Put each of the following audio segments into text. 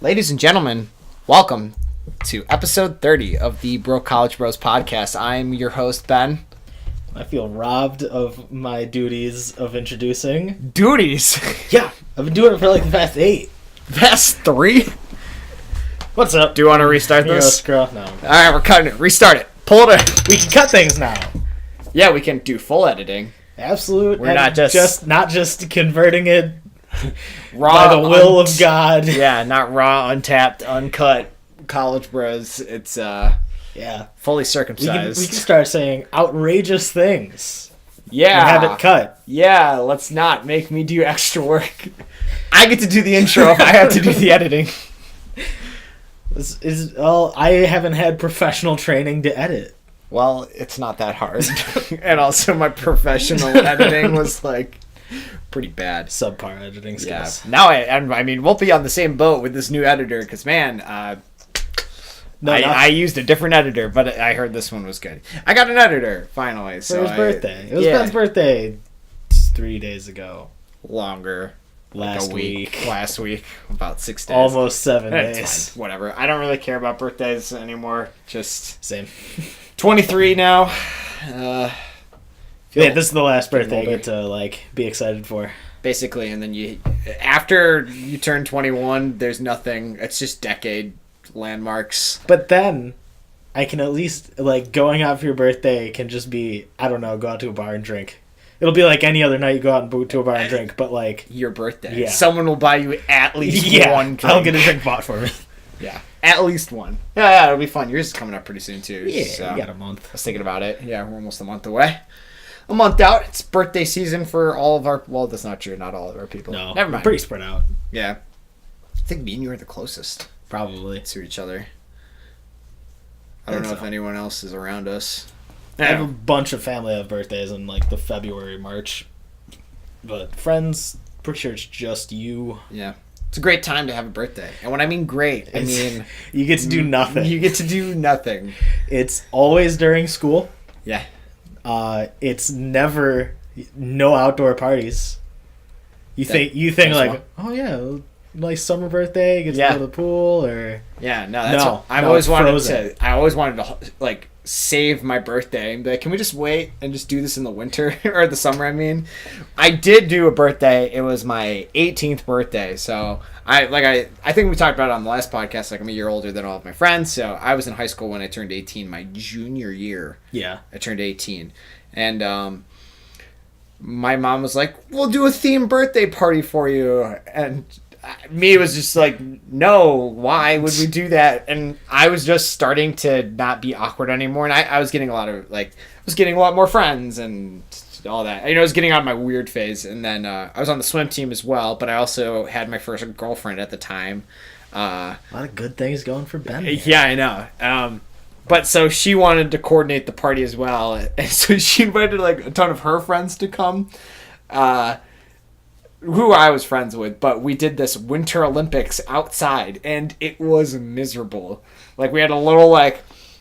Ladies and gentlemen, welcome to episode 30 of the Bro College Bros podcast. I'm your host, Ben. I feel robbed of my duties of introducing. Duties? Yeah, I've been doing it for like the past 8. Past 3? What's up? Do you want to restart this? Kroe? No. Alright, we're cutting it. Restart it. Pull it in. We can cut things now. Yeah, we can do full editing. Absolute. We're not just converting it raw by the will of God. Yeah, not raw, untapped, uncut College Bros. It's fully circumcised. We can start saying outrageous things. Yeah. And have it cut. Yeah, let's not make me do extra work. I get to do the intro if I have to do the editing. I haven't had professional training to edit. Well, it's not that hard. And also my professional editing was like pretty bad. Subpar editing skills. Yeah. Now I mean, we'll be on the same boat with this new editor because, man, I used a different editor, but I heard this one was good. I got an editor, finally. For his birthday. It was Ben's birthday 3 days ago. Longer. Last week. Last week. About 6 days. Almost 7 days. Fine. Whatever. I don't really care about birthdays anymore. Just same. 23 now. This is the last birthday I get to be excited for. Basically, and then after you turn 21, there's nothing. It's just decade landmarks. But then I can at least going out for your birthday can just be, I don't know, go out to a bar and drink. It'll be like any other night you go out and to a bar and drink, but your birthday. Yeah. Someone will buy you at least one drink. I'll get a drink bought for me. Yeah. At least one. Yeah, it'll be fun. Yours is coming up pretty soon too. Yeah, so we got a month. I was thinking about it. Yeah, we're almost a month away. A month out. It's birthday season for all of our... Well, that's not true. Not all of our people. No. Never mind. Pretty spread out. Yeah. I think me and you are the closest. Probably. To each other. I don't know if anyone else is around us. I have a bunch of family that have birthdays in the February, March. But friends, pretty sure it's just you. Yeah. It's a great time to have a birthday. And when I mean great, I mean... You get to do nothing. You get to do nothing. It's always during school. Yeah. It's never no outdoor parties. You think oh yeah, nice summer birthday, get to go to the pool or yeah. No, that's I've always wanted to. I always wanted to save my birthday and be like, can we just wait and just do this in the winter or the summer? I mean, I did do a birthday. It was my 18th birthday, so I think we talked about it on the last podcast. I'm a year older than all of my friends, so I was in high school when I turned 18. My junior year, I turned 18, and my mom was like, "We'll do a themed birthday party for you," and me was just like, no, why would we do that? And I was just starting to not be awkward anymore, and I was getting a lot of I was getting a lot more friends and all that. I was getting out of my weird phase, and then I was on the swim team as well, but I also had my first girlfriend at the time. A lot of good things going for Ben. Yeah, I know. But so she wanted to coordinate the party as well, and so she invited a ton of her friends to come. Who I was friends with, but we did this Winter Olympics outside, and it was miserable. We had a little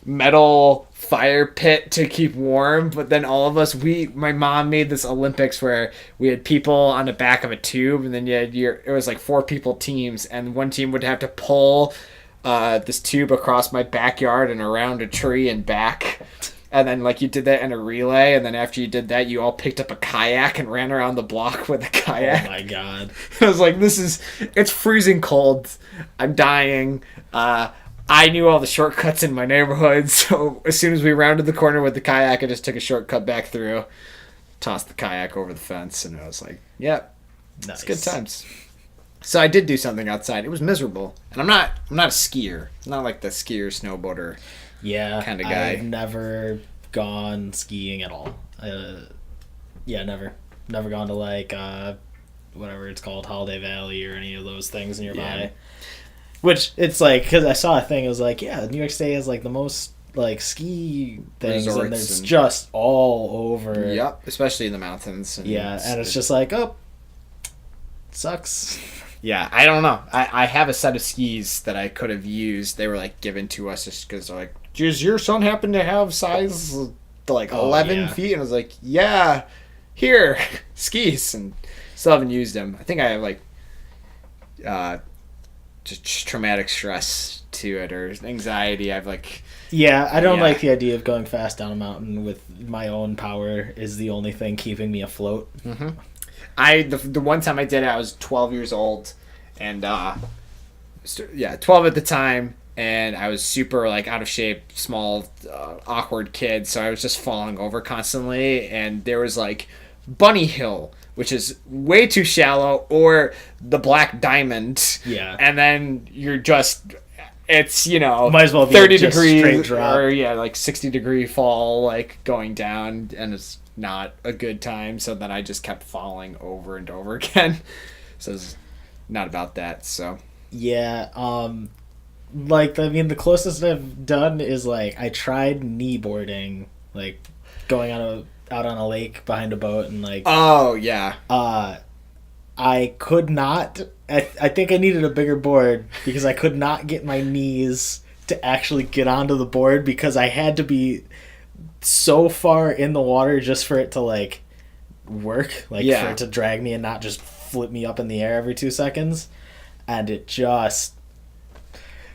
metal fire pit to keep warm, but then all of us, my mom made this Olympics where we had people on the back of a tube, and then it was 4 people teams, and one team would have to pull this tube across my backyard and around a tree and back. And then, you did that in a relay, and then after you did that, you all picked up a kayak and ran around the block with a kayak. Oh, my God. I was like, it's freezing cold. I'm dying. I knew all the shortcuts in my neighborhood, so as soon as we rounded the corner with the kayak, I just took a shortcut back through, tossed the kayak over the fence, and I was like, yep, nice. It's good times. So I did do something outside. It was miserable. And I'm not a skier. I'm not like the skier, snowboarder. Kind of guy. I've never gone skiing at all. Never gone to whatever it's called, Holiday Valley or any of those things nearby. Yeah. Which it's because I saw a thing. It was New York State has the most ski things, resorts, and it's just all over. Yep, especially in the mountains. And it's just sucks. Yeah, I don't know. I have a set of skis that I could have used. They were given to us just because they're does your son happen to have size 11 feet? And I was like, yeah, here, skis. And still haven't used them. I think I have just traumatic stress to it or anxiety. I've like. Yeah, I don't like the idea of going fast down a mountain with my own power is the only thing keeping me afloat. Mm-hmm. The one time I did it, I was 12 years old, and 12 at the time, and I was super like out of shape, small, awkward kid, so I was just falling over constantly, and there was like Bunny Hill, which is way too shallow, or the Black Diamond. Yeah. And then you're just, it's, might as well be 30 just degrees straight drop. or like 60-degree fall, like going down, and it's not a good time. So then I just kept falling over and over again. So it's not about that. So yeah, the closest I've done is like I tried kneeboarding, like going out on a lake behind a boat and like. Oh yeah. I could not. I think I needed a bigger board because I could not get my knees to actually get onto the board because I had to be so far in the water just for it to like work, for it to drag me and not just flip me up in the air every 2 seconds, and it just.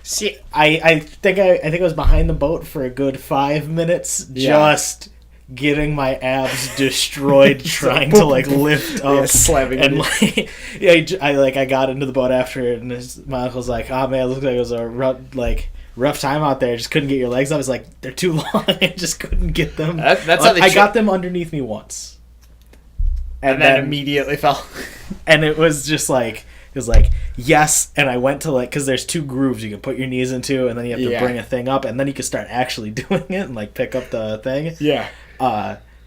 See, I think I was behind the boat for a good 5 minutes, just getting my abs destroyed trying to like lift up, slamming, and like I got into the boat after, and my uncle's like, "Oh man, it looked like it was a rough time out there. I just couldn't get your legs up." I was like, "They're too long." I just couldn't get them. That's how I got them underneath me once, and then immediately fell. And it was just like. It was like, yes, and I went to like, because there's 2 grooves you can put your knees into, and then you have to bring a thing up, and then you can start actually doing it and like pick up the thing. Yeah.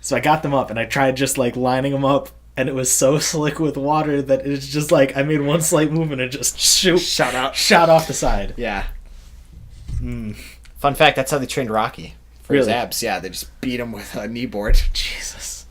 So I got them up, and I tried just like lining them up, and it was so slick with water that it's just like I made one slight movement and just shot off the side. Yeah. Fun fact: that's how they trained Rocky for his abs. Yeah, they just beat him with a knee board. Jesus.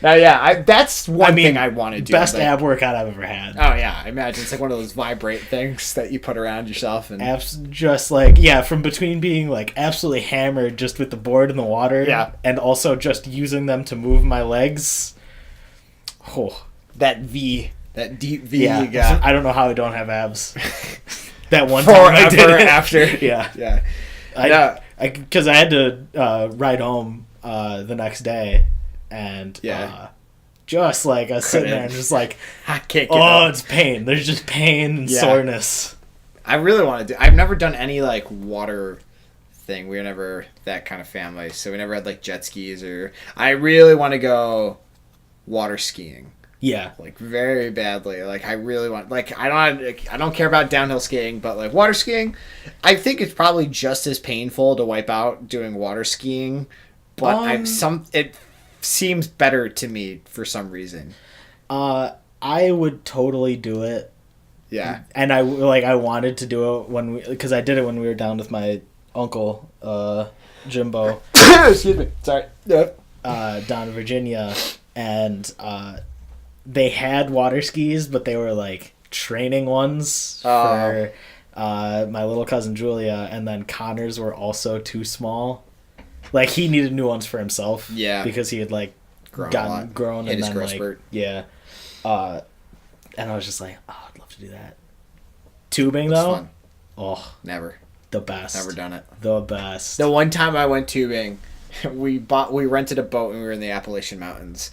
Now, that's one thing I want to do. Best ab workout I've ever had. Oh, yeah. I imagine it's like one of those vibrate things that you put around yourself. And abs just like, from between being like absolutely hammered just with the board in the water and also just using them to move my legs. Oh. That deep V you got. I don't know how I don't have abs. That one time I did it. After. Yeah. Because I had to ride home the next day. And just like I was sitting there and just like I can't get up. It's pain. There's just pain and soreness. I really want to do. I've never done any like water thing. We were never that kind of family, so we never had like jet skis or. I really want to go water skiing. Yeah, like very badly. Like I really want. Like I don't care about downhill skiing, but like water skiing, I think it's probably just as painful to wipe out doing water skiing. But it seems better to me for some reason. I would totally do it. Yeah. And I wanted to do it because I did it when we were down with my uncle, Jimbo. Excuse me. Sorry. Yep. Down in Virginia, and they had water skis, but they were like training ones for my little cousin Julia, and then Connor's were also too small. Like, he needed new ones for himself. Yeah. Because he had, like, grown and then, like, spurt. Yeah. And I was just like, I'd love to do that. Tubing, though? Fun. Oh. Never. The best. Never done it. The best. The one time I went tubing, we rented a boat and we were in the Appalachian Mountains.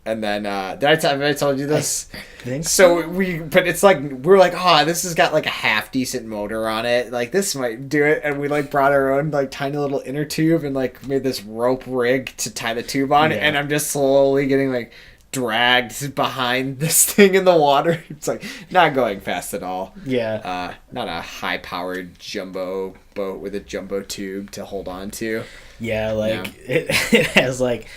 And then, have I told you this? I think so. But it's like, we're like, this has got like a half decent motor on it. Like, this might do it. And we like brought our own like tiny little inner tube and like made this rope rig to tie the tube on. Yeah. And I'm just slowly getting like dragged behind this thing in the water. It's like not going fast at all. Yeah. Not a high powered jumbo boat with a jumbo tube to hold on to. Yeah. Like it has like,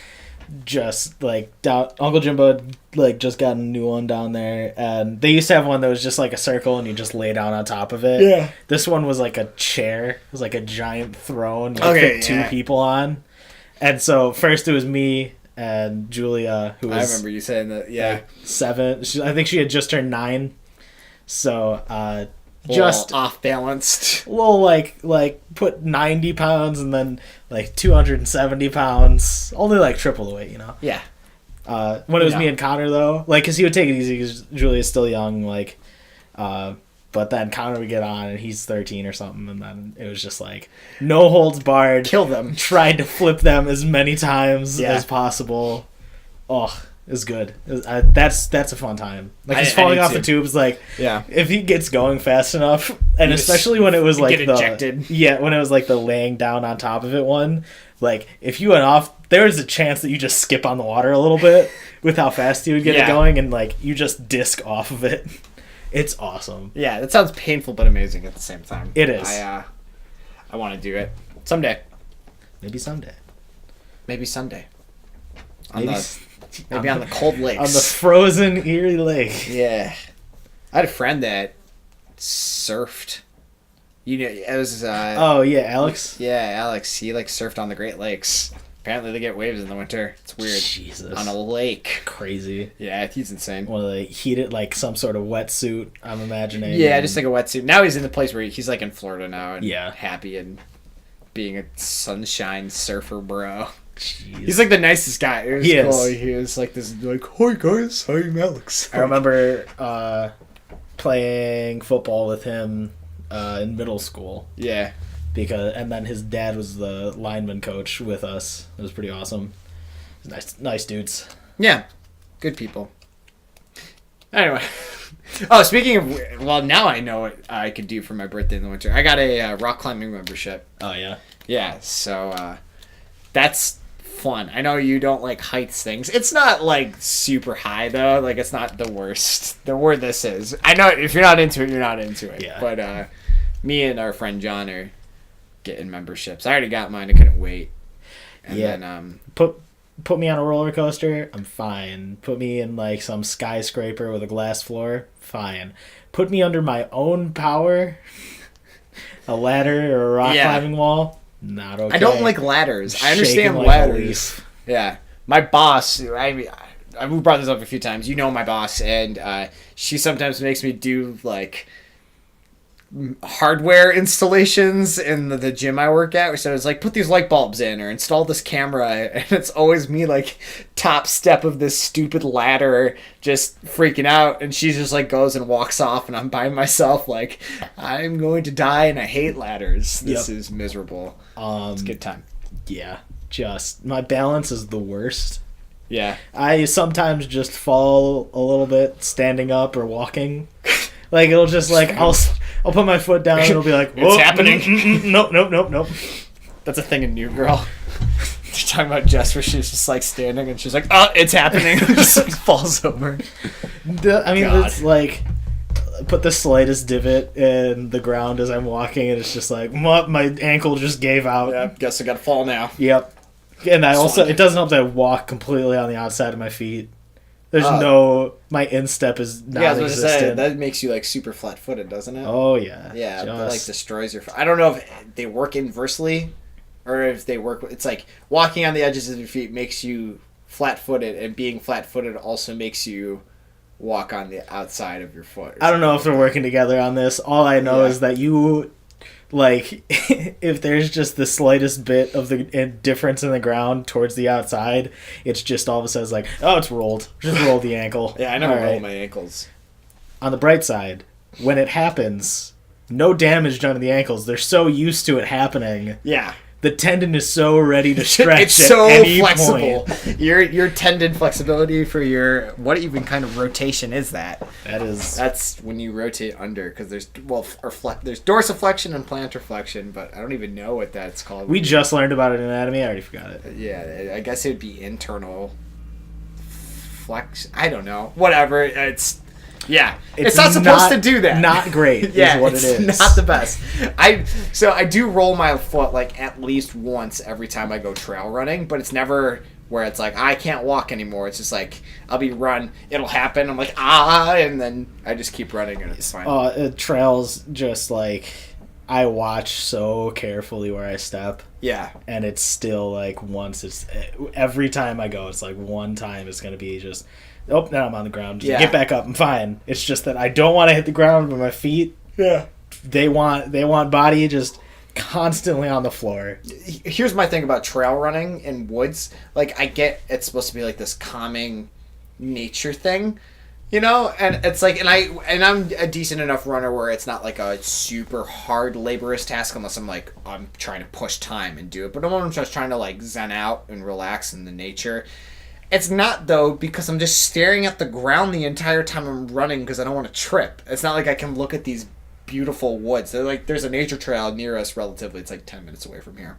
just like Uncle Jimbo like just got a new one down there, and they used to have one that was just like a circle and you just lay down on top of it. Yeah, this one was like a chair. It was like a giant throne you could fit 2 people on. And so first it was me and Julia, who was, I remember you saying that. like 7. I think she had just turned 9, so just off balanced. A little like put 90 pounds and then like 270 pounds, only like triple the weight, you know. Yeah. When it was me and Connor though, like, cause he would take it easy because Julia's still young, like, But then Connor would get on, and he's 13 or something, and then it was just like no holds barred. Kill them. Tried to flip them as many times as possible. Oh, it was good. That's a fun time. Like he's falling off the tubes. Like if he gets going fast enough, and especially when it was like get ejected. When it was like the laying down on top of it one. Like if you went off, there's a chance that you just skip on the water a little bit with how fast you would get it going, and like you just disc off of it. It's awesome. Yeah, that sounds painful but amazing at the same time. It is. I want to do it someday. Maybe someday. Maybe someday. Maybe on the cold lakes. On the frozen Erie Lake. Yeah. I had a friend that surfed. You know, it was. Alex. Yeah, Alex. He like surfed on the Great Lakes. Apparently, they get waves in the winter. It's weird. Jesus. On a lake. Crazy. Yeah, he's insane. Well, they heat it like some sort of wetsuit, I'm imagining. Yeah, just like a wetsuit. Now he's in the place where he's like in Florida now and yeah, happy and being a sunshine surfer bro. Jeez. He's like the nicest guy. It was he cool. is. He was like this, like, hi guys, I'm Alex. I remember playing football with him in middle school. Yeah. And then his dad was the lineman coach with us. It was pretty awesome. Nice dudes. Yeah, good people. Anyway, speaking of, well, now I know what I could do for my birthday in the winter. I got a rock climbing membership. Oh yeah. Yeah, so that's fun. I know you don't like heights things. It's not like super high though. Like it's not the worst. The word this is. I know if you're not into it, you're not into it. Yeah. But me and our friend John are getting memberships. I already got mine. I couldn't wait. And then put me on a roller coaster, I'm fine. Put me in like some skyscraper with a glass floor, fine. Put me under my own power, a ladder or a rock climbing wall, not okay. I don't like ladders. I understand like ladders. Yeah. My boss, we brought this up a few times. You know my boss, and she sometimes makes me do like hardware installations in the gym I work at. So it's like, put these light bulbs in or install this camera, and it's always me like top step of this stupid ladder just freaking out, and she just like goes and walks off, and I'm by myself like, I'm going to die and I hate ladders. This is miserable. It's a good time. Yeah, just my balance is the worst. Yeah, I sometimes just fall a little bit standing up or walking. Like it'll just like I'll put my foot down and it'll be like, it's happening. Nope. That's a thing in New Girl. You're talking about Jess where she's just like standing and she's like, oh, it's happening. Just like falls over. It's like put the slightest divot in the ground as I'm walking, and it's just like my ankle just gave out. Yeah, guess I gotta fall now. Yep. And it doesn't help that I walk completely on the outside of my feet. There's my instep is non-existent. Yeah, I was going to say, that makes you like super flat-footed, doesn't it? Oh, yeah. Yeah, that like destroys your... I don't know if they work inversely or if they work... It's like walking on the edges of your feet makes you flat-footed, and being flat-footed also makes you walk on the outside of your foot. I don't know if they're working together on this. All I know is that you... Like, if there's just the slightest bit of the difference in the ground towards the outside, it's just all of a sudden like, oh, it's rolled. Just roll the ankle. Yeah, I never roll my ankles. On the bright side, when it happens, no damage done to the ankles. They're so used to it happening. Yeah. The tendon is so ready to stretch. It's so at any flexible. Point. Your tendon flexibility for your what even kind of rotation is that? That's when you rotate under, because there's there's dorsiflexion and plantar flexion, but I don't even know what that's called. We just learned about it in anatomy. I already forgot it. Yeah, I guess it would be internal flex. I don't know. Whatever. It's not supposed to do that. Not great. Yeah, is what it is. It's not the best. I do roll my foot like at least once every time I go trail running, but it's never where it's like I can't walk anymore. It's just like I'll be it'll happen. I'm like and then I just keep running and it's fine. Trails just like I watch so carefully where I step. Yeah, and it's still like every time I go, it's like one time it's gonna be just. Oh, now I'm on the ground. Just get back up. I'm fine. It's just that I don't want to hit the ground with my feet. Yeah. They want body just constantly on the floor. Here's my thing about trail running in woods. Like, I get it's supposed to be like this calming nature thing, You know, and it's like, and I'm a decent enough runner where it's not like a super hard laborious task unless I'm trying to push time and do it. But when I'm just trying to like zen out and relax in the nature, it's not though, because I'm just staring at the ground the entire time I'm running because I don't want to trip. It's not like I can look at these beautiful woods. There's a nature trail near us relatively. It's like 10 minutes away from here.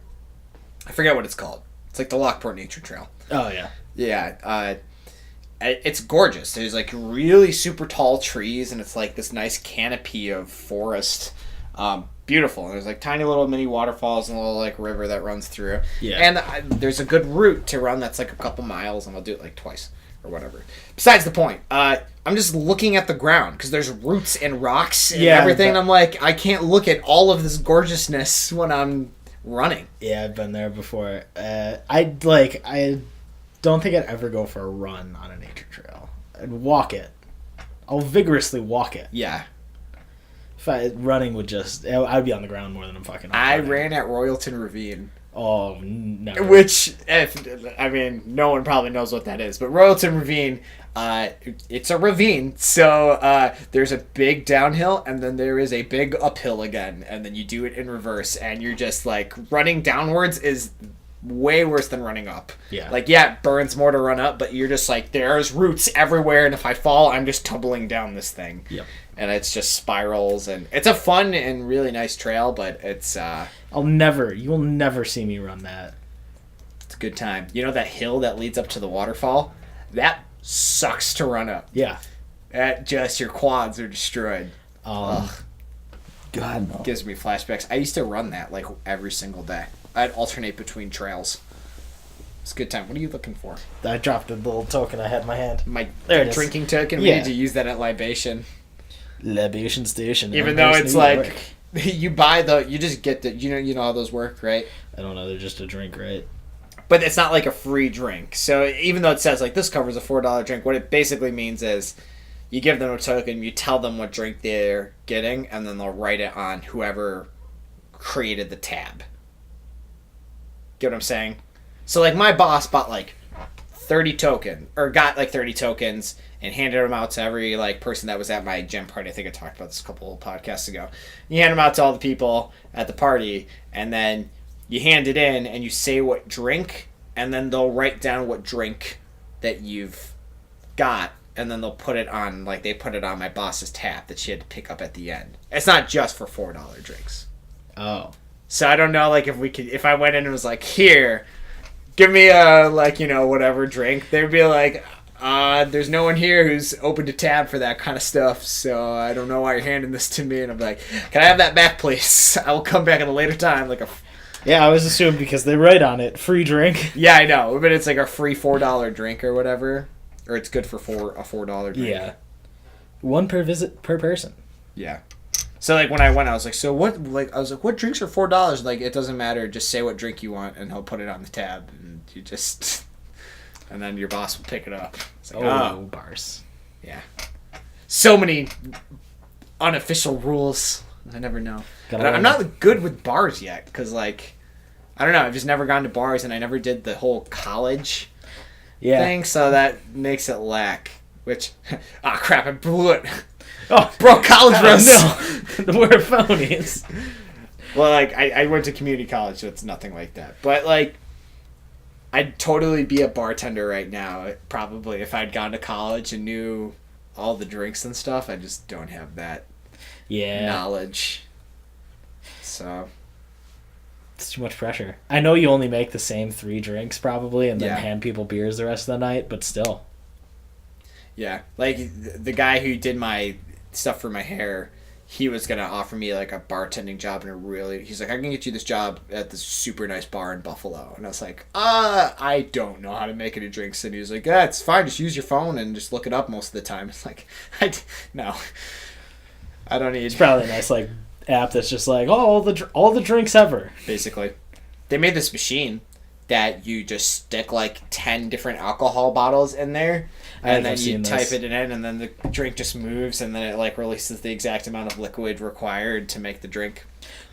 I forget what it's called. It's like the Lockport Nature Trail. Oh yeah. Yeah. It's gorgeous. There's like really super tall trees, and it's like this nice canopy of forest. Beautiful. And there's like tiny little mini waterfalls and a little like river that runs through. Yeah. And there's a good route to run that's like a couple miles, and I'll do it like twice or whatever. Besides the point, I'm just looking at the ground because there's roots and rocks and everything. And I'm like, I can't look at all of this gorgeousness when I'm running. Yeah, I've been there before. I don't think I'd ever go for a run on a nature trail. I'd walk it. I'll vigorously walk it. Yeah. Running would I'd be on the ground more than I'm fucking on. I ran at Royalton Ravine. Oh, no. Which, no one probably knows what that is. But Royalton Ravine, it's a ravine. So there's a big downhill, and then there is a big uphill again. And then you do it in reverse. And you're just like, running downwards is way worse than running up. Yeah. Like, yeah, it burns more to run up, but you're just like, there's roots everywhere, and if I fall, I'm just tumbling down this thing. Yep. And it's just spirals, and it's a fun and really nice trail, but it's you will never see me run that. It's a good time. You know that hill that leads up to the waterfall? That sucks to run up. Yeah. Your quads are destroyed. Ugh. God, no. Gives me flashbacks. I used to run that like every single day. I'd alternate between trails. It's a good time. What are you looking for? I dropped a little token I had in my hand. My drinking token? We need to use that at Libation. Libation Station. Even though it's like, you just get the, you know how those work, right? I don't know. They're just a drink, right? But it's not like a free drink. So even though it says like this covers a $4 drink, what it basically means is you give them a token, you tell them what drink they're getting, and then they'll write it on whoever created the tab. Get what I'm saying? So like my boss bought like 30 tokens, or got like 30 tokens and handed them out to every like person that was at my gym party. I think I talked about this a couple of podcasts ago. You hand them out to all the people at the party, and then you hand it in and you say what drink, and then they'll write down what drink that you've got, and then they'll put it on, like they put it on my boss's tab that she had to pick up at the end. It's not just for $4 drinks. Oh. So I don't know, like, if I went in and was like, here, give me a, like, whatever drink, they'd be like, there's no one here who's opened a tab for that kind of stuff, so I don't know why you're handing this to me. And I'm like, can I have that back, please? I will come back at a later time, Yeah, I was assuming because they write on it, free drink. Yeah, I know, but it's like a free $4 drink or whatever, or it's good for a $4 drink. Yeah. One per visit per person. Yeah. So, like, when I went, I was like, so what, like, I was like, what drinks are $4? Like, it doesn't matter. Just say what drink you want, and he'll put it on the tab, and you just, and then your boss will pick it up. It's like, bars. Yeah. So many unofficial rules. I never know. I'm not good with bars yet, because, like, I don't know. I've just never gone to bars, and I never did the whole college thing, so that makes it lack. Which, crap, I blew it. Oh, broke college runs. No, we're phonies. Well, like, I went to community college, so it's nothing like that. But, like, I'd totally be a bartender right now, probably, if I'd gone to college and knew all the drinks and stuff. I just don't have that knowledge. So it's too much pressure. I know you only make the same 3 drinks, probably, and then hand people beers the rest of the night, but still. Yeah. Like, the guy who did my stuff for my hair, he was going to offer me, like, a bartending job, and he's like, I can get you this job at this super nice bar in Buffalo. And I was like, I don't know how to make any drinks. And he was like, yeah, it's fine. Just use your phone and just look it up most of the time. It's like, no. I don't need... It's probably a nice, like, app that's just like, all the drinks ever. Basically. They made this machine that you just stick, like, 10 different alcohol bottles in there, and then you type it in, and then the drink just moves, and then it, like, releases the exact amount of liquid required to make the drink.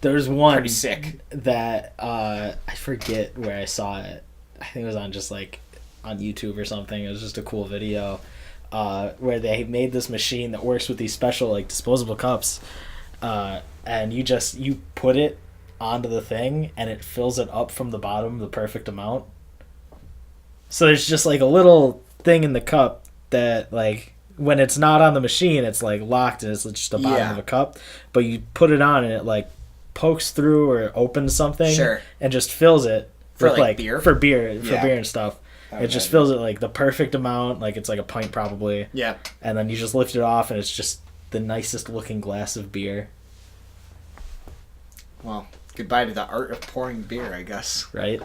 There's one pretty sick that I forget where I saw it. I think it was on just, like, on YouTube or something. It was just a cool video. where they made this machine that works with these special like disposable cups, and you put it onto the thing and it fills it up from the bottom the perfect amount. So there's just like a little thing in the cup that like when it's not on the machine it's like locked and it's just the bottom of a cup, but you put it on and it like pokes through or opens something and just fills it for with like beer? for beer and stuff. It just fills it like the perfect amount, like it's like a pint probably. Yeah. And then you just lift it off and it's just the nicest looking glass of beer. Well, goodbye to the art of pouring beer, I guess. Right?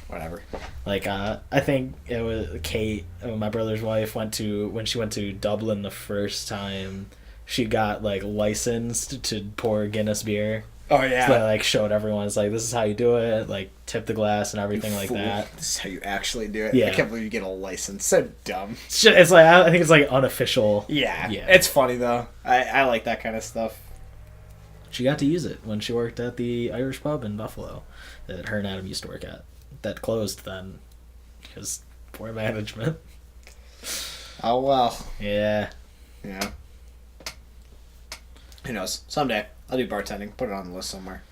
Whatever. Like, I think it was Kate, my brother's wife, when she went to Dublin the first time, she got, like, licensed to pour Guinness beer. Oh, yeah. So they, like, showed everyone, it's like, this is how you do it, like, tip the glass and everything like that. This is how you actually do it. Yeah. I can't believe you get a license. So dumb. It's like, I think it's, like, unofficial. Yeah. It's funny, though. I like that kind of stuff. She got to use it when she worked at the Irish pub in Buffalo that her and Adam used to work at. That closed then because poor management. Oh, well. Yeah. Yeah. Who knows? Someday I'll do bartending. Put it on the list somewhere.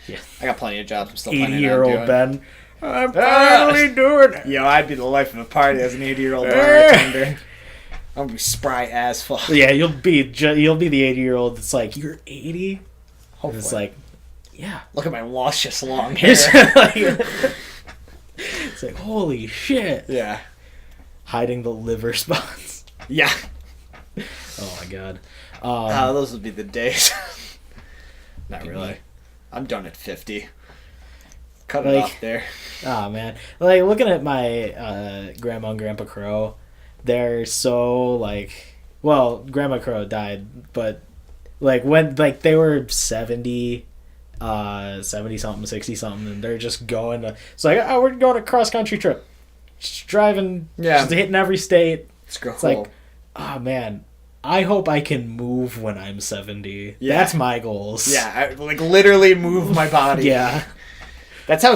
Yeah. I got plenty of jobs. I'm still planning on doing. 80-year-old Ben. I'm finally doing it. Yo, I'd be the life of the party as an 80-year-old bartender. I'm gonna be spry as fuck. Yeah, you'll be the 80-year-old that's like, you're 80? Hopefully. It's like, yeah. Look at my luscious long hair. It's like, holy shit. Yeah. Hiding the liver spots. Yeah. Oh my god. Those would be the days. Not really. I'm done at 50. Cut it off there. Oh man. Like looking at my grandma and grandpa Kroe, they're so like, well, Grandma Kroe died, but like when like they were 70 something, 60 something, and they're just going to, it's like, oh, we're going a cross country trip, just driving, just hitting every state. It's like, oh man, I hope I can move when I'm 70. Yeah. That's my goals. Yeah, I, like literally move my body. Yeah. That's how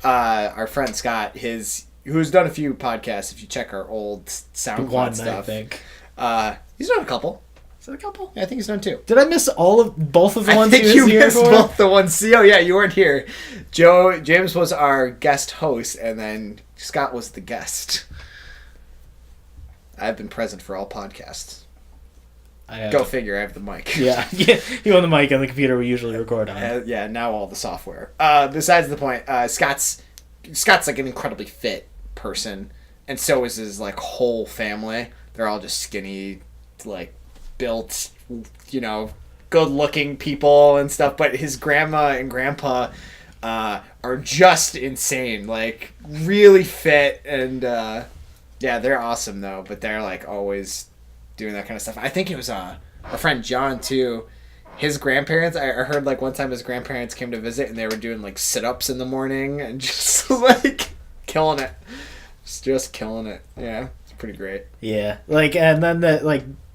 our friend Scott, who's done a few podcasts, if you check our old SoundCloud stuff. I think. He's done a couple. Is it a couple? Yeah, I think he's done two. Did I miss both of the ones he was here for? I think you here missed for? both the ones. Oh, yeah, you weren't here. James was our guest host, and then Scott was the guest. I've been present for all podcasts. Go figure, I have the mic. Yeah, you own the mic and the computer we usually record on. Yeah, now all the software. Besides the point, Scott's like an incredibly fit person, and so is his like whole family. They're all just skinny, like built, good-looking people and stuff. But his grandma and grandpa are just insane, like really fit, and yeah, they're awesome though. But they're like always doing that kind of stuff. I think it was our friend John too. His grandparents, I heard like one time his grandparents came to visit and they were doing like sit-ups in the morning and just like killing it. Just killing it. Yeah, it's pretty great. Yeah, like, and then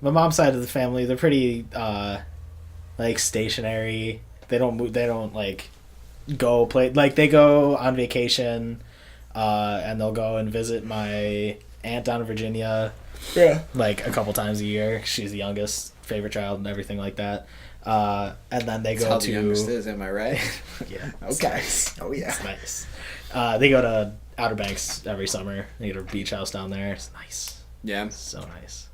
my mom's side of the family, they're pretty like stationary. They don't move. They don't like go play. Like they go on vacation, and they'll go and visit my aunt down in Virginia. Yeah. Like a couple times a year. She's the youngest, favorite child, and everything like that. And then they go to. The youngest is, am I right? Yeah. Okay. Nice. Oh yeah. It's nice. They go to Outer Banks every summer. They get a beach house down there. It's nice. Yeah. It's so nice.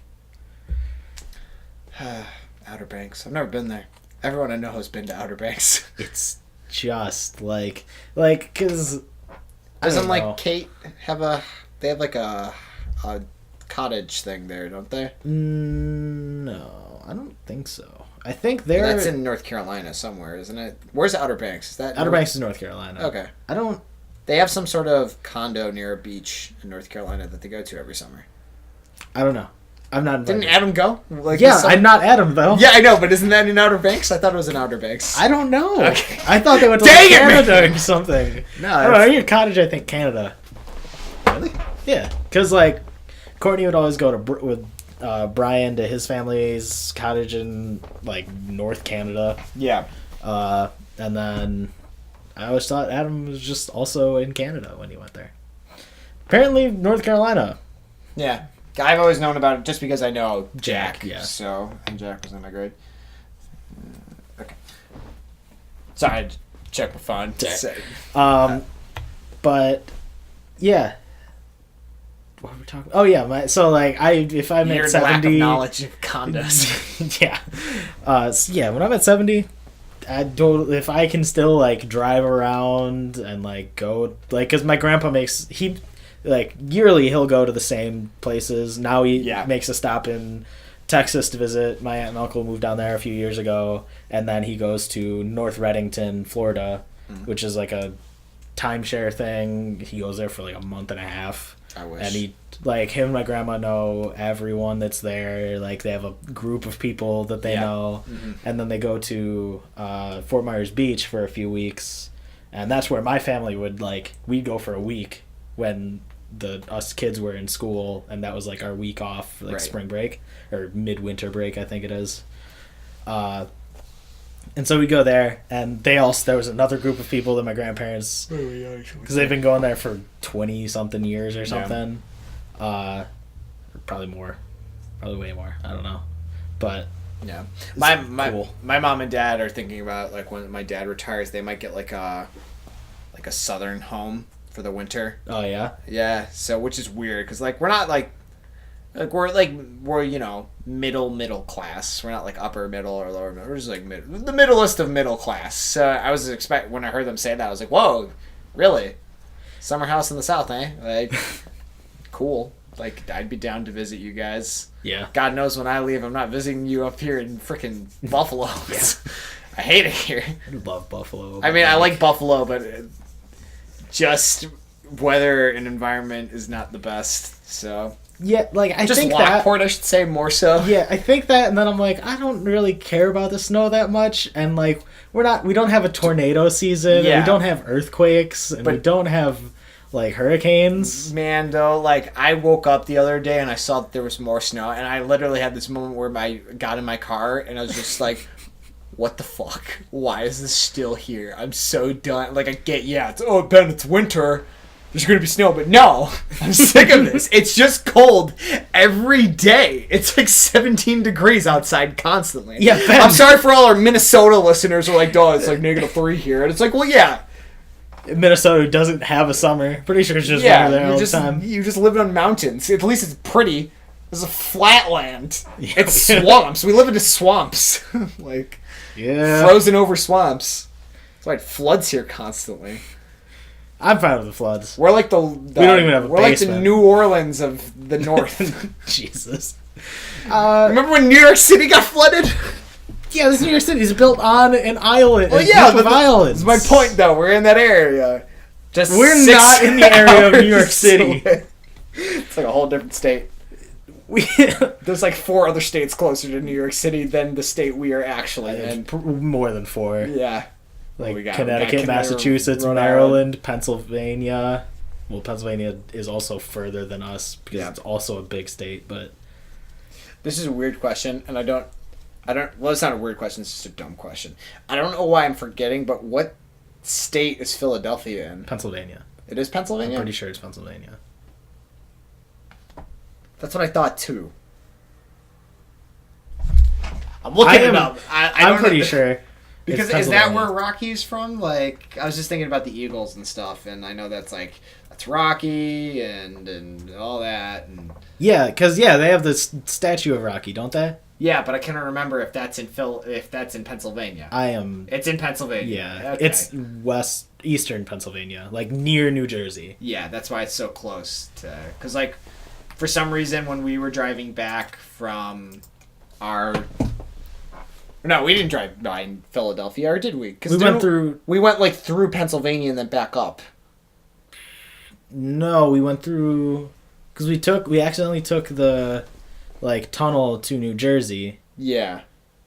Outer Banks. I've never been there. Everyone I know has been to Outer Banks. It's just like because doesn't like Kate have they have like a cottage thing there, don't they? No, I don't think so. I think they're... That's in North Carolina somewhere, isn't it? Where's Outer Banks? Is that Outer Banks is North Carolina. Okay. I don't... They have some sort of condo near a beach in North Carolina that they go to every summer. I don't know. I'm not invited. Didn't Adam go? Like, yeah, I'm not Adam, though. Yeah, I know, but isn't that in Outer Banks? I thought it was in Outer Banks. I don't know. Okay. I thought they went to like Canada or something. No, I don't know. Your cottage, I think, Canada. Really? Yeah, because, like, Courtney would always go with Brian to his family's cottage in like North Canada. Yeah. And then I always thought Adam was just also in Canada when he went there. Apparently North Carolina. Yeah. I've always known about it just because I know Jack. Yeah. So, and Jack was in my grade. Okay. Sorry, I checked my phone. But yeah. What were we talking? Oh yeah, if I'm at 70, lack of knowledge of condos. yeah. When I'm at 70, if I can still like drive around and like go because my grandpa yearly he'll go to the same places. Now he makes a stop in Texas to visit. My aunt and uncle moved down there a few years ago, and then he goes to North Reddington, Florida, which is like a timeshare thing. He goes there for like a month and a half. I wish. And him and my grandma know everyone that's there. Like, they have a group of people that they know. Mm-hmm. And then they go to Fort Myers Beach for a few weeks. And that's where my family we'd go for a week when us kids were in school. And that was, like, our week off for, spring break. Or midwinter break, I think it is. And so we go there, and there was another group of people that my grandparents, because they've been going there for 20-something years or something. Probably more. Probably way more. I don't know. But yeah. My mom and dad are thinking about, like, when my dad retires, they might get, like a southern home for the winter. Oh, yeah? Yeah, so, which is weird, because, like, we're not, we're middle class. We're not like upper middle or lower middle. We're just like the middlest of middle class. So I was when I heard them say that, I was like, whoa, really? Summer house in the South, eh? Like, cool. Like, I'd be down to visit you guys. Yeah. God knows when I leave, I'm not visiting you up here in frickin' Buffalo. Yeah. I hate it here. I love Buffalo. I mean, I like Buffalo, but just weather and environment is not the best. So. Yeah, I just think Lockport, I should say, more so. Yeah, I think that, and then I'm like, I don't really care about the snow that much, and we don't have a tornado season, and we don't have earthquakes, and we don't have hurricanes. Man, though, I woke up the other day and I saw that there was more snow, and I literally had this moment where I got in my car and I was just like, what the fuck? Why is this still here? I'm so done. I get, Ben, it's winter. There's going to be snow, but no, I'm sick of this. It's just cold every day. It's 17 degrees outside constantly. Yeah, Ben. I'm sorry for all our Minnesota listeners who are like, it's -3 here. And it's like, well, yeah. Minnesota doesn't have a summer. Pretty sure it's just winter there all the time. You just live on mountains. At least it's pretty. It's a flat land. Yeah. It's swamps. We live in the swamps. Frozen over swamps. That's why it floods here constantly. I'm fine with the floods. We're like we don't even have a basement. We're like the New Orleans of the North. Jesus. Remember when New York City got flooded? Yeah, this New York City is built on an island. Well, yeah, but islands. That's my point, though. We're in that area. We're not in the area of New York City. It's like a whole different state. There's 4 other states closer to New York City than the state we are actually in. More than 4. Yeah. Connecticut, Massachusetts, Maryland, Pennsylvania. Well, Pennsylvania is also further than us because it's also a big state, but... This is a weird question, and I don't... Well, it's not a weird question, it's just a dumb question. I don't know why I'm forgetting, but what state is Philadelphia in? Pennsylvania. It is Pennsylvania? I'm pretty sure it's Pennsylvania. That's what I thought, too. I'm looking it up. I'm pretty sure... Because is that where Rocky's from? I was just thinking about the Eagles and stuff, and I know that's Rocky and all that. And yeah, because they have this statue of Rocky, don't they? Yeah, but I cannot remember if that's in Pennsylvania. It's in Pennsylvania. Yeah, okay. It's eastern Pennsylvania, near New Jersey. Yeah, that's why it's so close to. Because for some reason when we were driving back from our. No, we didn't drive by Philadelphia, or did we? We went through... We went, through Pennsylvania and then back up. No, we went through... Because we accidentally took the, tunnel to New Jersey. Yeah.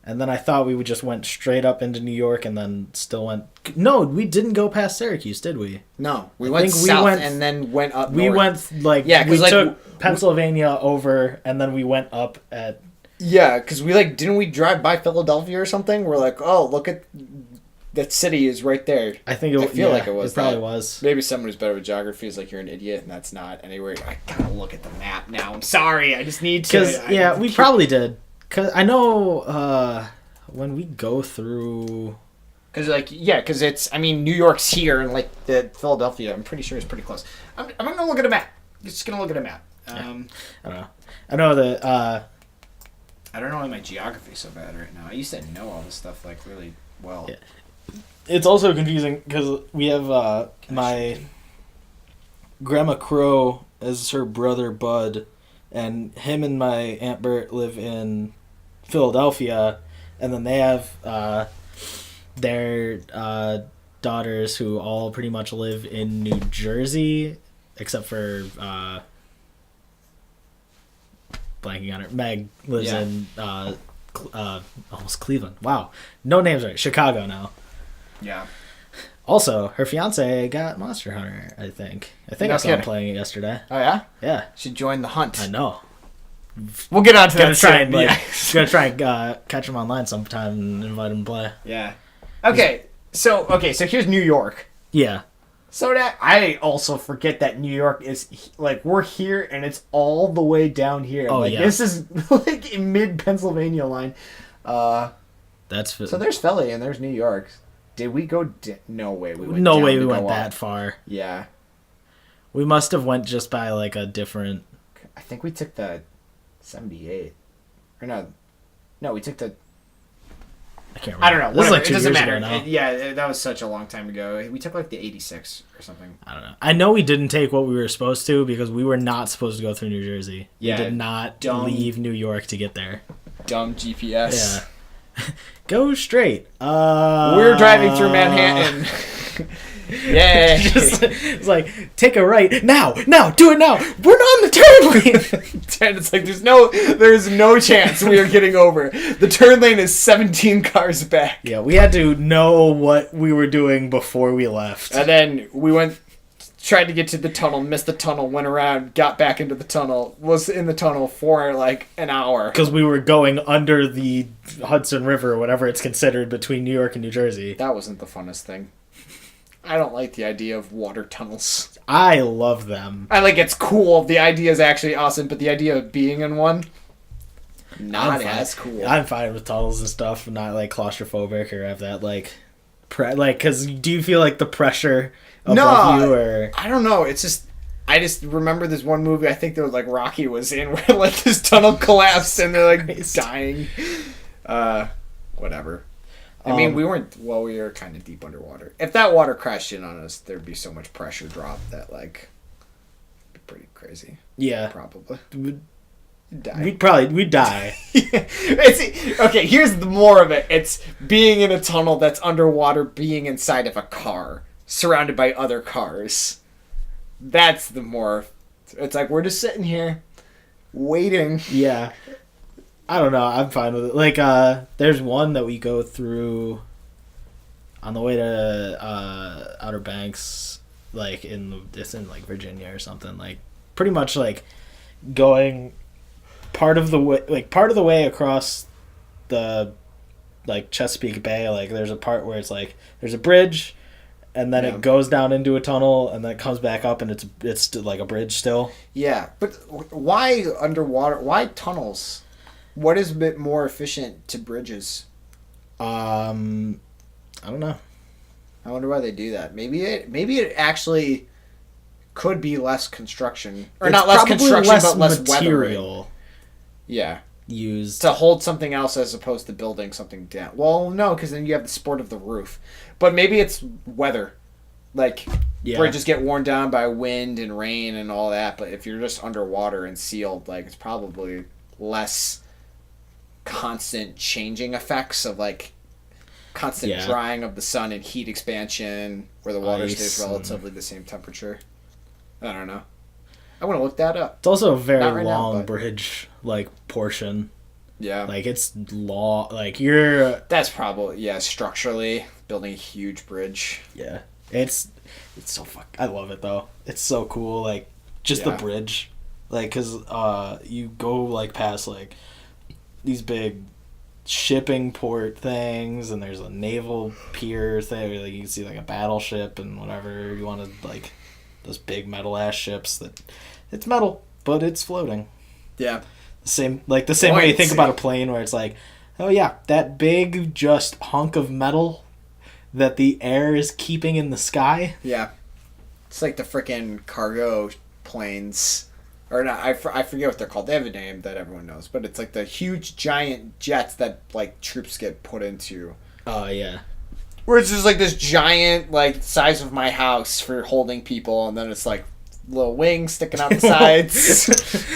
And then I thought we just went straight up into New York and then still went... No, we didn't go past Syracuse, did we? No, we went south and then went up north. We went, we took Pennsylvania over and then we went up at... Yeah, because didn't we drive by Philadelphia or something? We're like, oh, look at that city is right there. I think I feel like it was. It probably was. Maybe someone who's better with geography is like, you're an idiot, and that's not anywhere. I gotta look at the map now. I'm sorry. I just need to. We probably did. Cause I know when we go through. Because it's. I mean, New York's here, and like the Philadelphia, I'm pretty sure is pretty close. I'm gonna look at a map. Just gonna look at a map. I don't know. I know that. I don't know why my geography's so bad right now. I used to know all this stuff like really well. Yeah. It's also confusing because we have my grandma Kroe as her brother Bud, and him and my Aunt Bert live in Philadelphia, and then they have their daughters who all pretty much live in New Jersey, except for blanking on her. Meg lives in almost Cleveland. Wow, no names right. Chicago now. Yeah. Also, her fiance got Monster Hunter. I think I saw him playing it yesterday. Oh yeah. Yeah. She joined the hunt. I know. We'll get on to that. Gonna try and catch him online sometime and invite him to play. Yeah. Okay. So here's New York. Yeah. So that I also forget that New York is like we're here and it's all the way down here. Oh like, yeah. This is like in mid Pennsylvania line. That's so there's Philly and there's New York. Did we go? No way we went. No way we went that far. Yeah. We must have went just by like a different. I think we took the 78, or no, we took the. I can't remember. I don't know. This is like it 2 doesn't years matter. ago now. Yeah, that was such a long time ago. We took like the 86 or something. I don't know. I know we didn't take what we were supposed to because we were not supposed to go through New Jersey. Yeah, we did not leave New York to get there. Dumb GPS. Yeah. Go straight. We're driving through Manhattan. Yay. It's like, take a right. Now, do it now. We're not on the turn lane. And it's like, there's no chance we are getting over. The turn lane is 17 cars back. Yeah, we had to know what we were doing before we left. And then we tried to get to the tunnel, missed the tunnel, went around, got back into the tunnel, was in the tunnel for like an hour. Because we were going under the Hudson River, or whatever it's considered, between New York and New Jersey. That wasn't the funnest thing. I don't like the idea of water tunnels. I love them. It's cool. The idea is actually awesome, but the idea of being in one, not as cool. I'm fine with tunnels and stuff, not like claustrophobic or have that because do you feel like the pressure above you or? I don't know. It's just I just remember this one movie. I think there was like Rocky was in where like this tunnel collapsed and they're like dying. Whatever. I mean, we were kind of deep underwater. If that water crashed in on us, there'd be so much pressure drop that, like, it'd be pretty crazy. Yeah. Probably. We'd die. We'd die. Okay, here's the more of it. It's being in a tunnel that's underwater, being inside of a car, surrounded by other cars. That's the more... It's like, we're just sitting here, waiting. Yeah. I don't know. I'm fine with it. Like, there's one that we go through on the way to Outer Banks, like it's in like Virginia or something. Like, pretty much like going part of the way across the like Chesapeake Bay. Like, there's a part where it's like there's a bridge, and then it goes down into a tunnel, and then it comes back up, and it's like a bridge still. Yeah, but why underwater? Why tunnels? What is a bit more efficient to bridges? I don't know. I wonder why they do that. Maybe it actually could be less construction, or not less construction, but less material. Yeah, used to hold something else as opposed to building something down. Well, no, because then you have the support of the roof. But maybe it's weather, like bridges get worn down by wind and rain and all that. But if you're just underwater and sealed, like it's probably less constant changing effects of like constant drying of the sun and heat expansion where the water stays relatively the same temperature. I don't know. I want to look that up. It's also a very long bridge like portion. Yeah. Like it's long, like that's probably structurally building a huge bridge. Yeah. It's so I love it though. It's so cool, like just the bridge. Like cuz you go like past like these big shipping port things, and there's a naval pier thing where, like, you can see like a battleship and whatever you want to, like those big metal ass ships that it's metal but it's floating. Yeah. The same way you think about a plane where it's like, oh yeah, that big just hunk of metal that the air is keeping in the sky. Yeah. It's like the freaking cargo planes. Or not, I forget what they're called. They have a name that everyone knows. But it's like the huge, giant jets that, like, troops get put into. Oh, yeah. Where it's just, like, this giant, like, size of my house for holding people. And then it's, like, little wings sticking out the sides.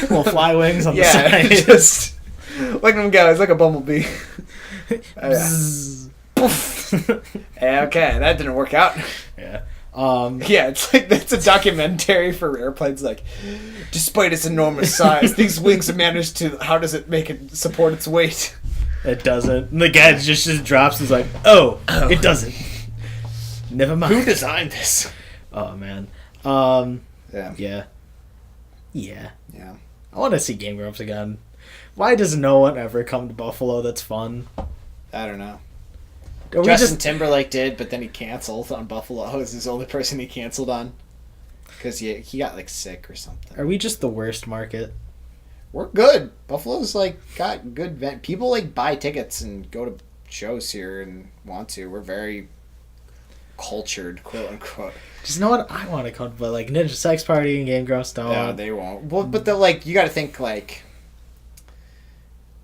Little fly wings on the side. Just... Look at them go. It's like a bumblebee. Okay, that didn't work out. Yeah. Yeah, it's like that's a documentary for airplanes. Like, despite its enormous size, these wings have managed to. How does it make it support its weight? It doesn't. And the guy just drops. And is like, oh, it doesn't. Never mind. Who designed this? Oh man. Yeah. I want to see Game Grumps again. Why does no one ever come to Buffalo? That's fun. I don't know. Justin Timberlake did, but then he canceled on Buffalo. He was the only person he canceled on. Because he got, like, sick or something. Are we just the worst market? We're good. Buffalo's, like, got good... People, like, buy tickets and go to shows here and want to. We're very cultured, quote-unquote. Just know what I want to come to, but, like, Ninja Sex Party and Game Grumps don't. Yeah, they won't. Well, but they're, like, you got to think, like...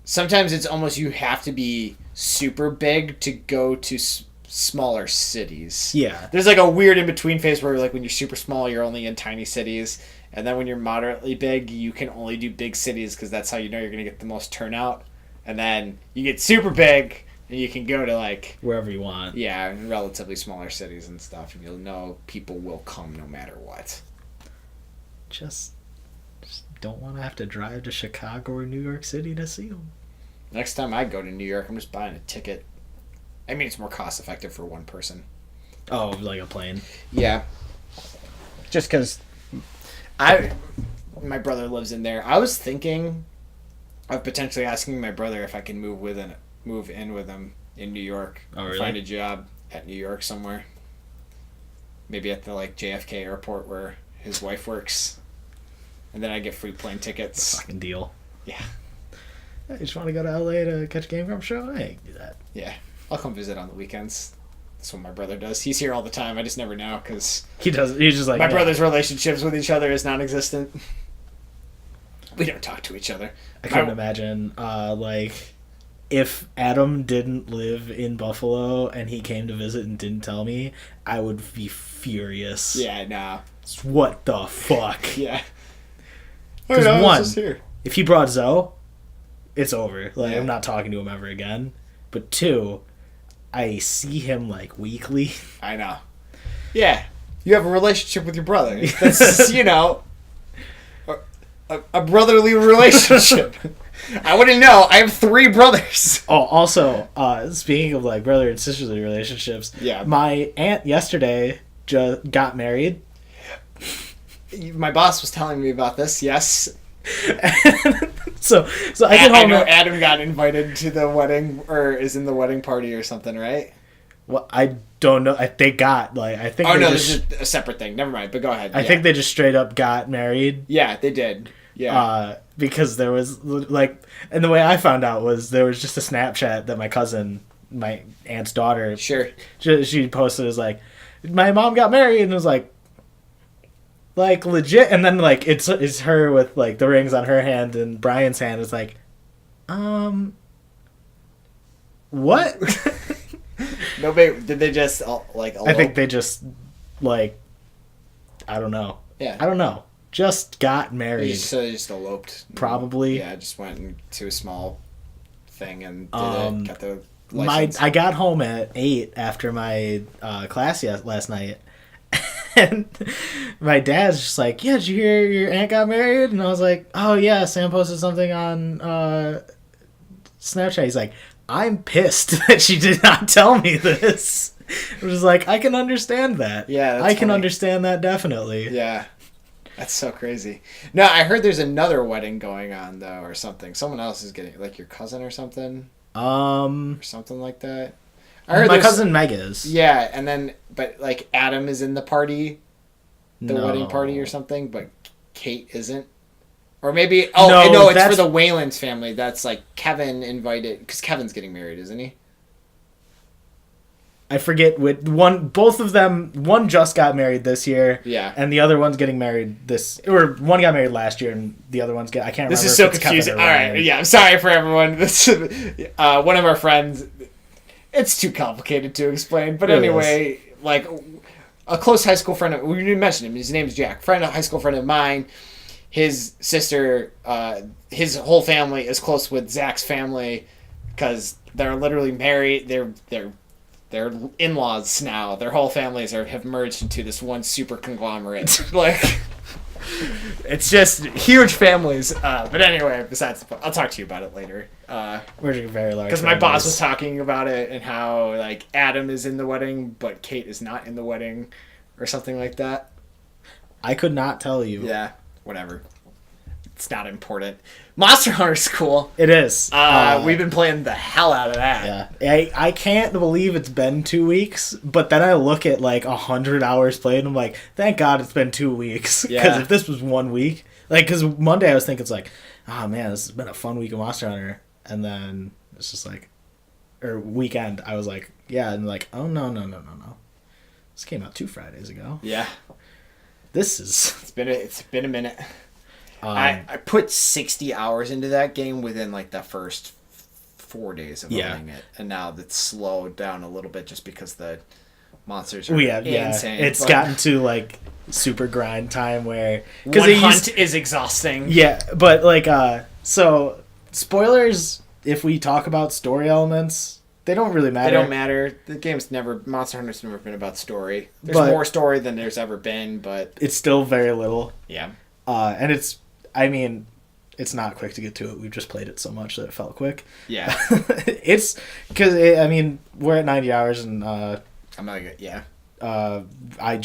Sometimes it's almost you have to be super big to go to smaller cities. Yeah. There's like a weird in-between phase where like when you're super small, you're only in tiny cities. And then when you're moderately big, you can only do big cities because that's how you know you're going to get the most turnout. And then you get super big and you can go to like... wherever you want. Yeah, relatively smaller cities and stuff. And you'll know people will come no matter what. Just don't want to have to drive to Chicago or New York City to see them. Next time I go to New York, I'm just buying a ticket. I mean, it's more cost effective for one person. Oh, like a plane? Yeah. Just because my brother lives in there. I was thinking of potentially asking my brother if I can move in with him in New York. Oh, really? Find a job at New York somewhere. Maybe at the like JFK airport where his wife works. And then I get free plane tickets. Fucking deal. Yeah. I just want to go to LA to catch a Game Grumps show? I ain't do that. Yeah. I'll come visit on the weekends. That's what my brother does. He's here all the time. I just never know because... He's just like... My brother's relationships with each other is non-existent. We don't talk to each other. I couldn't imagine, like, if Adam didn't live in Buffalo and he came to visit and didn't tell me, I would be furious. Yeah, no. What the fuck? Yeah. Because one, if he brought Zoe, it's over. Like, yeah. I'm not talking to him ever again. But two, I see him, like, weekly. I know. Yeah. You have a relationship with your brother. That's, you know, a brotherly relationship. I wouldn't know. I have 3 brothers. Oh, also, speaking of, like, brother and sisterly relationships, yeah. My aunt yesterday got married. My boss was telling me about this, yes. so I get home. I know Adam got invited to the wedding, or is in the wedding party or something, right? Well, I don't know. They got, like, I think. Oh, no, this is a separate thing. Never mind, but go ahead. I think they just straight up got married. Yeah, they did. Yeah. Because there was, like, and the way I found out was there was just a Snapchat that my cousin, my aunt's daughter, sure, she posted as like, my mom got married, and it was like legit, and then like it's her with like the rings on her hand and Brian's hand. It's like, what? Nobody did they just like? Elope? I think they just like, I don't know. Yeah, I don't know. Just got married. They just eloped. Probably. Yeah, just went into a small thing and did it. Got the license. I got home at 8 after my class last night. And my dad's just like, yeah, did you hear your aunt got married? And I was like, oh, yeah, Sam posted something on Snapchat. He's like, I'm pissed that she did not tell me this. I was like, I can understand that. Yeah, I can understand that definitely. Yeah. That's so crazy. No, I heard there's another wedding going on, though, or something. Someone else is getting, like your cousin or something. or something like that. I heard my cousin Meg is. Yeah, and then but like Adam is in the party, wedding party or something, but Kate isn't. Or maybe it's for the Wayland's family. That's like Kevin invited because Kevin's getting married, isn't he? I forget which one. Both of them. One just got married this year. Yeah. And the other one's getting married or one got married last year, and the other one's I can't remember. This is so confusing. All right. Yeah. I'm sorry for everyone. This one of our friends. It's too complicated to explain, but anyway, like a close high school friend. We didn't mention him. His name's Jack. High school friend of mine. His sister. His whole family is close with Zach's family because they're literally married. They're in-laws now. Their whole families have merged into this one super conglomerate. Like, it's just huge families. But anyway, I'll talk to you about it later. We're very large. Because my boss was talking about it and how like Adam is in the wedding, but Kate is not in the wedding, or something like that. I could not tell you. Yeah, whatever. It's not important. Monster Hunter's cool. It is. We've been playing the hell out of that. Yeah. I can't believe it's been 2 weeks, but then I look at like 100 hours played and I'm like, thank God it's been 2 weeks. Because if this was 1 week, like, because Monday I was thinking, it's like, oh man, this has been a fun week of Monster Hunter. And then it's just like, or weekend, I was like, yeah, and like, oh no. This came out 2 Fridays ago. Yeah. It's been a minute. I put 60 hours into that game within like the first 4 days of owning it, and now that's slowed down a little bit just because the monsters are insane. It's gotten to like super grind time where one hunt is exhausting. Yeah, but like so spoilers if we talk about story elements. They don't really matter. They don't matter. The game's Monster Hunter's never been about story. There's more story than there's ever been, but it's still very little. Yeah. And it's not quick to get to it. We've just played it so much that it felt quick. Yeah. It's because we're at 90 hours and I'm not good. Yeah. I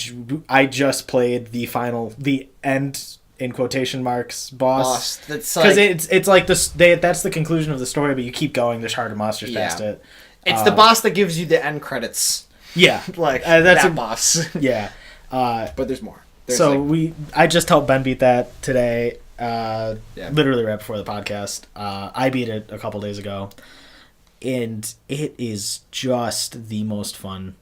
just played the end in quotation marks boss. That's because it's like this. That's the conclusion of the story, but you keep going. There's harder monsters past it. It's the boss that gives you the end credits. Yeah, like that's a boss. Yeah. But there's more. I just helped Ben beat that today. Literally right before the podcast. I beat it a couple days ago, and it is just the most fun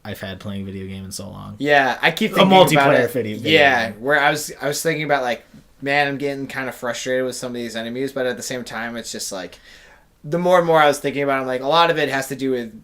I've had playing a video game in so long. Yeah, I keep thinking about a multiplayer video game. Where I was thinking about like, man, I'm getting kind of frustrated with some of these enemies, but at the same time, it's just like, the more and more I was thinking about it, I'm like, a lot of it has to do with,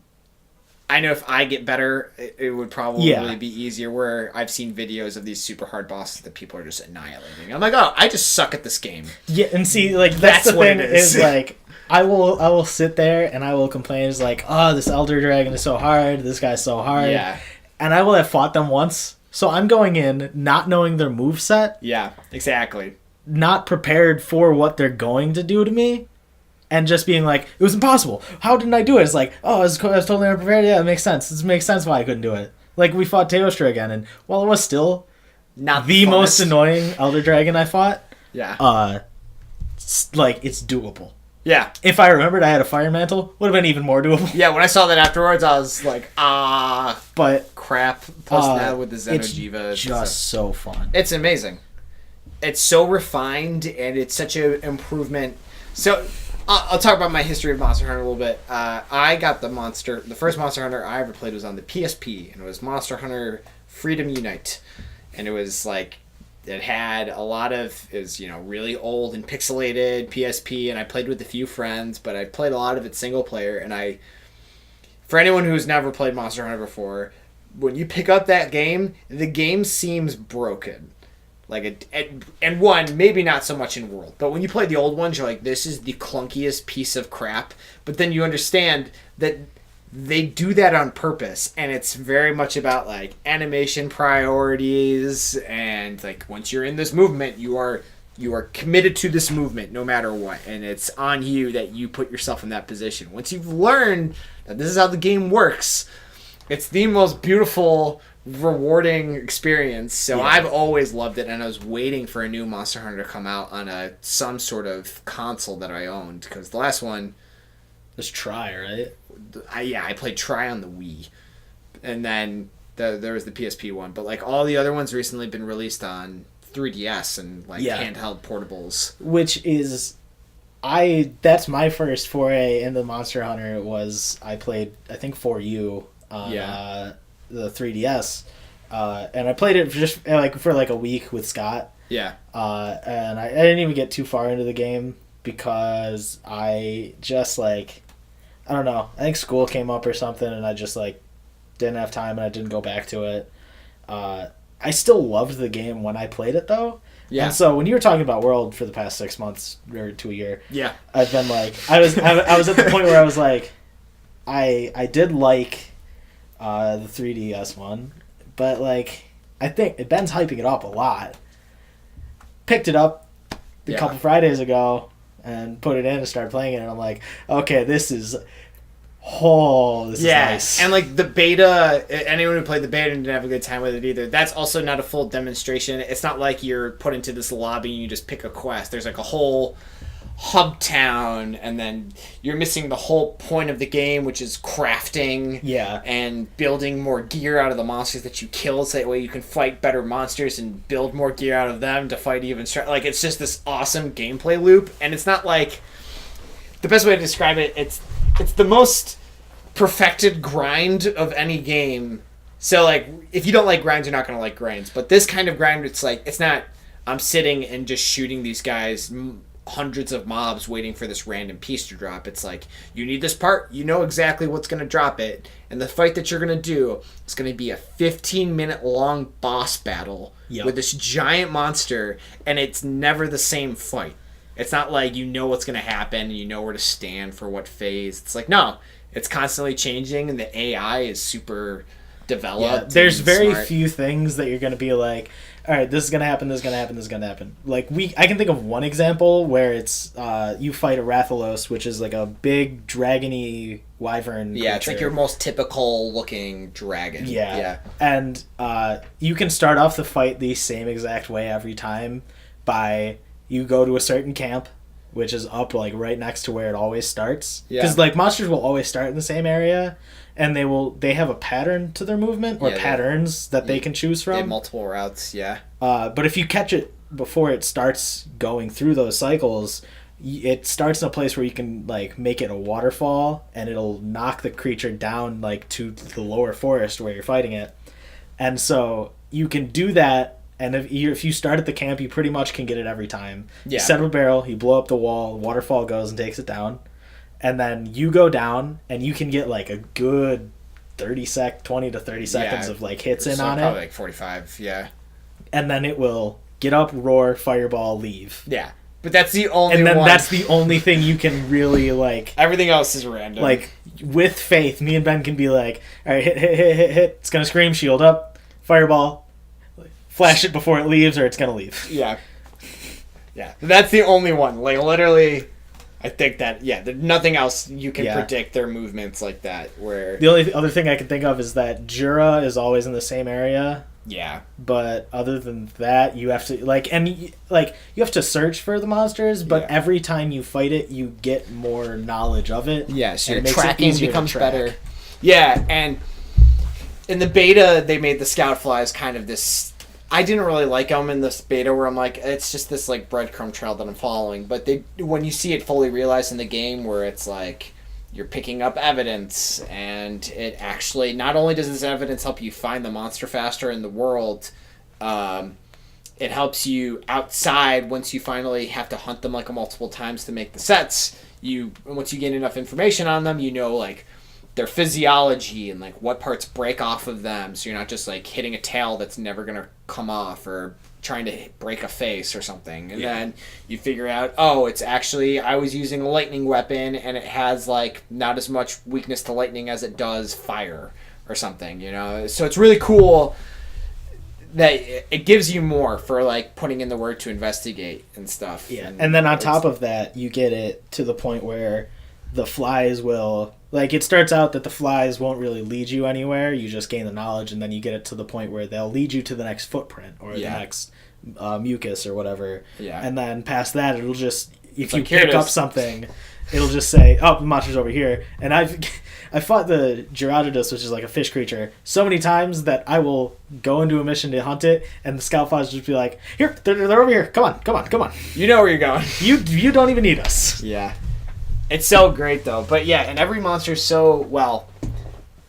I know if I get better, it would probably be easier. Where I've seen videos of these super hard bosses that people are just annihilating. I'm like, oh, I just suck at this game. Yeah, and see, like that's the thing is like, I will sit there and I will complain. It's like, oh, this Elder Dragon is so hard. This guy's so hard. Yeah. And I will have fought them once, so I'm going in not knowing their moveset. Yeah, exactly. Not prepared for what they're going to do to me. And just being like, it was impossible. How didn't I do it? It's like, oh, I was totally unprepared. Yeah, it makes sense. It makes sense why I couldn't do it. Like, we fought Teostra again, and while it was still not the most annoying Elder Dragon I fought, it's doable. Yeah. If I remembered I had a fire mantle, would have been even more doable. Yeah, when I saw that afterwards, I was like, but crap. Plus now with the Xeno'jiva. It's just so fun. It's amazing. It's so refined, and it's such an improvement. So, I'll talk about my history of Monster Hunter a little bit. I got the first Monster Hunter I ever played was on the PSP, and it was Monster Hunter Freedom Unite. And it was like, it was, really old and pixelated PSP, and I played with a few friends, but I played a lot of it single player, and for anyone who's never played Monster Hunter before, when you pick up that game, the game seems broken. And one, maybe not so much in world, but when you play the old ones, you're like, this is the clunkiest piece of crap. But then you understand that they do that on purpose, and it's very much about like animation priorities, and like once you're in this movement, you are committed to this movement no matter what, and it's on you that you put yourself in that position. Once you've learned that this is how the game works, it's the most beautiful, rewarding experience. So I've always loved it, and I was waiting for a new Monster Hunter to come out on some sort of console that I owned, because the last one There's Try, right? I played Try on the Wii, and then there was the PSP one. But like all the other ones recently been released on 3DS and like handheld portables. Which is, that's my first foray into Monster Hunter. Was I played I think For You on the 3DS, and I played it for a week with Scott. Yeah. And I didn't even get too far into the game because I just I don't know. I think school came up or something, and I just didn't have time, and I didn't go back to it. I still loved the game when I played it though. Yeah. And so when you were talking about World for the past 6 months or to a year, I've been I was at the point where I was I did like the 3DS one, but I think Ben's hyping it up a lot. Picked it up a couple Fridays ago and put it in and started playing it, and I'm like, okay, this is nice. And the beta, anyone who played the beta didn't have a good time with it either. That's also not a full demonstration. It's not like you're put into this lobby and you just pick a quest. There's a whole hub town, and then you're missing the whole point of the game, which is crafting and building more gear out of the monsters that you kill, so that way you can fight better monsters and build more gear out of them to fight even stronger. It's just this awesome gameplay loop, and it's not the best way to describe it, it's the most perfected grind of any game. So if you don't like grinds, you're not going to like grinds, but this kind of grind, it's not I'm sitting and just shooting these guys hundreds of mobs waiting for this random piece to drop. It's you need this part, you know exactly what's going to drop it, and the fight that you're going to do is going to be a 15-minute long boss battle with this giant monster, and it's never the same fight. It's not you know what's going to happen and you know where to stand for what phase. It's no, it's constantly changing, and the AI is super developed. There's very few things that you're going to be all right, this is gonna happen. This is gonna happen. This is gonna happen. I can think of one example where it's you fight a Rathalos, which is a big dragony wyvern. Yeah, creature. It's your most typical looking dragon. Yeah. And you can start off the fight the same exact way every time. By you go to a certain camp, which is up right next to where it always starts. Because monsters will always start in the same area. And they have a pattern to their movement, or patterns that they can choose from. They have multiple routes, but if you catch it before it starts going through those cycles, it starts in a place where you can make it a waterfall, and it'll knock the creature down to the lower forest where you're fighting it. And so you can do that, and if you start at the camp, you pretty much can get it every time. You set up a barrel, you blow up the wall, the waterfall goes and takes it down. And then you go down, and you can get a good 20 to 30 seconds of hits in on it. Probably 45, And then it will get up, roar, fireball, leave. Yeah. But that's the only And then one. that's the only thing you can really Everything else is random. With faith, me and Ben can be all right, hit. It's going to scream, shield up, fireball, flash it before it leaves, or it's going to leave. Yeah. Yeah. That's the only one. Literally... I think that, there's nothing else you can predict their movements like that. Where the only other thing I can think of is that Jura is always in the same area. Yeah. But other than that, you have to, you have to search for the monsters, but every time you fight it, you get more knowledge of it. Yeah, so your tracking becomes better. Yeah, and in the beta, they made the scout flies kind of this... I didn't really like them in this beta where I'm it's just this breadcrumb trail that I'm following. But when you see it fully realized in the game, where it's you're picking up evidence, and it actually not only does this evidence help you find the monster faster in the world, it helps you outside once you finally have to hunt them multiple times to make the sets. Once you gain enough information on them, their physiology and what parts break off of them, so you're not just hitting a tail that's never gonna come off, or trying to break a face or something. And then you figure out, it's actually I was using a lightning weapon, and it has not as much weakness to lightning as it does fire or something, so it's really cool that it gives you more for putting in the work to investigate and stuff. And then on top of that, you get it to the point where the flies will... it starts out that the flies won't really lead you anywhere. You just gain the knowledge, and then you get it to the point where they'll lead you to the next footprint, or the next mucus or whatever. Yeah. And then past that, it'll just... if you pick up something, it'll just say, "Oh, the monster's over here." And I fought the Gyarados, which is like a fish creature, so many times that I will go into a mission to hunt it, and the scout flies just be like, "Here, they're over here. Come on." You know where you're going. You don't even need us. Yeah, it's so great though. But yeah, and every monster is so well.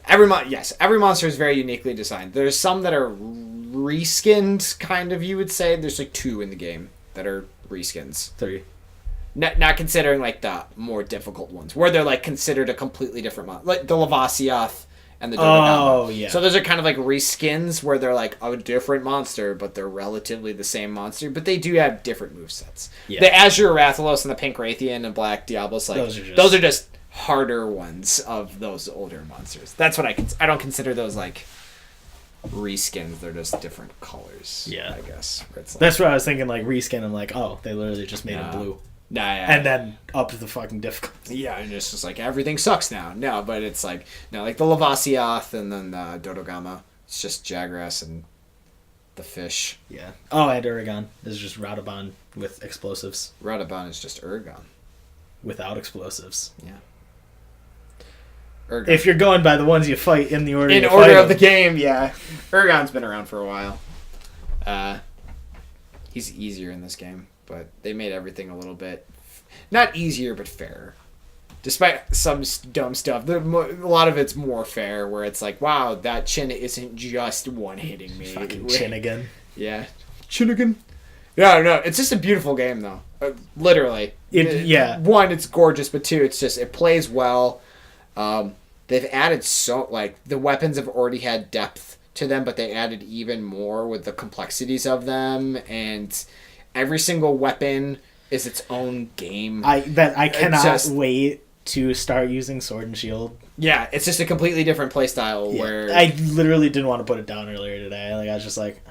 Every monster is very uniquely designed. There's some that are reskinned, kind of. You would say there's like 2 in the game that are reskins. 3. Not considering like the more difficult ones, where they're like considered a completely different monster, like the Lavasioth and the Dodogama. Oh yeah. So those are kind of like reskins where they're like a different monster, but they're relatively the same monster, but they do have different movesets. Yeah. The Azure Rathalos and the Pink Rathian and Black Diablos, like those are just harder ones of those older monsters. That's what I don't consider those like reskins. They're just different colors. Yeah, I guess. It's like, that's what I was thinking. Like reskin, I'm like, oh, they literally just made it blue. Nah, yeah. And then up to the fucking difficulty. Yeah, and it's just like everything sucks now. No, but it's like like the Lavasioth and then the Dodogama. It's just Jagras and the fish. Yeah. Oh, and Uragon is just Radabon with explosives. Radabon is just Uragon without explosives. Yeah. Uragon. If you're going by the ones you fight in the order of the game, yeah. Uragon's been around for a while. He's easier in this game, but they made everything a little bit not easier but fairer. Despite some dumb stuff, a lot of it's more fair, where it's like, wow, that chin isn't just one-hitting me. Fucking Chinnigan. Yeah. Chinnigan. No, it's just a beautiful game, though. Literally. Yeah. One, it's gorgeous, but 2, it plays well. They've added the weapons have already had depth to them, but they added even more with the complexities of them, and every single weapon is its own game. I cannot wait to start using Sword and Shield. Yeah, it's just a completely different playstyle where I literally didn't want to put it down earlier today. Like I was just like,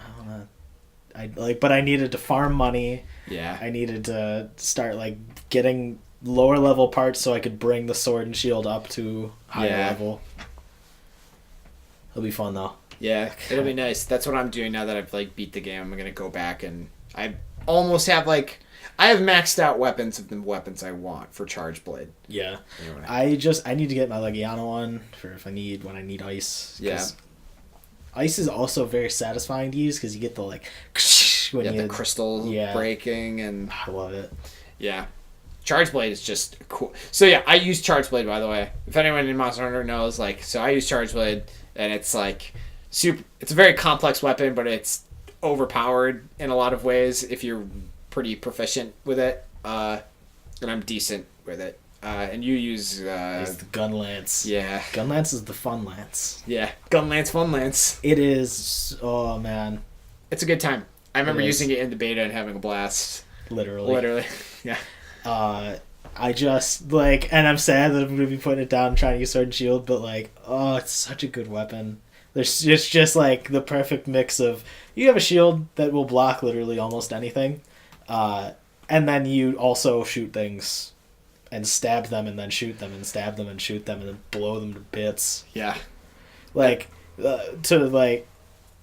but I needed to farm money. Yeah. I needed to start getting lower level parts so I could bring the Sword and Shield up to higher level. It'll be fun though. Yeah, it'll be nice. That's what I'm doing now that I've beat the game. I'm gonna go back and I almost have I have maxed out weapons of the weapons I want for Charge Blade. Yeah. I need to get my Legiana one for when I need ice. Yeah. Ice is also very satisfying to use because you get the the crystal breaking, and I love it. Yeah. Charge Blade is just cool. So yeah, I use Charge Blade, by the way. If anyone in Monster Hunter knows, so I use Charge Blade, and it's super. It's a very complex weapon, but it's overpowered in a lot of ways if you're pretty proficient with it. And I'm decent with it. And you use the Gun Lance. Yeah. Gun Lance is the fun lance. Yeah. Gun Lance, fun lance. It is. Oh man, it's a good time. I remember using it in the beta and having a blast. Literally. Yeah. I just and I'm sad that I'm gonna be putting it down and trying to use Sword and Shield, but it's such a good weapon. There's just the perfect mix of you have a shield that will block literally almost anything, and then you also shoot things and stab them and then shoot them and stab them and shoot them and then blow them to bits. Yeah. To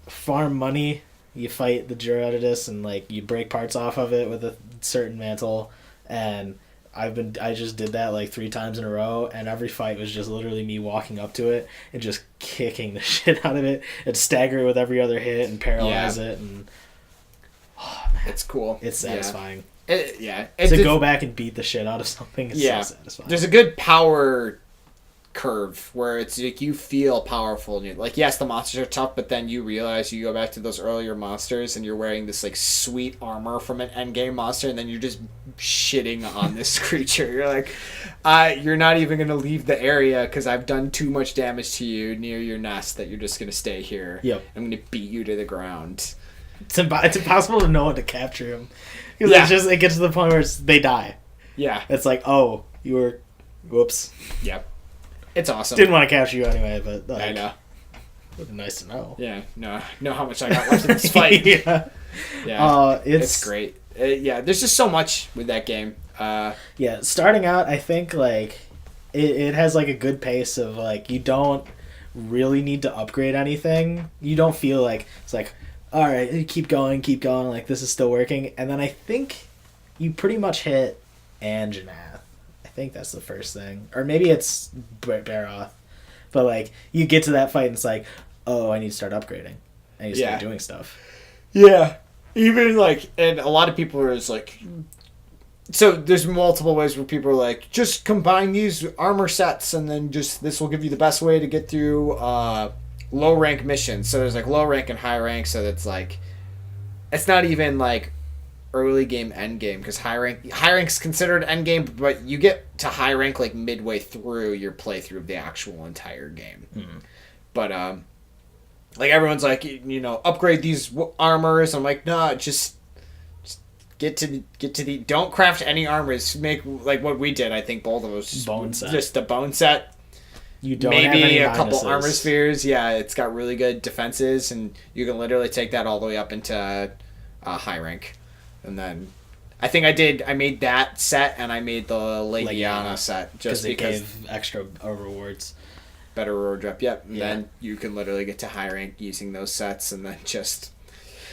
farm money, you fight the Gyarados and you break parts off of it with a certain mantle, and I just did that 3 times in a row, and every fight was just literally me walking up to it and just kicking the shit out of it and stagger it with every other hit and paralyze it, and man, it's cool. It's satisfying. Go back and beat the shit out of something is so satisfying. There's a good power curve where it's you feel powerful and you're yes, the monsters are tough, but then you realize you go back to those earlier monsters and you're wearing this sweet armor from an endgame monster, and then you're just shitting on this creature. You're you're not even gonna leave the area because I've done too much damage to you near your nest that you're just gonna stay here. Yep. I'm gonna beat you to the ground. It's impossible to know when to capture him because it gets to the point where they die. Yeah. It's you were whoops. Yep. It's awesome. Didn't want to capture you anyway, but I know. Would be nice to know. Yeah, know how much I got left in this fight. Yeah. It's great. There's just so much with that game. Starting out, I think it has a good pace of you don't really need to upgrade anything. You don't feel it's all right, keep going, this is still working, and then I think you pretty much hit Anjanath. I think that's the first thing. Or maybe it's Baroth. But, like, you get to that fight and it's like, oh, I need to start upgrading. I need to start doing stuff. Yeah. Even, like, and a lot of people are just like... So, there's multiple ways where people are like, just combine these armor sets and then just... This will give you the best way to get through low-rank missions. So, there's, like, low rank and high rank, so that's, like... It's not even, like... early game, end game, because high rank's considered end game, but you get to high rank like midway through your playthrough of the actual entire game. But like everyone's like, you know, upgrade these armors. I'm like, no, just get to the don't craft any armors. Make like what we did. I think both of us just the bone set. You don't maybe have any a couple minuses. Armor spheres. Yeah, it's got really good defenses, and you can literally take that all the way up into high rank. And then I think I made that set, and I made the Legiana set just because it gave extra rewards. Better reward drop, yep. And then you can literally get to high rank using those sets, and then just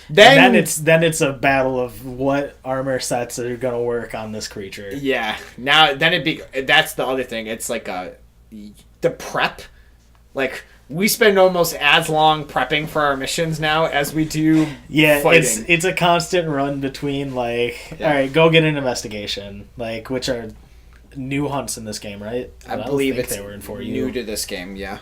then it's a battle of what armor sets are gonna work on this creature. Yeah. Now that's the other thing. It's like the prep, like. We spend almost as long prepping for our missions now as we do fighting. It's a constant run between, like, all right, go get an investigation, like, which are new hunts in this game, right? I believe they were in 4U. New to this game, yeah.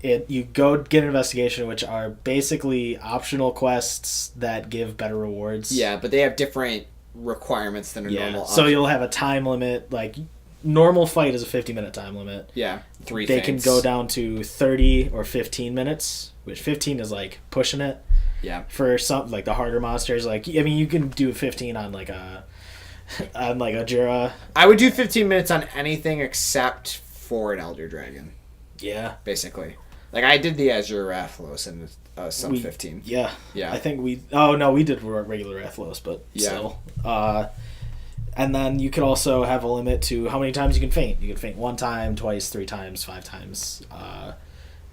You go get an investigation, which are basically optional quests that give better rewards. Yeah, but they have different requirements than a normal option. So you'll have a time limit, like... Normal fight is a 50-minute time limit. Yeah, They can go down to 30 or 15 minutes, which 15 is like pushing it. Yeah. For some like the harder monsters, like I mean, you can do 15 on like a Jura. I would do 15 minutes on anything except for an Elder Dragon. Yeah. Basically, like I did the Azure Rathlos in sub 15. Yeah. Yeah. I think we did regular Rathlos, but still. And then you could also have a limit to how many times you can faint. You can faint 1 time, twice, 3 times, 5 times.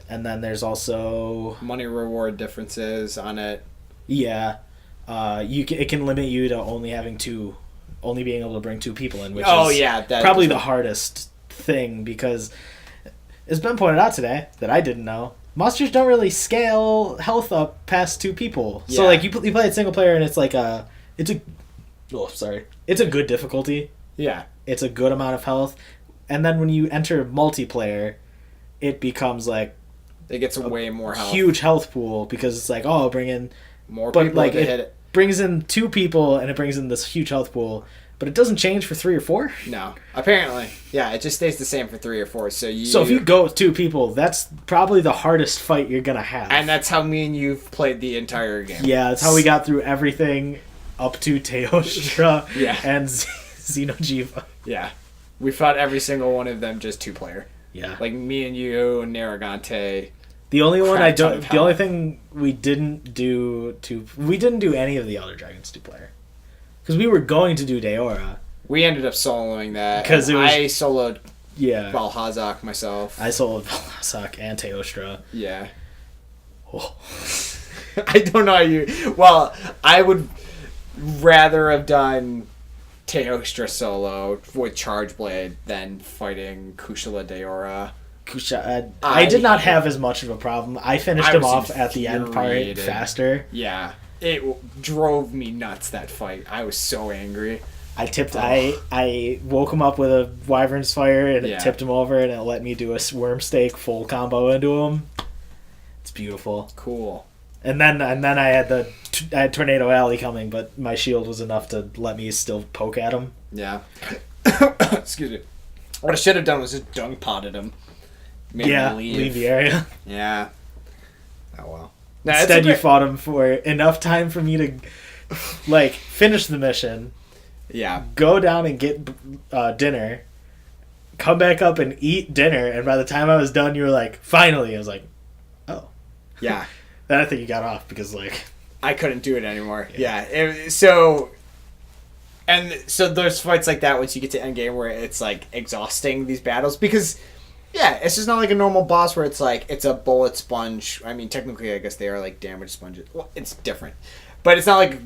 And then there's also... money reward differences on it. Yeah. It can limit you to only being able to bring 2 people in, which is probably the hardest thing, because it's been pointed out today that I didn't know. Monsters don't really scale health up past 2 people. Yeah. So like you play it single player and it's like it's a good difficulty. Yeah. It's a good amount of health. And then when you enter multiplayer, it becomes like... It gets way more health. Huge health pool, because it's like, oh, bring in... more people like to hit it. Brings in 2 people, and it brings in this huge health pool. But it doesn't change for 3 or 4? No. Apparently. Yeah, it just stays the same for 3 or 4. So if you go with 2 people, that's probably the hardest fight you're going to have. And that's how me and you've played the entire game. Yeah, that's how we got through everything... up to Teostra and Xenojiva. Yeah. We fought every single one of them just 2-player. Yeah. Like me and you and Narragante. The only thing we didn't do any of the other dragons 2-player. Because we were going to do Deora. We ended up soloing that. Because I soloed Valhazak myself. I soloed Valhazak and Teostra. Yeah. Oh. I don't know how you... Well, I would... rather have done Teostra solo with Charge Blade than fighting Kushala Deora. I did not have as much of a problem. I finished him off at the end part faster. Yeah. It drove me nuts, that fight. I was so angry. I woke him up with a Wyvern's Fire, and it tipped him over, and it let me do a Worm Stake full combo into him. It's beautiful. Cool. And then I had Tornado Alley coming, but my shield was enough to let me still poke at him. Yeah. Excuse me. What I should have done was just dung potted him. Made him leave the area. Yeah. Oh well. Instead, you fought him for enough time for me to, like, finish the mission. Yeah. Go down and get dinner. Come back up and eat dinner. And by the time I was done, you were like, finally. I was like, oh. Yeah. Then I think you got off because, like... I couldn't do it anymore. Yeah. So those fights like that, once you get to endgame, where it's, like, exhausting, these battles, because Yeah, it's just not like a normal boss where it's like it's a bullet sponge. I mean, technically, I guess they are like damage sponges. Well, it's different, but it's not like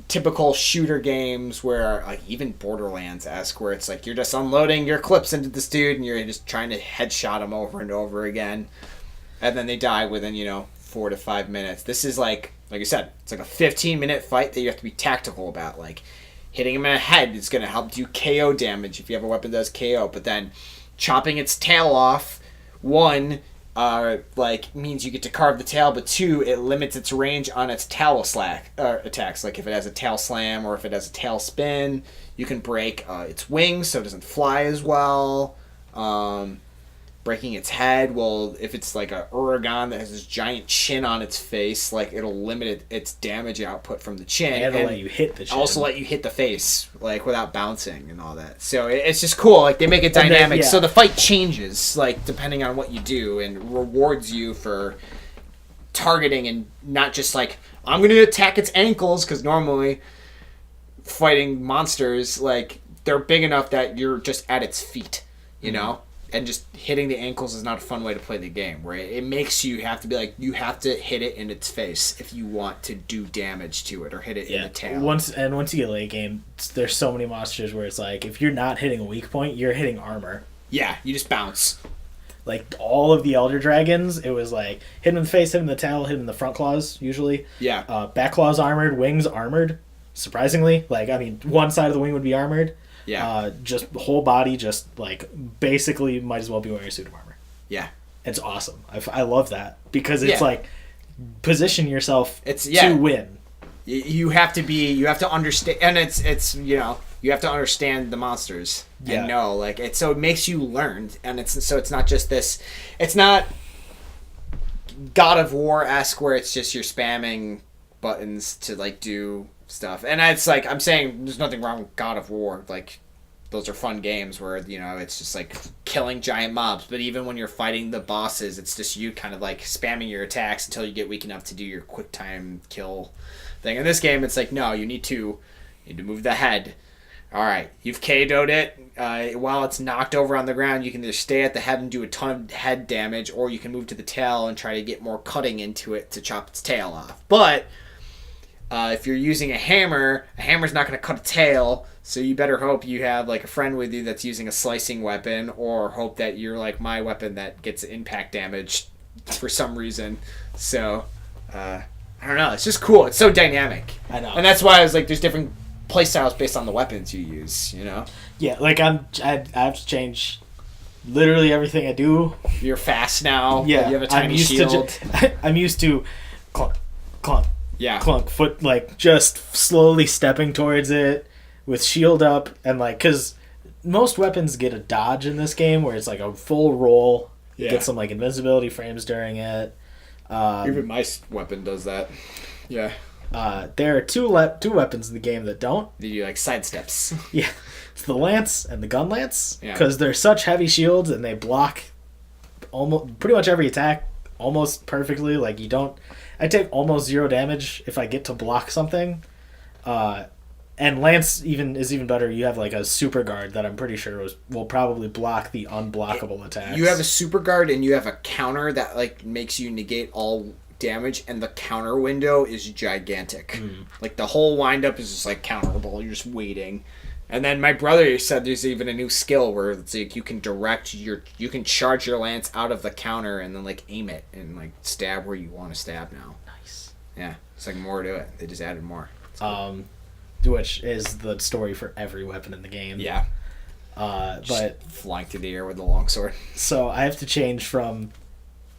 typical shooter games where like even Borderlands-esque, where it's like you're just unloading your clips into this dude and you're just trying to headshot him over and over again, and then they die within 4 to 5 minutes. This is like I said, it's like a 15-minute fight that you have to be tactical about. Like hitting him in the head is going to help do KO damage if you have a weapon that does KO, but then chopping its tail off, one, means you get to carve the tail, but two, it limits its range on its tail attacks. Like if it has a tail slam or if it has a tail spin, you can break its wings so it doesn't fly as well. Breaking its head, well, if it's like a Uragan that has this giant chin on its face, like it'll limit its damage output from the chin. And it'll let you hit the chin. Also let you hit the face, like without bouncing and all that. So it's just cool. Like they make it dynamic. So the fight changes, like depending on what you do, and rewards you for targeting and not just like I'm going to attack its ankles, because normally fighting monsters, like they're big enough that you're just at its feet, you know. And just hitting the ankles is not a fun way to play the game, where it makes you have to be like, you have to hit it in its face if you want to do damage to it, or hit it in the tail. Once you get late game, there's so many monsters where it's like, if you're not hitting a weak point, you're hitting armor. Yeah, you just bounce. Like, all of the Elder Dragons, it was like, hit him in the face, hit him in the tail, hit him in the front claws, usually. Yeah. Back claws armored, wings armored, surprisingly. Like, I mean, one side of the wing would be armored. Yeah. Just the whole body, just like basically might as well be wearing a suit of armor. Yeah. It's awesome. I love that because it's like position yourself to win. You have to understand, and it's you have to understand the monsters and know like it. So it makes you learn, and it's not just this. It's not God of War-esque where it's just you're spamming buttons to like do stuff. And it's like, I'm saying there's nothing wrong with God of War. Like, those are fun games where, it's just like killing giant mobs. But even when you're fighting the bosses, it's just you kind of like spamming your attacks until you get weak enough to do your quick time kill thing. In this game, it's like, no, you need to move the head. All right, you've KO'd it. While it's knocked over on the ground, you can either stay at the head and do a ton of head damage, or you can move to the tail and try to get more cutting into it to chop its tail off. But if you're using a hammer's not going to cut a tail, so you better hope you have like a friend with you that's using a slicing weapon, or hope that you're like my weapon that gets impact damage for some reason. So, I don't know. It's just cool. It's so dynamic. I know. And that's why I was like, there's different playstyles based on the weapons you use, Yeah, like I have to change literally everything I do. You're fast now. Yeah. You have a tiny shield. I'm used to clunk, clunk. Yeah. Clunk, foot, like, just slowly stepping towards it with shield up, and, like, because most weapons get a dodge in this game where it's, like, a full roll. You get some, like, invincibility frames during it. Even my weapon does that. Yeah. There are two weapons in the game that don't. They do, like, sidesteps. Yeah. It's the lance and the gun lance, Yeah. because they're such heavy shields, and they block pretty much every attack almost perfectly. Like, I take almost 0 damage if I get to block something. And Lance is even better. You have like a super guard that I'm pretty sure will probably block the unblockable attacks. You have a super guard and you have a counter that like makes you negate all damage, and the counter window is gigantic. Like the whole windup is just like counterable. You're just waiting. And then my brother said there's even a new skill where it's like you can charge your lance out of the counter and then like aim it and like stab where you want to stab now. Nice. Yeah, it's like more to it. They just added more. Cool. Which is the story for every weapon in the game. Yeah. But flying through the air with the longsword. So I have to change from.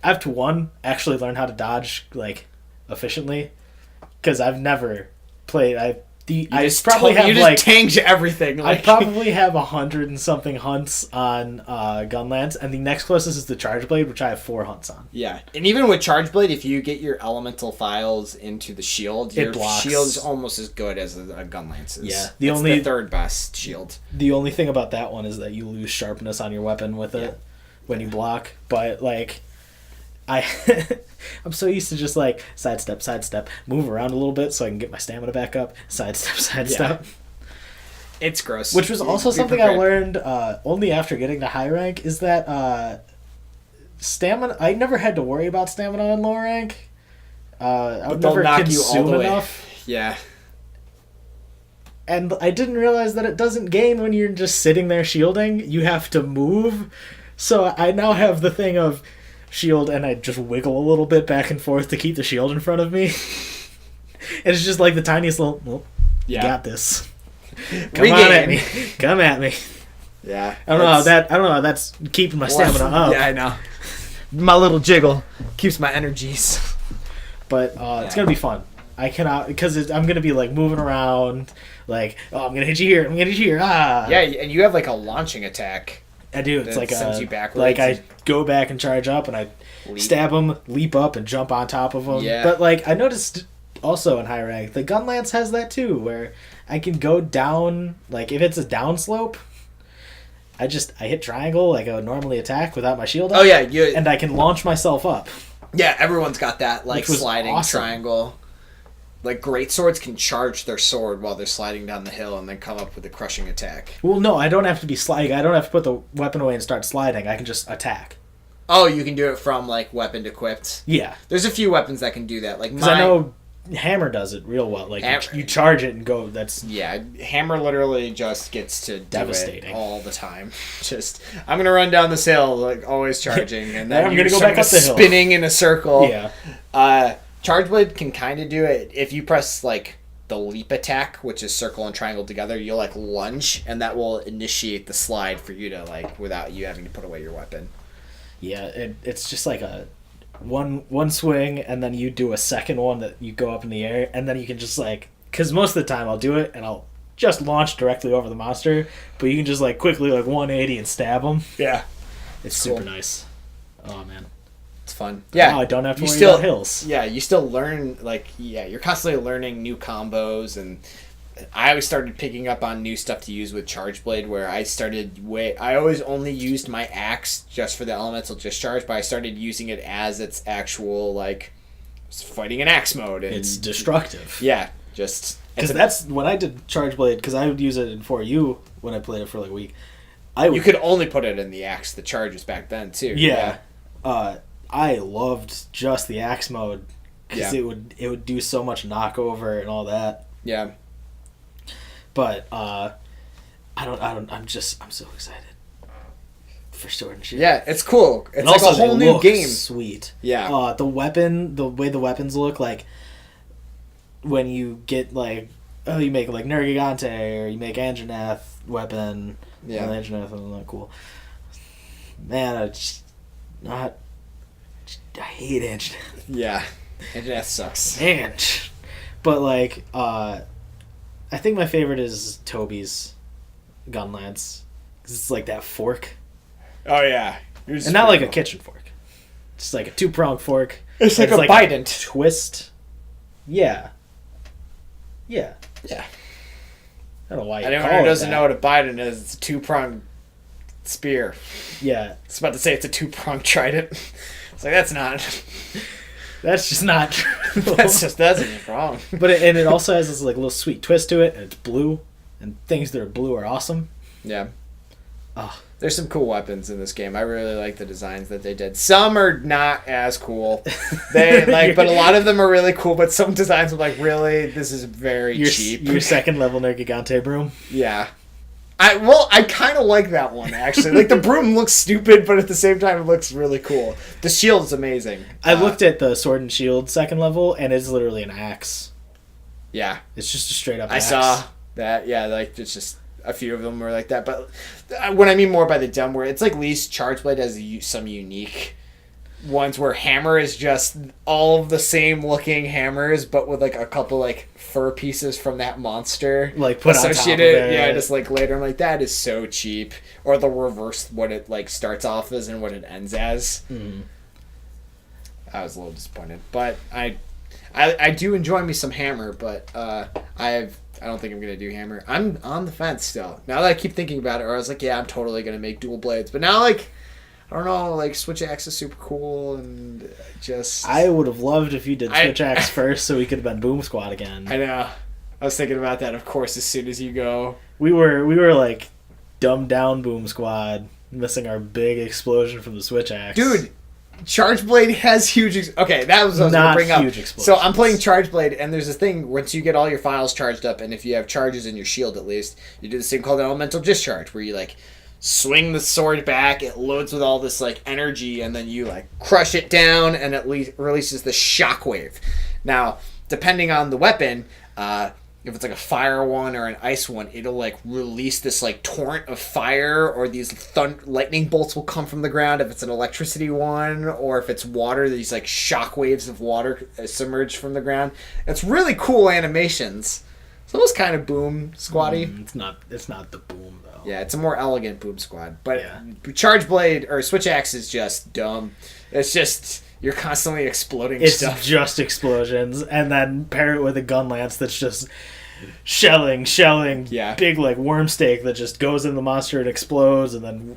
I have to actually learn how to dodge like efficiently, because I've never played. I tank everything. Like, I probably have 100 and something hunts on gun lance, and the next closest is the charge blade, which I have 4 hunts on. Yeah, and even with charge blade, if you get your elemental files into the shield, your shield is almost as good as a gun lance's. Yeah, it's the third best shield. The only thing about that one is that you lose sharpness on your weapon with it when you block, but like. I'm so used to just like sidestep, move around a little bit so I can get my stamina back up, sidestep. Yeah. It's gross. Which was also something I learned only after getting to high rank, is that stamina. I never had to worry about stamina in lower rank. I would they'll never knock you all consume the way. enough. Yeah. And I didn't realize that it doesn't gain when you're just sitting there shielding. You have to move. So I now have the thing of shield, and I just wiggle a little bit back and forth to keep the shield in front of me. And it's just like the tiniest little, well, you got this. Come on at me. Come at me. Yeah. I don't know how that's keeping my stamina up. Yeah, I know. My little jiggle keeps my energies. But it's going to be fun. I cannot, because I'm going to be like moving around, like, oh, I'm going to hit you here, I'm going to hit you here, ah. Yeah, and you have like a launching attack. I do. It's like sends you backwards. Like I go back and charge up, and I stab them, leap up, and jump on top of them. Yeah. But like I noticed also in high rank, the gun lance has that too, where I can go down. Like if it's a down slope, I hit triangle like I would normally attack without my shield up. Oh yeah, and I can launch myself up. Yeah, everyone's got that like sliding awesome. triangle. Like great swords can charge their sword while they're sliding down the hill and then come up with a crushing attack. Well, no, I don't have to be sliding. I don't have to put the weapon away and start sliding. I can just attack. Oh, you can do it from like weapon equipped. Yeah, there's a few weapons that can do that. Like because I know hammer does it real well. Like you charge it and go. That's hammer literally just gets to devastating do it all the time. Just I'm gonna run down this hill like always charging, and then I'm gonna go back up the hill, spinning in a circle. Yeah. Charge Blade can kind of do it if you press like the leap attack, which is circle and triangle together. You'll like lunge, and that will initiate the slide for you to like without you having to put away your weapon. Yeah, it's just like a one swing, and then you do a second one that you go up in the air, and then you can just like because most of the time I'll do it and I'll just launch directly over the monster, but you can just like quickly like 180 and stab them. Yeah, it's super nice. Oh man. It's fun. Yeah. Now I don't have to worry about hills. Yeah, you still learn, like, you're constantly learning new combos, and I always started picking up on new stuff to use with Charge Blade, where I always only used my axe just for the elemental discharge, but I started using it as its actual, like, fighting in axe mode. And, it's destructive. Yeah, just... Because that's, when I did Charge Blade, because I would use it in 4U when I played it for like a week. You could only put it in the axe, the charges back then, too. Yeah. I loved just the axe mode because it would do so much knockover and all that. Yeah. But I'm so excited for Sword and Shield. Yeah, it's cool. It's like a whole new game. Sweet. Yeah. The way the weapons look, like when you get like you make like Nergigante or you make Anjanath weapon. Yeah. Anjanath is not cool. Man, I hate Anjanath. Yeah. Anjanath sucks. But, like, I think my favorite is Toby's gun lance. Because it's like that fork. Oh, yeah. And not like a kitchen fork. It's like a 2-pronged fork. It's like a bident. Twist. Yeah. Yeah. Yeah. I don't know why you Anyone who doesn't know what a bident is, it's a 2-pronged spear. Yeah. I was about to say it's a 2-pronged trident. It's like, that's not... That's just not true. That's just wrong. But it also has this like little sweet twist to it, and it's blue, and things that are blue are awesome. Yeah. Oh. There's some cool weapons in this game. I really like the designs that they did. Some are not as cool. But a lot of them are really cool, but some designs are like, really, this is very cheap. Your second level Nergigante broom? Yeah. I kind of like that one, actually. Like, the broom looks stupid, but at the same time, it looks really cool. The shield is amazing. I looked at the Sword and Shield second level, and it's literally an axe. Yeah. It's just a straight up axe. I saw that. Yeah, like, it's just a few of them were like that. But what I mean more by the dumb, where it's like at least Charge Blade has some unique ones where hammer is just all of the same looking hammers, but with like a couple like fur pieces from that monster like put associated on top of it. Yeah, just like later I'm like, that is so cheap. Or the reverse, what it like starts off as and what it ends as. I was a little disappointed, but I do enjoy me some hammer, but I don't think I'm gonna do hammer. I'm on the fence still now that I keep thinking about it. Or I was like, yeah, I'm totally gonna make dual blades, but now like I don't know, like Switch Axe is super cool, and just... I would have loved if you did Switch Axe first so we could have been Boom Squad again. I know. I was thinking about that, of course, as soon as you go. We were like, dumbed down Boom Squad, missing our big explosion from the Switch Axe. Dude, Charge Blade has huge... Okay, that was what I was going to bring up. Explosions. So I'm playing Charge Blade, and there's this thing, once you get all your files charged up, and if you have charges in your shield at least, you do this thing called an elemental discharge, where you, like, swing the sword back, it loads with all this, like, energy, and then you, like, crush it down, and it releases the shockwave. Now, depending on the weapon, if it's like a fire one or an ice one, it'll like release this like torrent of fire, or these lightning bolts will come from the ground if it's an electricity one, or if it's water, these like shock waves of water submerge from the ground. It's really cool animations. It's almost kind of Boom Squaddy. It's not the Boom though. Yeah, it's a more elegant Boom Squad. But Charge Blade or Switch Axe is just dumb. It's just... You're constantly exploding stuff. It's just explosions, and then pair it with a gun lance that's just shelling, big like worm stake that just goes in the monster and explodes, and then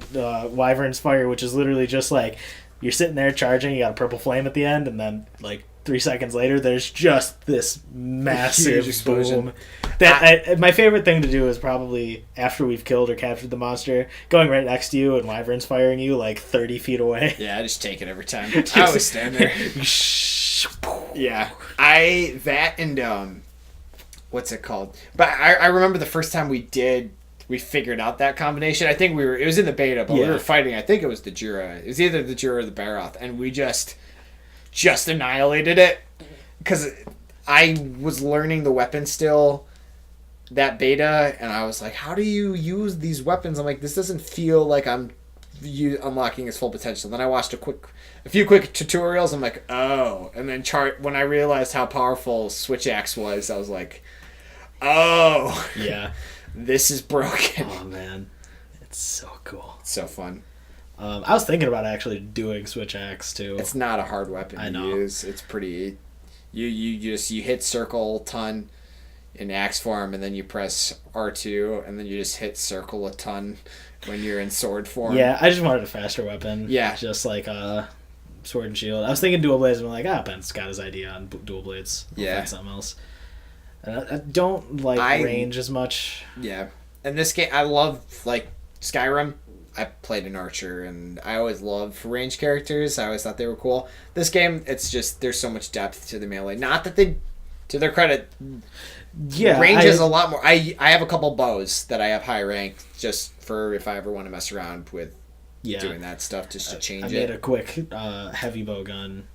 Wyvern's Fire, which is literally just like you're sitting there charging, you got a purple flame at the end, and then like 3 seconds later, there's just this massive explosion. My favorite thing to do is probably after we've killed or captured the monster, going right next to you and Wyvern's firing you like 30 feet away. Yeah, I just take it every time. I always stand there. Yeah, that and what's it called? But I remember the first time we figured out that combination. I think it was in the beta, but we were fighting. I think it was the Jura. It was either the Jura or the Baroth, and we just annihilated it because I was learning the weapon still that beta, and I was like, how do you use these weapons? I'm like, this doesn't feel like I'm unlocking its full potential. Then I watched a few quick tutorials. I'm like, oh, and then when I realized how powerful Switch Axe was, I was like, oh, yeah, this is broken. Oh man, it's so cool. It's so fun. I was thinking about actually doing Switch Axe too. It's not a hard weapon to use. It's pretty. You hit circle ton in axe form, and then you press R2, and then you just hit circle a ton when you're in sword form. Yeah, I just wanted a faster weapon. Yeah, just like sword and shield. I was thinking dual blades, and I'm like, Ben's got his idea on dual blades. I'll find something else. And I don't like range as much. Yeah, and this game, I love like Skyrim. I played an archer, and I always loved range characters. I always thought they were cool. This game, it's just there's so much depth to the melee. Not that they, to their credit, range is a lot more. I have a couple bows that I have high rank just for if I ever want to mess around with doing that stuff, just to change it. I made a quick heavy bow gun,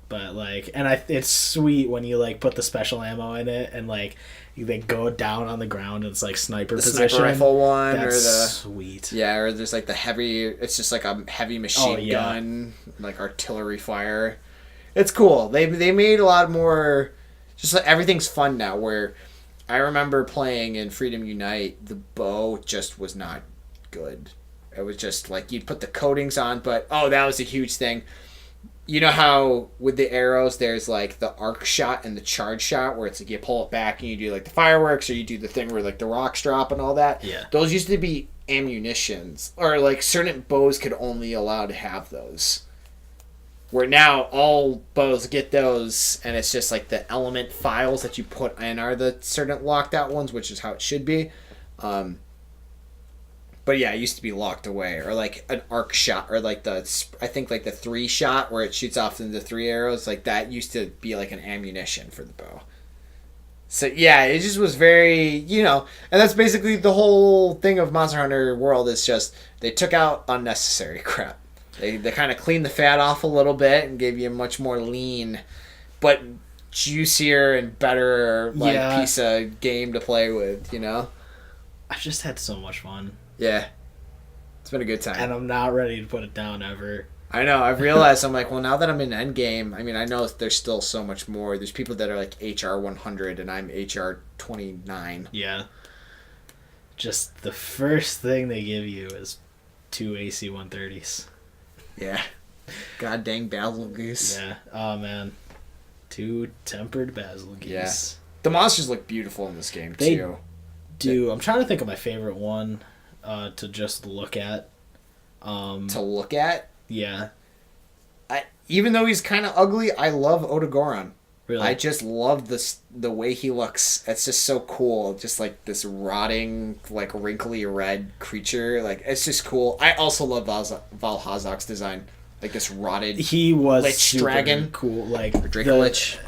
but like, and it's sweet when you like put the special ammo in it, and like they go down on the ground and it's like sniper position. Sniper rifle one. That's or the sweet. Yeah, or there's like the heavy, it's just like a heavy machine gun, like artillery fire. It's cool. They made a lot more, just like everything's fun now, where I remember playing in Freedom Unite, the bow just was not good. It was just like you'd put the coatings on, but that was a huge thing. You know how with the arrows there's like the arc shot and the charge shot where it's like you pull it back and you do like the fireworks, or you do the thing where like the rocks drop and all that? Yeah. Those used to be ammunitions, or like certain bows could only allow to have those. Where now all bows get those, and it's just like the element files that you put in are the certain locked out ones, which is how it should be. But yeah, it used to be locked away, or like an arc shot, or like I think like the 3 shot where it shoots off into 3 arrows, like that used to be like an ammunition for the bow. So yeah, it just was very, and that's basically the whole thing of Monster Hunter World is just they took out unnecessary crap. They kind of cleaned the fat off a little bit and gave you a much more lean, but juicier and better piece of game to play with, I've just had so much fun. Yeah. It's been a good time. And I'm not ready to put it down ever. I know. I've realized, I'm like, well, now that I'm in Endgame, I mean, I know there's still so much more. There's people that are like HR 100 and I'm HR 29. Yeah. Just the first thing they give you is 2 AC 130s. Yeah. God dang Basil Goose. Yeah. Oh, man. 2 tempered Basil Geese. Yeah. The monsters look beautiful in this game, too. Do. I'm trying to think of my favorite one to just look at. To look at? Yeah. Even though he's kind of ugly, I love Otogoron. Really? I just love the way he looks. It's just so cool. Just like this rotting, like wrinkly red creature. Like, it's just cool. I also love Valhazak's design. Like this rotted. He was Lich super dragon. cool. Like Dracolich.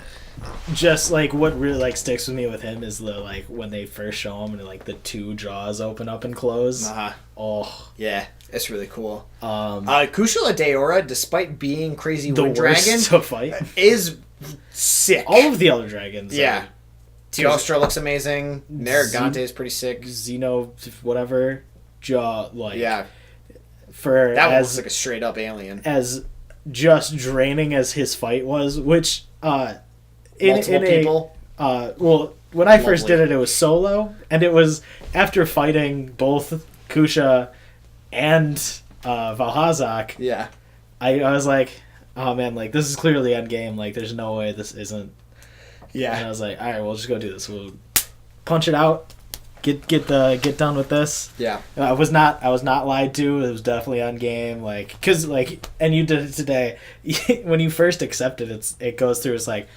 Just like what really like sticks with me with him is the like when they first show him and like the two jaws open up and close. Oh yeah, it's really cool. Kushala Daora, despite being crazy the wind worst dragon, to fight is sick. All of the other dragons. Yeah. Teostra looks amazing. Narragansett is pretty sick. Xeno, whatever, jaw like yeah. For that one looks like a straight up alien. As just draining as his fight was, which multiple people. Well, when I first did it, it was solo, and it was after fighting both Kusha and Valhazak. Yeah, I was like, oh man, like this is clearly endgame. Like, there's no way this isn't. Yeah, and I was like, all right, we'll just go do this. We'll punch it out. Get done with this. Yeah, I was not lied to. It was definitely on game. Like, cause like, and you did it today. When you first accept it, it goes through. It's like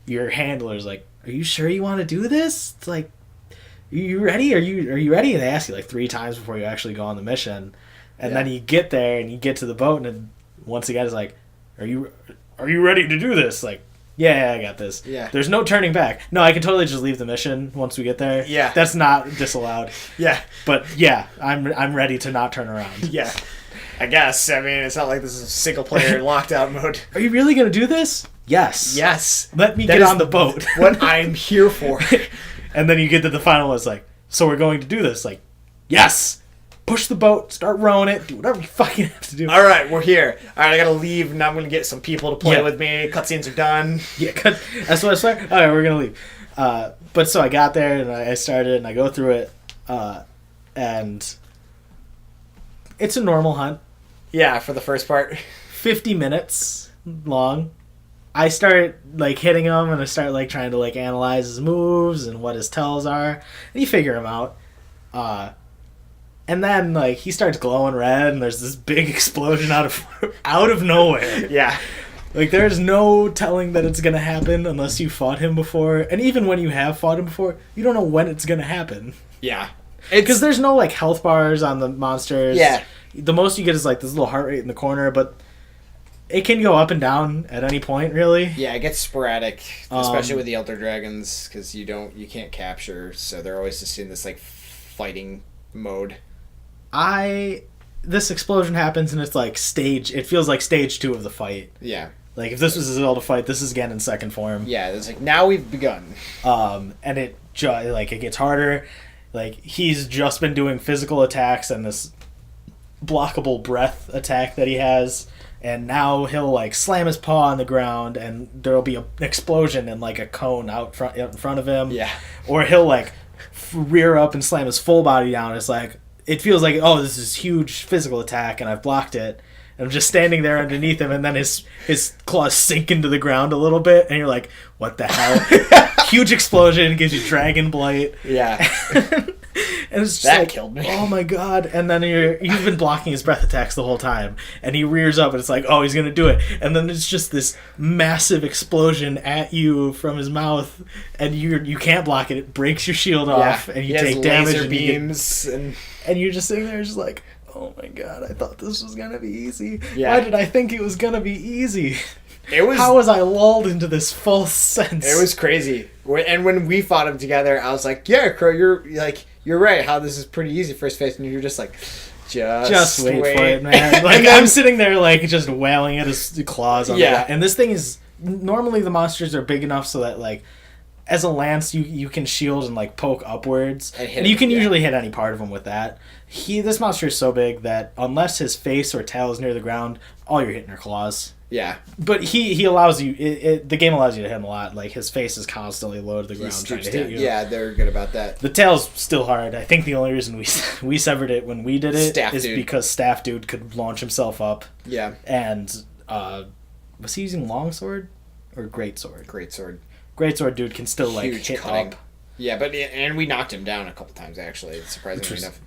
your handler's like, "Are you sure you want to do this?" It's like, "Are you ready? Are you ready?" And they ask you like 3 times before you actually go on the mission, and then you get there and you get to the boat, and once again it's like, "Are you ready to do this?" Like. Yeah, I got this. Yeah. There's no turning back. No, I can totally just leave the mission once we get there. Yeah. That's not disallowed. Yeah. But yeah, I'm ready to not turn around. Yeah. I guess. I mean, it's not like this is a single player locked out mode. Are you really going to do this? Yes. Yes. Let me get on the boat. What I'm here for. And then you get to the final, it's like, so we're going to do this. Like, yes. Push the boat, start rowing it, do whatever you fucking have to do. All right, we're here. All right, I gotta leave. Now I'm gonna get some people to play with me. Cutscenes are done. Yeah, that's what I started. All right, we're gonna leave. But so I got there and I started and I go through it, and it's a normal hunt. Yeah, for the first part. 50 minutes long. I start like hitting him and I start like trying to like analyze his moves and what his tells are, and you figure him out. And then, like, he starts glowing red, and there's this big explosion out of nowhere. Yeah. Like, there's no telling that it's gonna happen unless you fought him before. And even when you have fought him before, you don't know when it's gonna happen. Yeah. Because there's no, like, health bars on the monsters. Yeah. The most you get is, like, this little heart rate in the corner, but it can go up and down at any point, really. Yeah, it gets sporadic, especially with the Elder Dragons, because you can't capture, so they're always just in this, like, fighting mode. This explosion happens and it's like it feels like stage 2 of the fight. Yeah. Like if this was a Zelda fight, this is Ganon's second form. Yeah, it's like now we've begun. And it gets harder. Like he's just been doing physical attacks and this blockable breath attack that he has, and now he'll like slam his paw on the ground and there'll be an explosion and like a cone out in front of him. Yeah. Or he'll like rear up and slam his full body down. It's like it feels like, oh, this is huge physical attack, and I've blocked it. And I'm just standing there underneath him, and then his claws sink into the ground a little bit, and you're like, what the hell? Huge explosion, gives you Dragon Blight. Yeah. And it's just that like, killed me. Oh my god. And then you've been blocking his breath attacks the whole time, and he rears up, and it's like, oh, he's going to do it. And then it's just this massive explosion at you from his mouth, and you can't block it. It breaks your shield off, and you take damage. Laser beams, and you're just sitting there just like, oh my god, I thought this was gonna be easy. Yeah. Why did I think it was gonna be easy? How was I lulled into this false sense? It was crazy. And when we fought him together, I was like, yeah, Kroe, you're right, how this is pretty easy first phase, and you're just like, just wait for it, man. Like, I'm sitting there like just wailing at his claws on the ground. And this thing is, normally the monsters are big enough so that like, as a lance, you can shield and like poke upwards, and you can usually hit any part of him with that. This monster is so big that unless his face or tail is near the ground, all you're hitting are claws. Yeah, but he allows you. The game allows you to hit him a lot. Like his face is constantly low to the ground trying to hit you. Yeah, they're good about that. The tail's still hard. I think the only reason we severed it when we did it is because Staff Dude could launch himself up. Yeah, and was he using longsword or greatsword? Greatsword dude can still like hit cutting up. Yeah, and we knocked him down a couple times actually, surprisingly enough.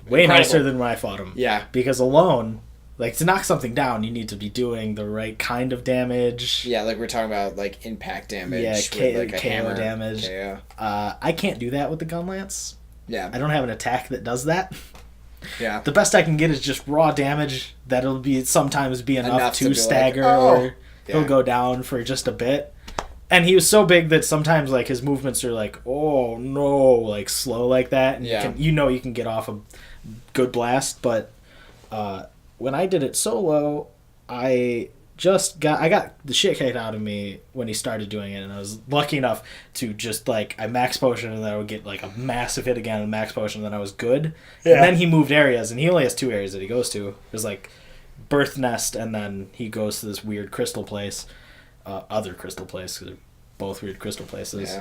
Way nicer than when I fought him. Yeah, because alone, like to knock something down, you need to be doing the right kind of damage. Yeah, like we're talking about like impact damage. Yeah, with like a KO hammer damage. KO. I can't do that with the gun lance. Yeah, I don't have an attack that does that. Yeah. The best I can get is just raw damage that'll sometimes be enough to stagger like, or he'll go down for just a bit. And he was so big that sometimes like his movements are like, oh no, like slow like that. And you can get off a good blast. But when I did it solo, I got the shit kicked out of me when he started doing it, and I was lucky enough to just like I max potion and then I would get like a massive hit again and max potion and then I was good. Yeah. And then he moved areas and he only has 2 areas that he goes to. There's like Birth Nest and then he goes to this weird crystal place, other crystal place, because they're both weird crystal places.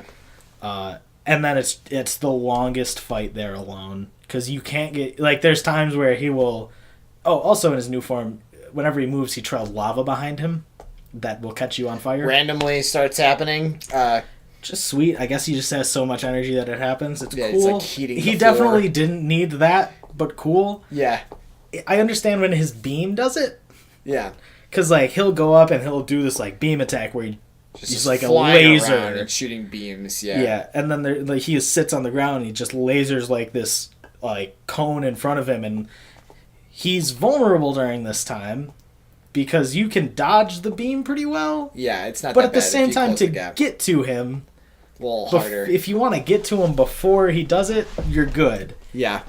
Yeah. And then it's the longest fight there alone because you can't get like there's times where he will. Oh, also in his new form. Whenever he moves, he trails lava behind him that will catch you on fire. Randomly starts happening. Just sweet. I guess he just has so much energy that it happens. It's cool. It's like heating he definitely didn't need that, but cool. Yeah. I understand when his beam does it. Yeah. Because like he'll go up and he'll do this like beam attack where he's like a laser and shooting beams. Yeah. Yeah, and then like he sits on the ground and he just lasers like this like cone in front of him and. He's vulnerable during this time because you can dodge the beam pretty well. Yeah, it's not but that at the bad same time, to get to him... A little harder. If you want to get to him before he does it, you're good. Yeah.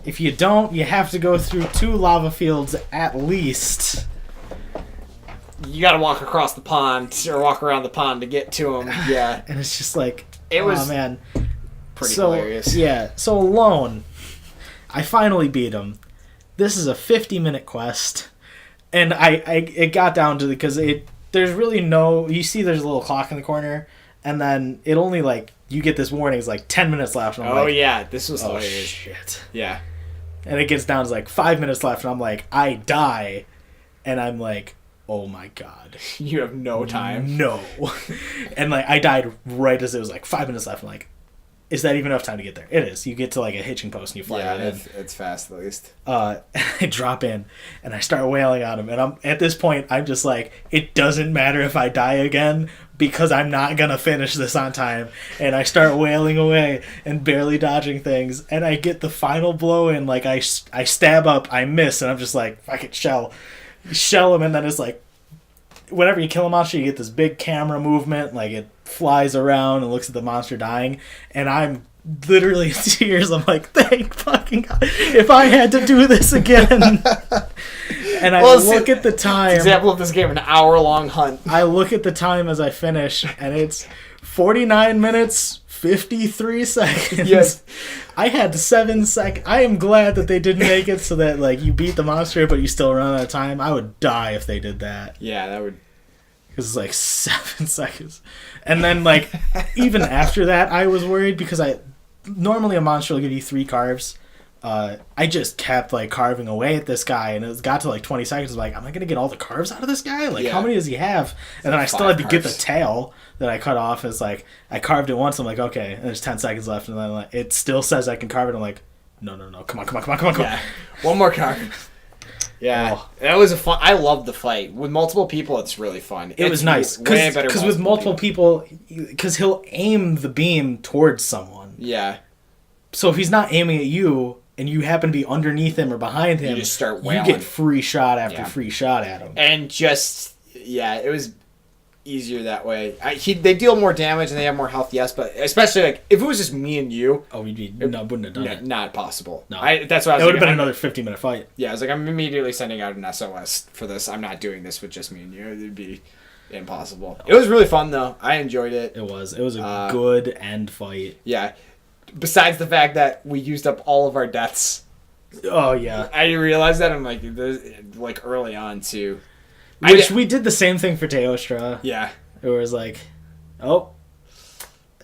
If you don't, you have to go through 2 lava fields at least. You gotta walk across the pond, or walk around the pond to get to him. Yeah. And it's just like... man. Pretty hilarious. Yeah, so alone, I finally beat him. This is a 50-minute quest, and it got down to because there's really no you see there's a little clock in the corner, and then it only like you get this warning it's like 10 minutes left. And I'm yeah, this was hilarious. Shit. Yeah, and it gets down to like 5 minutes left, and I'm like I die, and I'm like oh my god, you have no time. No, and like I died right as it was like 5 minutes left. I'm like. Is that even enough time to get there? It is. You get to like a hitching post and you fly right in. It's fast at least. I drop in and I start wailing on him. And at this point, I'm just like, it doesn't matter if I die again because I'm not going to finish this on time. And I start wailing away and barely dodging things. And I get the final blow in. Like I stab up, I miss. And I'm just like, fuck it, shell him. And then it's like, whenever you kill a monster, you get this big camera movement. Like it flies around and looks at the monster dying, and I'm literally in tears. I'm like, thank fucking God. If I had to do this again. And I look at the time. Example of this game, an hour-long hunt. I look at the time as I finish, and it's 49 minutes, 53 seconds. Yes. I had 7 seconds. I am glad that they didn't make it so that like you beat the monster, but you still run out of time. I would die if they did that. Yeah, that would... Because it's like 7 seconds. And then, like, even after that, I was worried because normally a monster will give you 3 carves. I just kept, like, carving away at this guy, and it got to, like, 20 seconds. I'm like, am I going to get all the carves out of this guy? Like, how many does he have? And then I still had to get the tail that I cut off. It's like, I carved it once. I'm like, okay, and there's 10 seconds left. And then like, it still says I can carve it. I'm like, no. Come on. Yeah. One more carve. Yeah, that was fun. I loved the fight with multiple people. It's really fun. It was nice because with multiple people, because he'll aim the beam towards someone. Yeah. So if he's not aiming at you and you happen to be underneath him or behind him, you just start wailing. You get free shot after free shot at him. And it was easier that way. They deal more damage and they have more health, yes, but especially like if it was just me and you, wouldn't have done it. Not possible. No, that's what I was. It would have been another 50-minute fight. Yeah, I was like, I'm immediately sending out an SOS for this. I'm not doing this with just me and you. It'd be impossible. It was really fun though. I enjoyed it. It was a good end fight. Yeah. Besides the fact that we used up all of our deaths. Oh yeah. I realized that. I'm like early on too. Which we did the same thing for Teostra. Yeah. It was like, oh,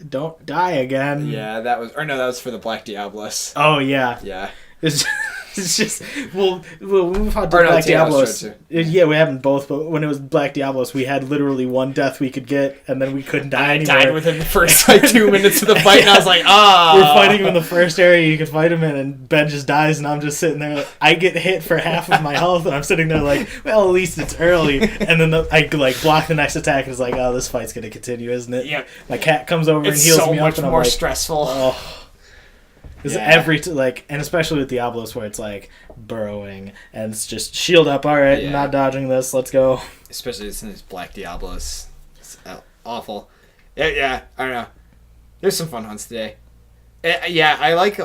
don't die again. Yeah, that was for the Black Diablos. Oh, yeah. Yeah. It's just, we'll move on to Black Diablos. Yeah, we haven't both, but when it was Black Diablos, we had literally 1 death we could get, and then we couldn't die anymore. I died within the first 2 minutes of the fight, and I was like, We're fighting him in the first area you can fight him in, and Ben just dies, and I'm just sitting there. I get hit for half of my health, and I'm sitting there like, well, at least it's early. And then I block the next attack, and it's like, oh, this fight's going to continue, isn't it? Yeah. My cat comes over and heals me up, and I'm like... It's so much more stressful. Oh. Because and especially with Diablos where it's like burrowing and it's just shield up. All right, not dodging this. Let's go. Especially since Black Diablos, it's awful. Yeah, I don't know. There's some fun hunts today. I like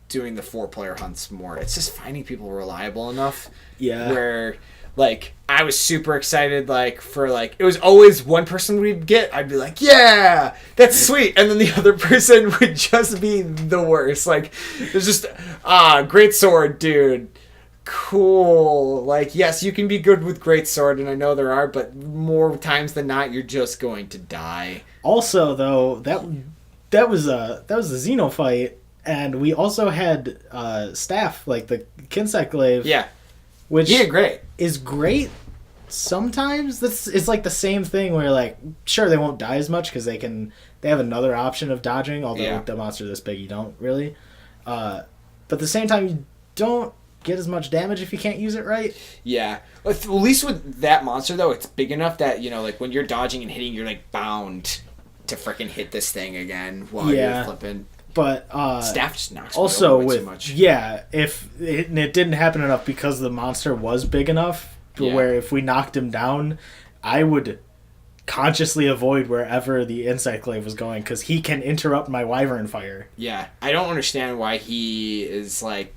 doing the 4-player hunts more. It's just finding people reliable enough. Yeah. Where like I was super excited for it was always one person we'd get. I'd be like, yeah, that's sweet, and then the other person would just be the worst. Like there's just great sword, dude. Cool. Like yes, you can be good with great sword, and I know there are, but more times than not, you're just going to die. Also, though, that was a Xeno fight, and we also had staff like the Kinsect glaive. Yeah. Which great. Is great sometimes. It's like the same thing where like sure they won't die as much because they have another option of dodging, although with the monster this big you don't really. But at the same time you don't get as much damage if you can't use it right. Yeah. At least with that monster though, it's big enough that like when you're dodging and hitting, you're like bound to freaking hit this thing again while you're flipping. But staff just knocks also me over with too much. if it didn't happen enough because the monster was big enough where if we knocked him down, I would consciously avoid wherever the insect glaive was going because he can interrupt my wyvern fire. Yeah, I don't understand why he is like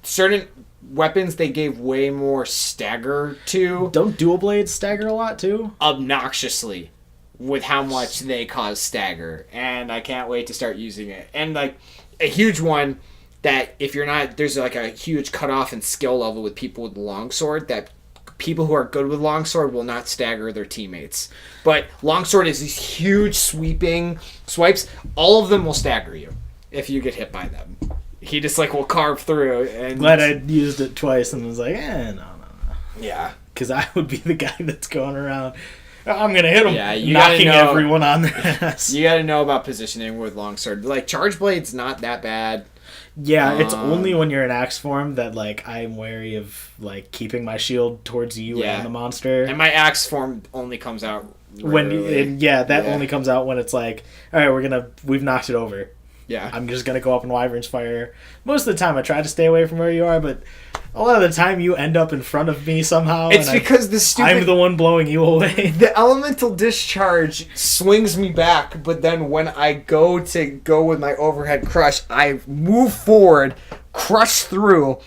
certain weapons they gave way more stagger to. Don't dual blades stagger a lot too? Obnoxiously. With how much they cause stagger, and I can't wait to start using it. And like a huge one that if you're not, there's like a huge cutoff in skill level with people with longsword that people who are good with longsword will not stagger their teammates. But longsword is these huge sweeping swipes. All of them will stagger you if you get hit by them. He just like will carve through. And glad I used it twice and was like, no. Yeah, because I would be the guy that's going around. I'm going to hit him, you knocking everyone on their ass. You got to know about positioning with longsword. Like, charge blade's not that bad. Yeah, it's only when you're in axe form that, like, I'm wary of, like, keeping my shield towards you and the monster. And my axe form only comes out only comes out when it's like, all right, we've knocked it over. Yeah. I'm just going to go up in wyvern's fire. Most of the time I try to stay away from where you are, but a lot of the time you end up in front of me somehow. It's because I'm the one blowing you away. The elemental discharge swings me back, but then when I go with my overhead crush, I move forward, crush through,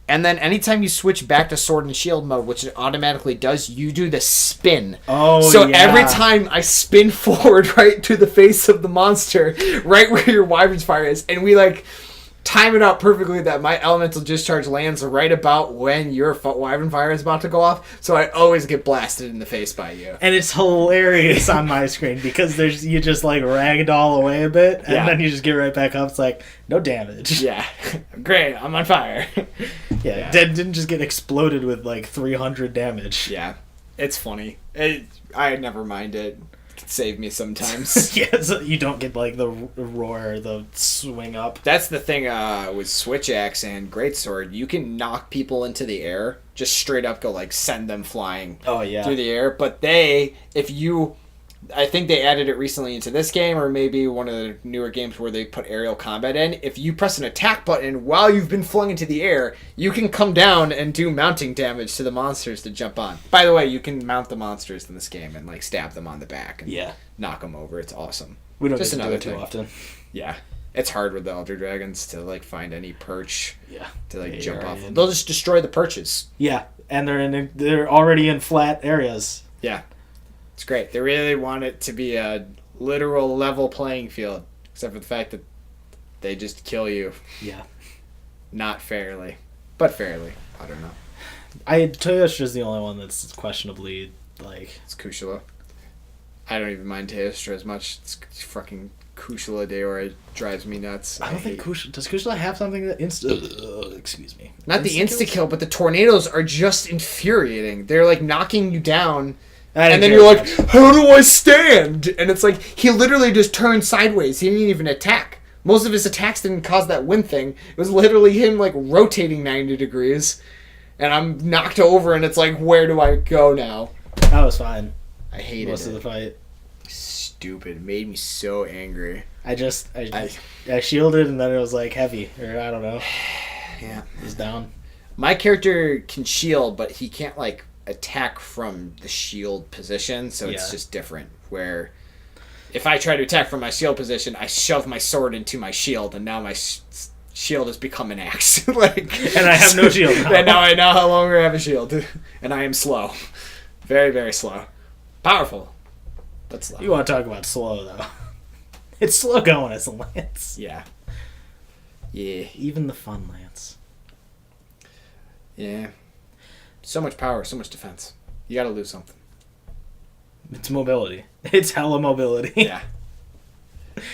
and then anytime you switch back to sword and shield mode, which it automatically does, you do the spin. Oh, so every time I spin forward right to the face of the monster, right where your wyvern's fire is, and we like time it out perfectly that my elemental discharge lands right about when your wyvern fire is about to go off, so I always get blasted in the face by you. And it's hilarious on my screen because you just like ragdoll away a bit and then you just get right back up. It's like no damage. Yeah, great, I'm on fire. Yeah. Didn't just get exploded with like 300 damage. Yeah, it's funny. I never mind it. Save me sometimes. Yeah, so you don't get like the roar, the swing up. That's the thing with switch axe and greatsword. You can knock people into the air, just straight up go like send them flying. Oh yeah, through the air. But I think they added it recently into this game, or maybe one of the newer games where they put aerial combat in. If you press an attack button while you've been flung into the air, you can come down and do mounting damage to the monsters to jump on. By the way, you can mount the monsters in this game and like stab them on the back and knock them over. It's awesome. We don't just do it too often. Yeah. It's hard with the Elder Dragons to like find any perch to like jump off. They'll just destroy the perches. Yeah, and they're already in flat areas. Yeah. It's great. They really want it to be a literal level playing field, except for the fact that they just kill you. Yeah. Not fairly, but fairly. I don't know. Teostra's the only one that's questionably like. It's Kushula. I don't even mind Teostra as much. It's fucking Kushula Deora drives me nuts. I don't think Kushula... Does Kushula have something that excuse me. Not the insta-kill, but the tornadoes are just infuriating. They're like knocking you down... And then you're like, how do I stand? And it's like, he literally just turned sideways. He didn't even attack. Most of his attacks didn't cause that wind thing. It was literally him, like, rotating 90 degrees. And I'm knocked over, and it's like, where do I go now? That was fine. I hated most of the fight. stupid. It made me so angry. I shielded and then it was like heavy, or I don't know. Yeah. He's down. My character can shield, but he can't like attack from the shield position, so it's just different. Where if I try to attack from my shield position, I shove my sword into my shield, and now my shield has become an axe. And I have no shield now. And now I no longer have a shield, and I am slow, very very slow, powerful, but slow. You want to talk about slow though? It's slow going as a lance. Yeah. Even the fun lance. Yeah. So much power, so much defense. You got to lose something. It's mobility. It's hella mobility. Yeah.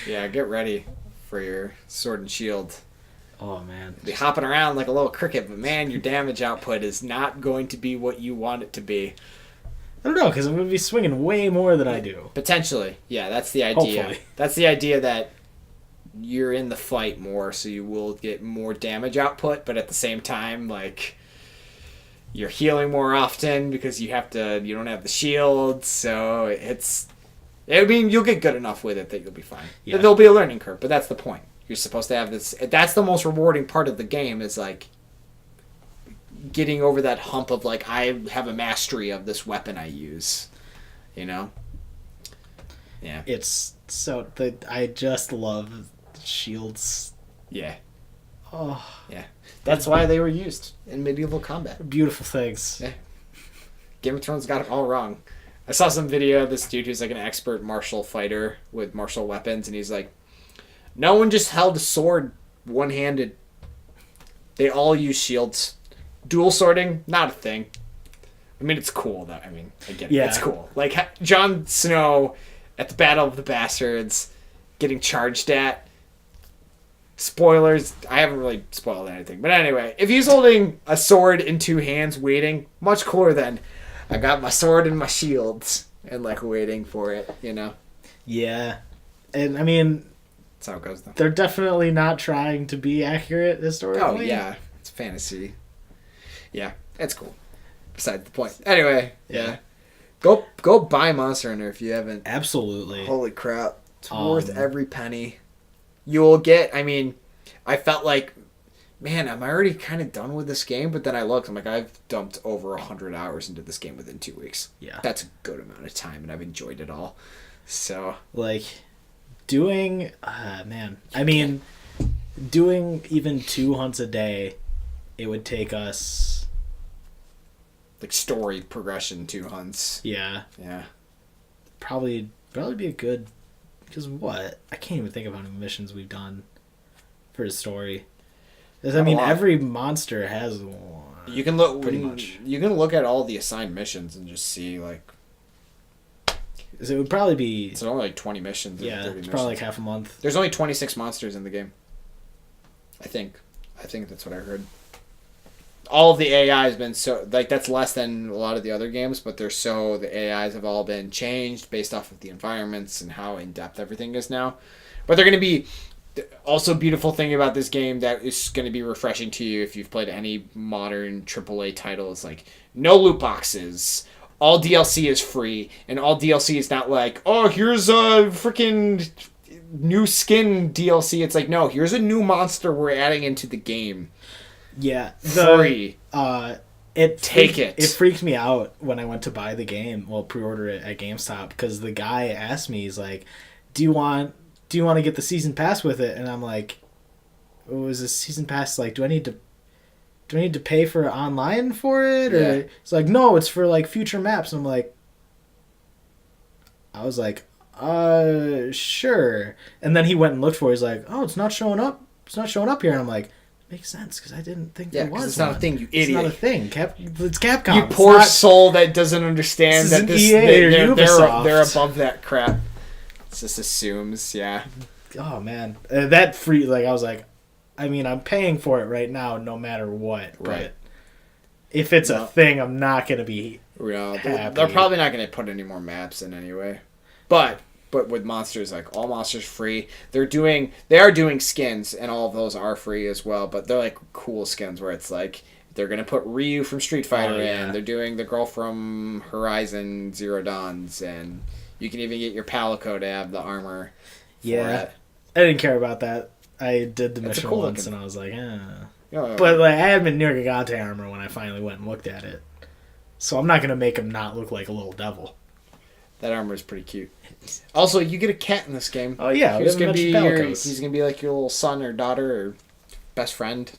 Yeah, get ready for your sword and shield. Oh, man. Be hopping around like a little cricket, but man, your damage output is not going to be what you want it to be. I don't know, because I'm going to be swinging way more than I do. Potentially. Yeah, that's the idea. Hopefully. That's the idea, that you're in the fight more, so you will get more damage output, but at the same time, like, you're healing more often because you don't have the shield, so you'll get good enough with it that you'll be fine. Yeah. There'll be a learning curve, but that's the point. You're supposed to have this. That's the most rewarding part of the game, is like getting over that hump of like, I have a mastery of this weapon I use, you know? Yeah. It's so, I just love shields. Yeah. Oh. Yeah. That's why they were used in medieval combat. Beautiful things. Yeah. Game of Thrones got it all wrong. I saw some video of this dude who's like an expert martial fighter with martial weapons, and he's like, no one just held a sword one-handed. They all use shields. Dual swording, not a thing. I mean, it's cool, though. I mean, I get it. Yeah. It's cool. Like, Jon Snow at the Battle of the Bastards getting charged at. Spoilers. I haven't really spoiled anything. But anyway, if he's holding a sword in two hands waiting, much cooler than I got my sword and my shields and, like, waiting for it, you know? Yeah. And, I mean, that's how it goes, though. They're definitely not trying to be accurate historically. Oh, yeah. It's fantasy. Yeah, it's cool. Besides the point. Anyway, yeah. Go buy Monster Hunter if you haven't. Absolutely. Holy crap. It's worth every penny. You'll get, I mean, I felt like, man, am I already kind of done with this game? But then I looked, I'm like, I've dumped over 100 hours into this game within 2 weeks. Yeah. That's a good amount of time, and I've enjoyed it all. So. Like, doing, doing even 2 hunts a day, it would take us, like, story progression 2 hunts. Yeah. Yeah. Probably be a good, because what? I can't even think of how many missions we've done for the story. I mean, every monster has one. You can look pretty much. You can look at all the assigned missions and just see, like. So it would probably be. It's only like 20 missions. Yeah, 30 missions. Probably like half a month. There's only 26 monsters in the game. I think that's what I heard. All of the AI has been so, like, that's less than a lot of the other games, but the AIs have all been changed based off of the environments and how in depth everything is now. But they're going to be. Also, beautiful thing about this game that is going to be refreshing to you if you've played any modern AAA titles, like, no loot boxes, all DLC is free, and all DLC is not like, oh, here's a freaking new skin DLC. It's like, no, here's a new monster we're adding into the game. Yeah. Free. Take it. It freaked me out when I went to buy the game, pre-order it at GameStop, because the guy asked me, he's like, do you want to get the season pass with it? And I'm like, oh, is this season pass, like, do I need to pay for online for it? Or yeah. It's like, no, it's for, like, future maps. And I was like, sure. And then he went and looked for it. He's like, oh, it's not showing up. It's not showing up here. And I'm like, makes sense, because I didn't think there was. It's not a thing, you idiot. It's not a thing. It's Capcom. You poor soul that doesn't understand that they're above that crap. It just assumes, yeah. Oh, man. That free, like, I was like, I mean, I'm paying for it right now no matter what. Right. But if it's a thing, I'm not going to be happy. They're probably not going to put any more maps in anyway. But with monsters, like, all monsters free. They are doing skins, and all of those are free as well. But they're, like, cool skins where it's like, they're going to put Ryu from Street Fighter in. They're doing the girl from Horizon Zero Dawns, and You can even get your Palico to have the armor. Yeah, I didn't care about that. I did the mission once, and I was like, But like, I had my Nergigante armor when I finally went and looked at it. So I'm not going to make him not look like a little devil. That armor is pretty cute. Also, you get a cat in this game. Oh yeah, he's gonna be like your little son or daughter or best friend.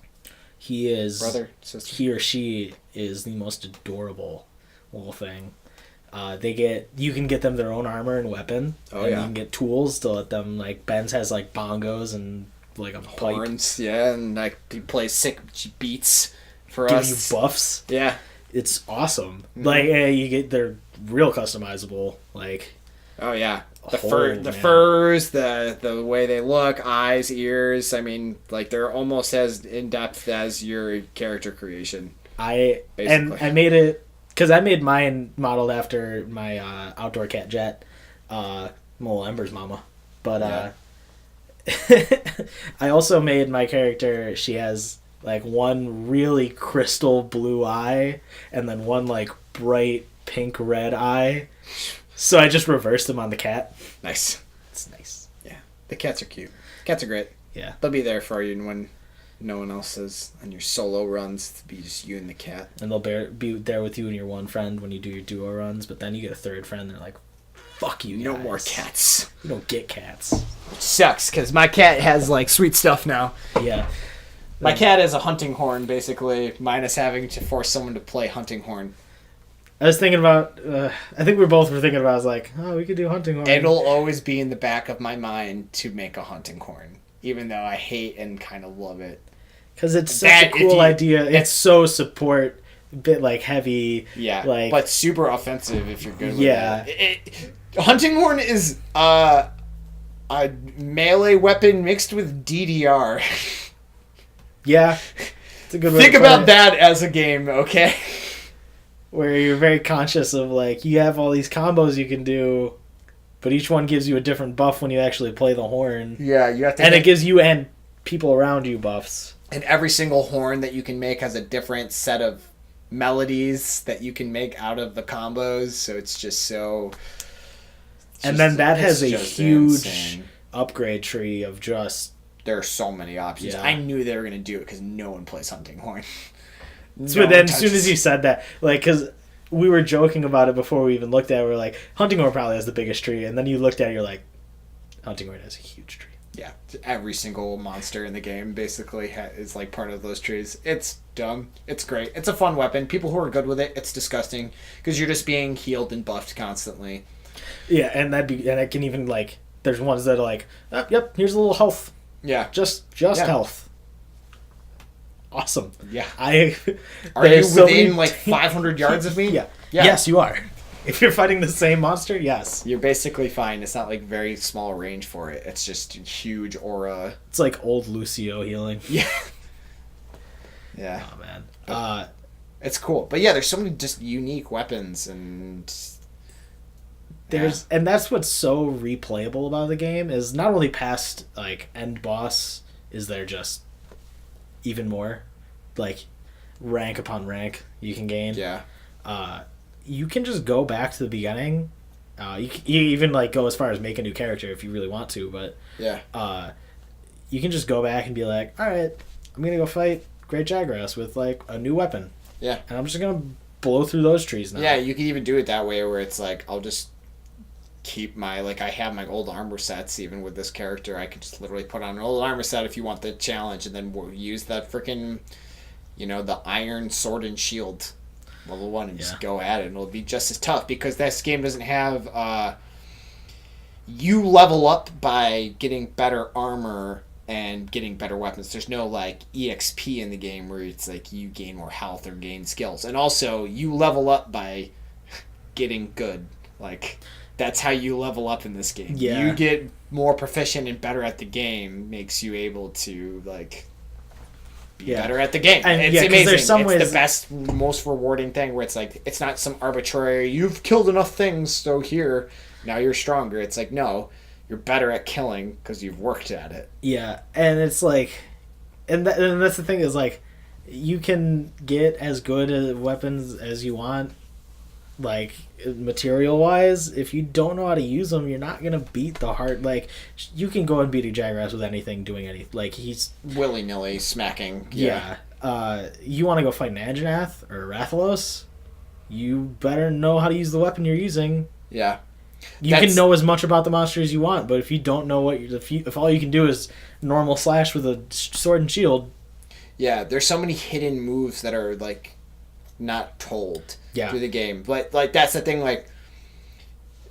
He is brother, sister. He or she is the most adorable little thing. You can get them their own armor and weapon. Oh, and you can get tools to let them, like, Ben's has like bongos and like a horns, pipe. Yeah, and like he plays sick beats for Give us. You buffs. Yeah. It's awesome. Mm-hmm. Like they're real customizable. Like, oh yeah, the furs, the way they look, eyes, ears. I mean, like they're almost as in depth as your character creation. I made it because I made mine modeled after my outdoor cat Jet, Mole Ember's mama. But I also made my character. She has like one really crystal blue eye and then one like bright pink red eye. So I just reversed them on the cat. Nice. It's nice. Yeah. The cats are cute. Cats are great. Yeah. They'll be there for you when no one else is on your solo runs. To be just you and the cat. And they'll be there with you and your one friend when you do your duo runs, but then you get a third friend, they're like, fuck you guys. No more cats. You don't get cats. Which sucks, because my cat has like sweet stuff now. Yeah. My cat is a hunting horn, basically, minus having to force someone to play hunting horn. I was thinking about, I think we both were thinking about, I was like, oh, we could do hunting horn. It'll always be in the back of my mind to make a hunting horn, even though I hate and kind of love it. Because it's such a cool idea. It's so support, a bit like heavy. Yeah, like, but super offensive if you're good with it. Hunting horn is a melee weapon mixed with DDR. Yeah, it's a good way Think about that as a game, okay? Where you're very conscious of, like, you have all these combos you can do, but each one gives you a different buff when you actually play the horn. Yeah, you have to. And it gives you and people around you buffs. And every single horn that you can make has a different set of melodies that you can make out of the combos, so it's just so... And then that has a huge upgrade tree of just... There are so many options. Yeah. I knew they were going to do it because no one plays hunting horn. So then as soon as you said that, like, because we were joking about it before we even looked at it, we were like, hunting horn probably has the biggest tree. And then you looked at it, you're like, hunting horn has a huge tree. Yeah. Every single monster in the game basically is like part of those trees. It's dumb. It's great. It's a fun weapon. People who are good with it, it's disgusting because you're just being healed and buffed constantly. Yeah, and it can even, like, there's ones that are like, oh, yep, here's a little health. Yeah. Just health. Awesome. Yeah. Are you within like 500 yards of me? Yeah. Yes, you are. If you're fighting the same monster, yes. You're basically fine. It's not like very small range for it. It's just huge aura. It's like old Lucio healing. Yeah. Yeah. Oh man. It's cool. But yeah, there's so many just unique weapons and and that's what's so replayable about the game is not only past like end boss is there just even more like rank upon rank you can gain. Yeah. You can just go back to the beginning. You even like go as far as make a new character if you really want to, but yeah. You can just go back and be like, all right, I'm gonna go fight Great Jagras with like a new weapon. Yeah. And I'm just gonna blow through those trees now. Yeah, you can even do it that way where it's like I'll just keep my I have my old armor sets even with this character. I could just literally put on an old armor set if you want the challenge, and then we'll use that freaking the iron sword and shield level 1 and just go at it, and it'll be just as tough because this game doesn't have you level up by getting better armor and getting better weapons. There's no like EXP in the game where it's like you gain more health or gain skills, and also you level up by getting good. Like that's how you level up in this game. Yeah. You get more proficient and better at the game makes you able to like be better at the game. And it's amazing. There's some it's the best, most rewarding thing where it's like it's not some arbitrary you've killed enough things so here now you're stronger. It's like no, you're better at killing because you've worked at it. Yeah, and it's like, and that's the thing is like, you can get as good at weapons as you want, like material wise, if you don't know how to use them, you're not gonna beat the hard. Like you can go and beat a Jagras with anything, doing anything. Like he's willy nilly smacking. Yeah. You want to go fight an Anjanath or Rathalos? You better know how to use the weapon you're using. Yeah. You can know as much about the monster as you want, but if you don't know if all you can do is normal slash with a sword and shield. Yeah, there's so many hidden moves that are like not told through the game. But like that's the thing. Like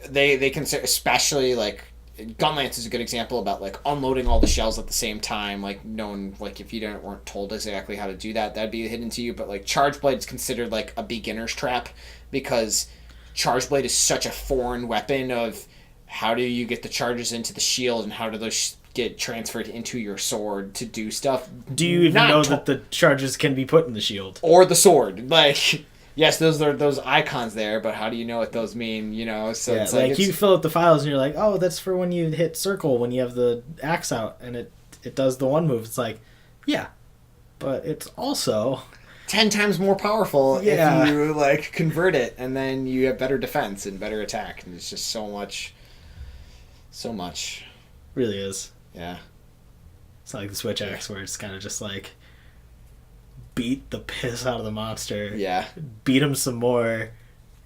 they consider, especially like Gunlance is a good example about like unloading all the shells at the same time. Like knowing like if you weren't told exactly how to do that, that'd be hidden to you. But like Charge Blade is considered like a beginner's trap because Charge Blade is such a foreign weapon of how do you get the charges into the shield and how do those get transferred into your sword to do stuff. Do you even know that the charges can be put in the shield? Or the sword. Like, yes, those are those icons there, but how do you know what those mean, you know? So it's like you fill out the files and you're like, oh, that's for when you hit circle, when you have the axe out and it does the one move. It's like, yeah, but it's also 10 times more powerful if you like convert it, and then you have better defense and better attack, and it's just so much. Really is. Yeah. It's not like the Switch Axe where it's kind of just like beat the piss out of the monster. Yeah. Beat him some more.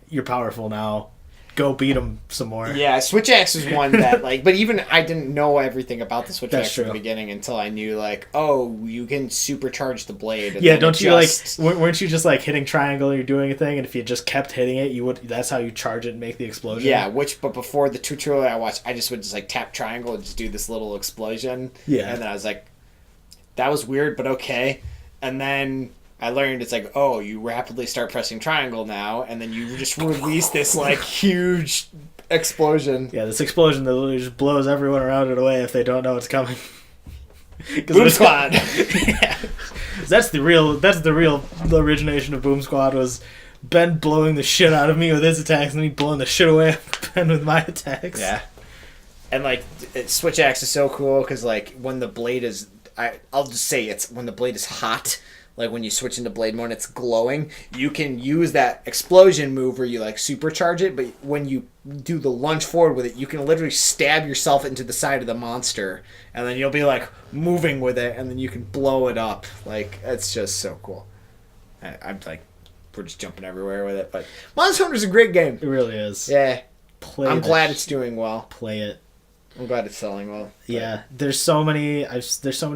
You're powerful now. Go beat him some more. Yeah, Switch Axe is one that like, but even I didn't know everything about the Switch Axe at the beginning until I knew like, oh, you can supercharge the blade. And don't you weren't you just like hitting triangle and you're doing a thing, and if you just kept hitting it, that's how you charge it and make the explosion? Yeah, but before the tutorial I watched, I just would just like tap triangle and just do this little explosion. Yeah. And then I was like, that was weird, but okay. And then I learned it's like, oh, you rapidly start pressing triangle now, and then you just release this like huge explosion. Yeah, this explosion that literally just blows everyone around it away if they don't know it's coming. Boom Squad. Yeah. That's the real origination of Boom Squad was Ben blowing the shit out of me with his attacks and me blowing the shit away of Ben with my attacks. Yeah. And like Switch Axe is so cool because like when the blade is, I'll just say it's when the blade is hot. Like when you switch into blade mode and it's glowing, you can use that explosion move where you like supercharge it, but when you do the lunge forward with it, you can literally stab yourself into the side of the monster, and then you'll be like moving with it, and then you can blow it up. Like, it's just so cool. I'm like, we're just jumping everywhere with it, but Monster Hunter's a great game. It really is. Yeah. I'm glad it's doing well. Play it. I'm glad it's selling well. Yeah, there's so many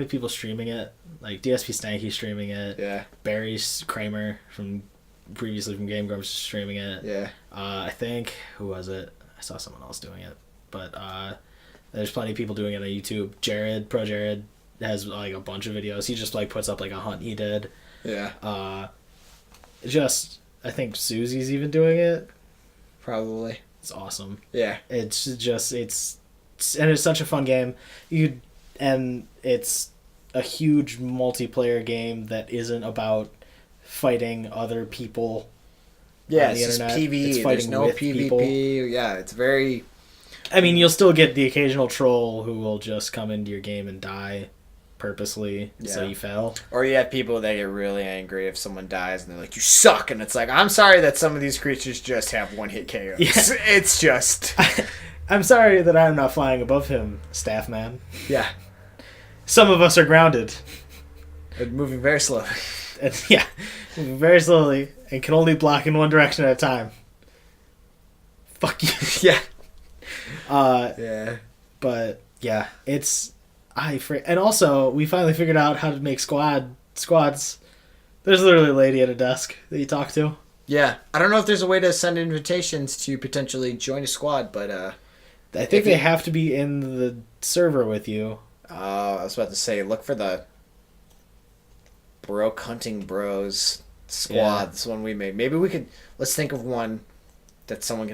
people streaming it. Like DSP Stanky streaming it. Yeah. Barry Kramer previously from Game Grumps streaming it. Yeah. I think, who was it? I saw someone else doing it, but there's plenty of people doing it on YouTube. Pro Jared has like a bunch of videos. He just like puts up like a hunt he did. Yeah. I think Susie's even doing it. Probably. It's awesome. Yeah. It's such a fun game. It's a huge multiplayer game that isn't about fighting other people. Yeah, on the internet. PvE. It's There's no PvP. People. Yeah, it's very. I mean, you'll still get the occasional troll who will just come into your game and die purposely, so you fail. Or you have people that get really angry if someone dies and they're like, "You suck," and it's like, I'm sorry that some of these creatures just have one hit KOs. Yeah. It's just. I'm sorry that I'm not flying above him, staff man. Yeah. Some of us are grounded. And moving very slowly. Moving very slowly and can only block in one direction at a time. Fuck you. Yeah. Yeah. But yeah, and also we finally figured out how to make squads. There's literally a lady at a desk that you talk to. Yeah. I don't know if there's a way to send invitations to potentially join a squad, but I think they have to be in the server with you. I was about to say, look for the Broke Hunting Bros squads when we make. Maybe we could. Let's think of one that someone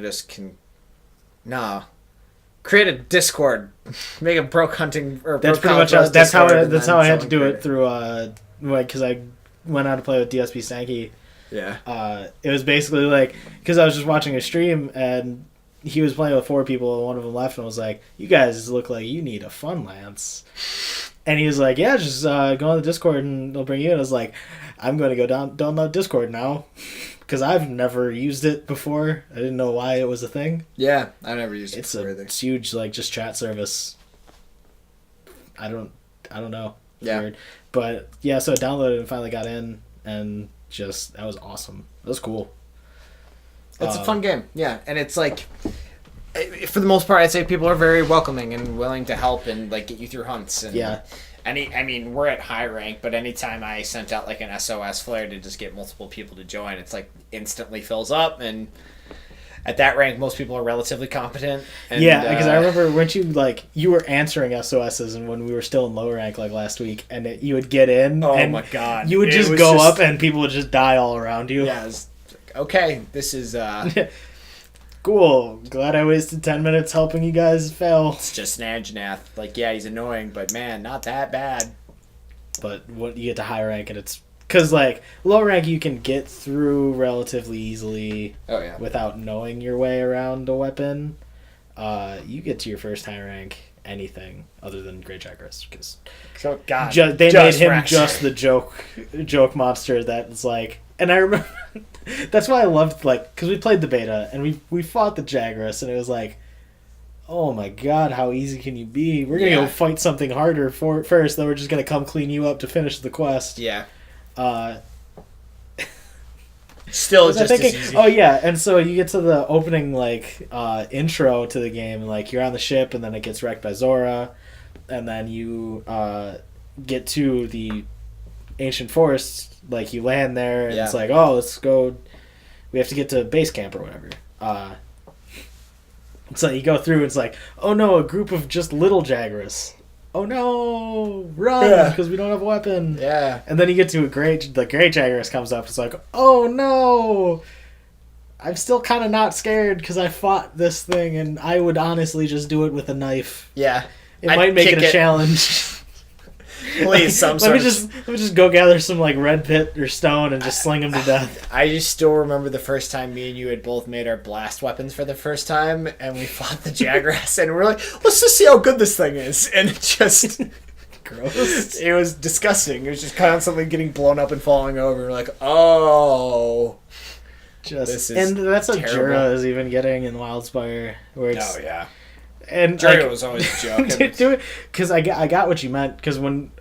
create a Discord, make a Broke Hunting or that's Broke pretty much that's how I had to do it through because I went out to play with DSP Stanky. Yeah. It was basically like because I was just watching a stream and he was playing with 4 people and one of them left and was like, "You guys look like you need a fun lance." And he was like, yeah, just go on the Discord and they'll bring you in. I was like, I'm going to go download Discord now. Because I've never used it before. I didn't know why it was a thing. Yeah, I've never used it before either. It's huge, like, just chat service. I don't know. Yeah. Weird. But, yeah, so I downloaded and finally got in. And just, that was awesome. That was cool. It's a fun game. Yeah, and it's like... For the most part, I'd say people are very welcoming and willing to help and like get you through hunts. And yeah. I mean, we're at high rank, but anytime I sent out like an SOS flare to just get multiple people to join, it's like instantly fills up. And at that rank, most people are relatively competent. And, yeah, because I remember weren't you like you were answering SOSs, and when we were still in low rank like last week, and you would get in. Oh and my god! You would just go up, and people would just die all around you. Yeah. Okay, this is. Cool. Glad I wasted 10 minutes helping you guys fail. It's just an Anjanath. Like, yeah, he's annoying, but man, not that bad. But what you get to high rank, and it's... Because, like, low rank you can get through relatively easily without knowing your way around a weapon. You get to your first high rank anything other than Great Jagras. Because they made him just the joke monster that's like... And I remember... That's why I loved, like, because we played the beta, and we fought the Jagras, and it was like, oh my god, how easy can you be? We're going to go fight something harder first, then we're just going to come clean you up to finish the quest. Yeah. Still just as easy. Oh, yeah, and so you get to the opening, like, intro to the game, and, like, you're on the ship, and then it gets wrecked by Zora, and then you get to the ancient forests. Like, you land there, and it's like, oh, let's go... We have to get to base camp or whatever. So you go through, and it's like, oh no, a group of just little Jagras. Oh no, run, because we don't have a weapon. Yeah. And then you get to the great Jagras comes up, it's like, oh no, I'm still kind of not scared, because I fought this thing, and I would honestly just do it with a knife. Yeah. It might make it a challenge. Please, let me just go gather some like red pit or stone and just sling them to death. I just still remember the first time me and you had both made our blast weapons for the first time, and we fought the Jagras, and we're like, let's just see how good this thing is, and it just gross. It was disgusting. It was just constantly getting blown up and falling over. We're like, oh, this is and that's what Jura is even getting in Wildspire, where it's And Jura was always a joke. Do it because I got what you meant. Because when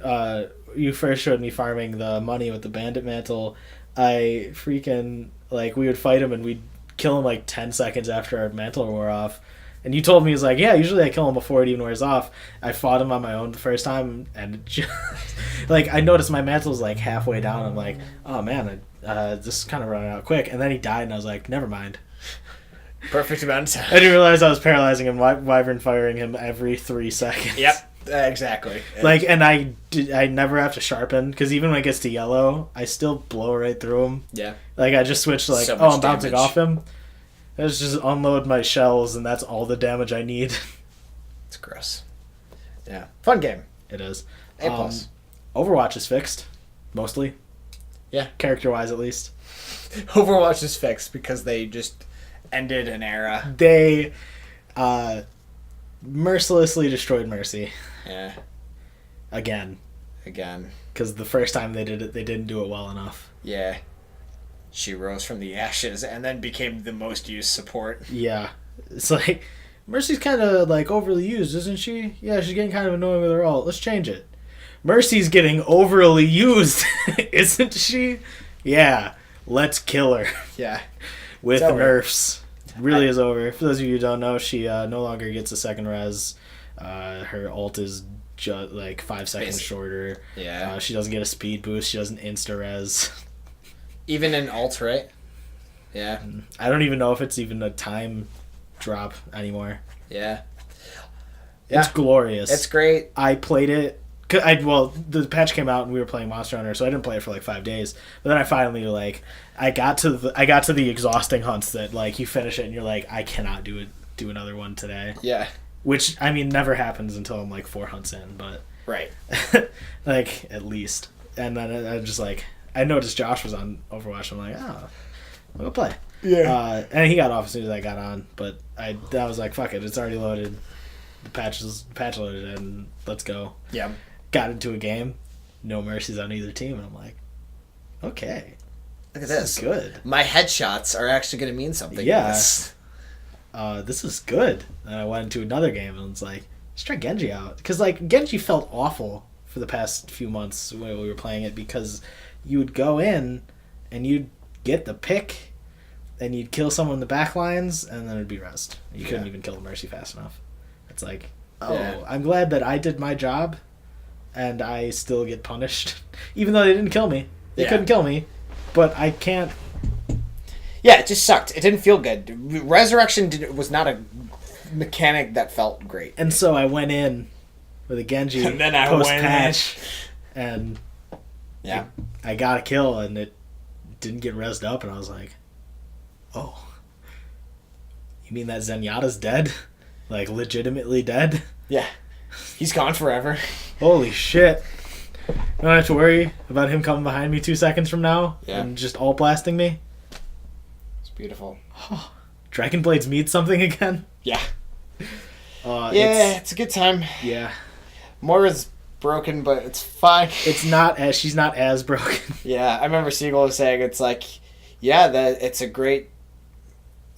you first showed me farming the money with the bandit mantle, I freaking like we would fight him and we'd kill him like 10 seconds after our mantle wore off. And you told me, it's like, yeah, usually I kill him before it even wears off. I fought him on my own the first time, and it just, like I noticed my mantle's like halfway down. I'm like, oh man, this is kind of running out quick. And then he died, and I was like, never mind. Perfect amount of time. I didn't realize I was paralyzing him, wyvern firing him every 3 seconds. Yep, exactly. Like, and I never have to sharpen, because even when it gets to yellow, I still blow right through him. Yeah. Like, I just switch to like, so I'm bouncing off him. Let's just unload my shells, and that's all the damage I need. It's gross. Yeah. Fun game. It is. A+. Overwatch is fixed, mostly. Yeah. Character-wise, at least. Overwatch is fixed because they just ended an era. They mercilessly destroyed Mercy. Yeah. Again. Because the first time they did it, they didn't do it well enough. Yeah. She rose from the ashes and then became the most used support. Yeah. It's like, Mercy's kind of like overly used, isn't she? Yeah, she's getting kind of annoying with her ult. Let's change it. Mercy's getting overly used, isn't she? Yeah. Let's kill her. Yeah. With nerfs. Really is over. For those of you who don't know, she no longer gets a second res. Her ult is like 5 seconds shorter. Yeah. She doesn't get a speed boost. She doesn't insta-res. Even in ult, right? Yeah. I don't even know if it's even a time drop anymore. Yeah. It's glorious. It's great. I played it. The patch came out and we were playing Monster Hunter, so I didn't play it for like 5 days. But then I finally I got to the exhausting hunts that like you finish it and you're like, I cannot do another one today. Yeah. Which I mean never happens until I'm like 4 hunts in, but right. like at least. And then I just like I noticed Josh was on Overwatch. I'm like, oh, I'll go play. Yeah. And he got off as soon as I got on, but I was like, fuck it, it's already loaded. The patch loaded, and let's go. Yeah. got into a game, no mercies on either team, and I'm like, okay. Look at this. Is good. My headshots are actually going to mean something. Yeah. This is good. And I went into another game and it's like, let's try Genji out. Because, like, Genji felt awful for the past few months when we were playing it because you would go in and you'd get the pick and you'd kill someone in the back lines and then it'd be rest. You couldn't even kill the Mercy fast enough. It's like, I'm glad that I did my job and I still get punished. Even though they didn't kill me. They couldn't kill me. But I can't... Yeah, it just sucked. It didn't feel good. Resurrection was not a mechanic that felt great. And so I went in with a Genji and then I post-patch, and I got a kill, and it didn't get rezzed up, and I was like, oh, you mean that Zenyatta's dead? Like, legitimately dead? Yeah. He's gone forever. Holy shit. I don't have to worry about him coming behind me 2 seconds from now and just all blasting me. It's beautiful. Dragon Blades mean something again? Yeah. It's a good time. Yeah. Moira's broken, but it's fine. She's not as broken. Yeah, I remember Siegel was saying it's like, that it's a great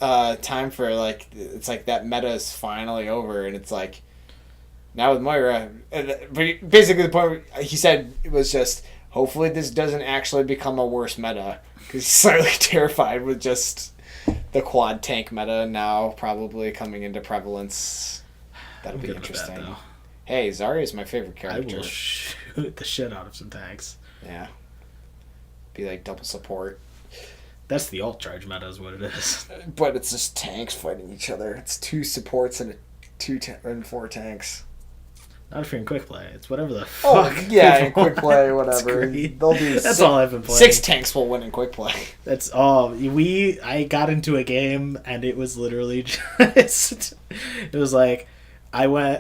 time for, like, it's like that meta is finally over, and it's like, now with Moira, basically the point he said it was just, hopefully this doesn't actually become a worse meta, because he's slightly terrified with just the quad tank meta now probably coming into prevalence. That'll be interesting. That, hey, Zarya is my favorite character. I will shoot the shit out of some tanks. Yeah. Be like double support. That's the alt charge meta is what it is. But it's just tanks fighting each other. It's 2 supports and 4 tanks. Not if you're in quick play. It's whatever the fuck. Oh, yeah, in quick play, whatever. They'll do That's all I've been playing. 6 tanks will win in quick play. That's all. I got into a game and it was literally just... It was like,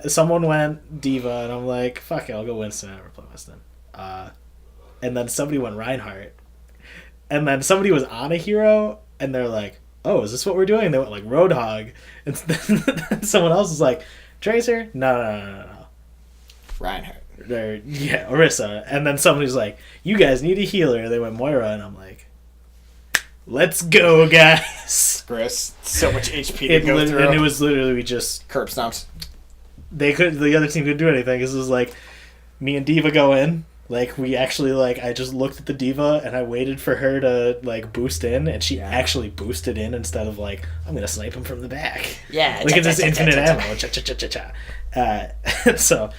someone went Diva and I'm like, fuck it, I'll go Winston. I never play Winston. And then somebody went Reinhardt. And then somebody was on a hero and they're like, oh, is this what we're doing? And they went like Roadhog. And then someone else was like, Tracer? No. Reinhardt. Orisa. And then somebody's like, you guys need a healer. They went Moira, and I'm like, let's go, guys. Chris, so much HP to go through. And it was literally just... curb stomps. The other team couldn't do anything. This was like, me and Diva go in. Like, we actually, like, I just looked at the Diva, and I waited for her to, like, boost in, and she actually boosted in instead of, like, I'm going to snipe him from the back. Yeah. Look at this infinite ammo. So...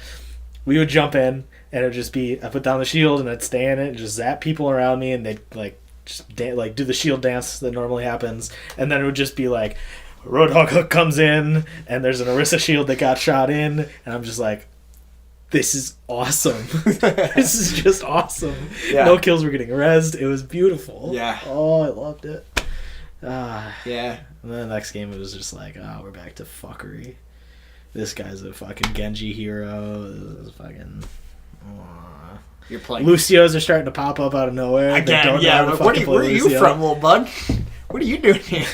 we would jump in, and it would just be, I put down the shield, and I'd stay in it, and just zap people around me, and they'd, like, just do the shield dance that normally happens, and then it would just be, like, Roadhog hook comes in, and there's an Orisa shield that got shot in, and I'm just like, this is awesome. This is just awesome. Yeah. No kills were getting rezzed. It was beautiful. Yeah. Oh, I loved it. Yeah. And then the next game, it was just like, we're back to fuckery. This guy's a fucking Genji hero. This is fucking... You're playing... Lucios are starting to pop up out of nowhere. Again, where are you from, little bud? What are you doing here?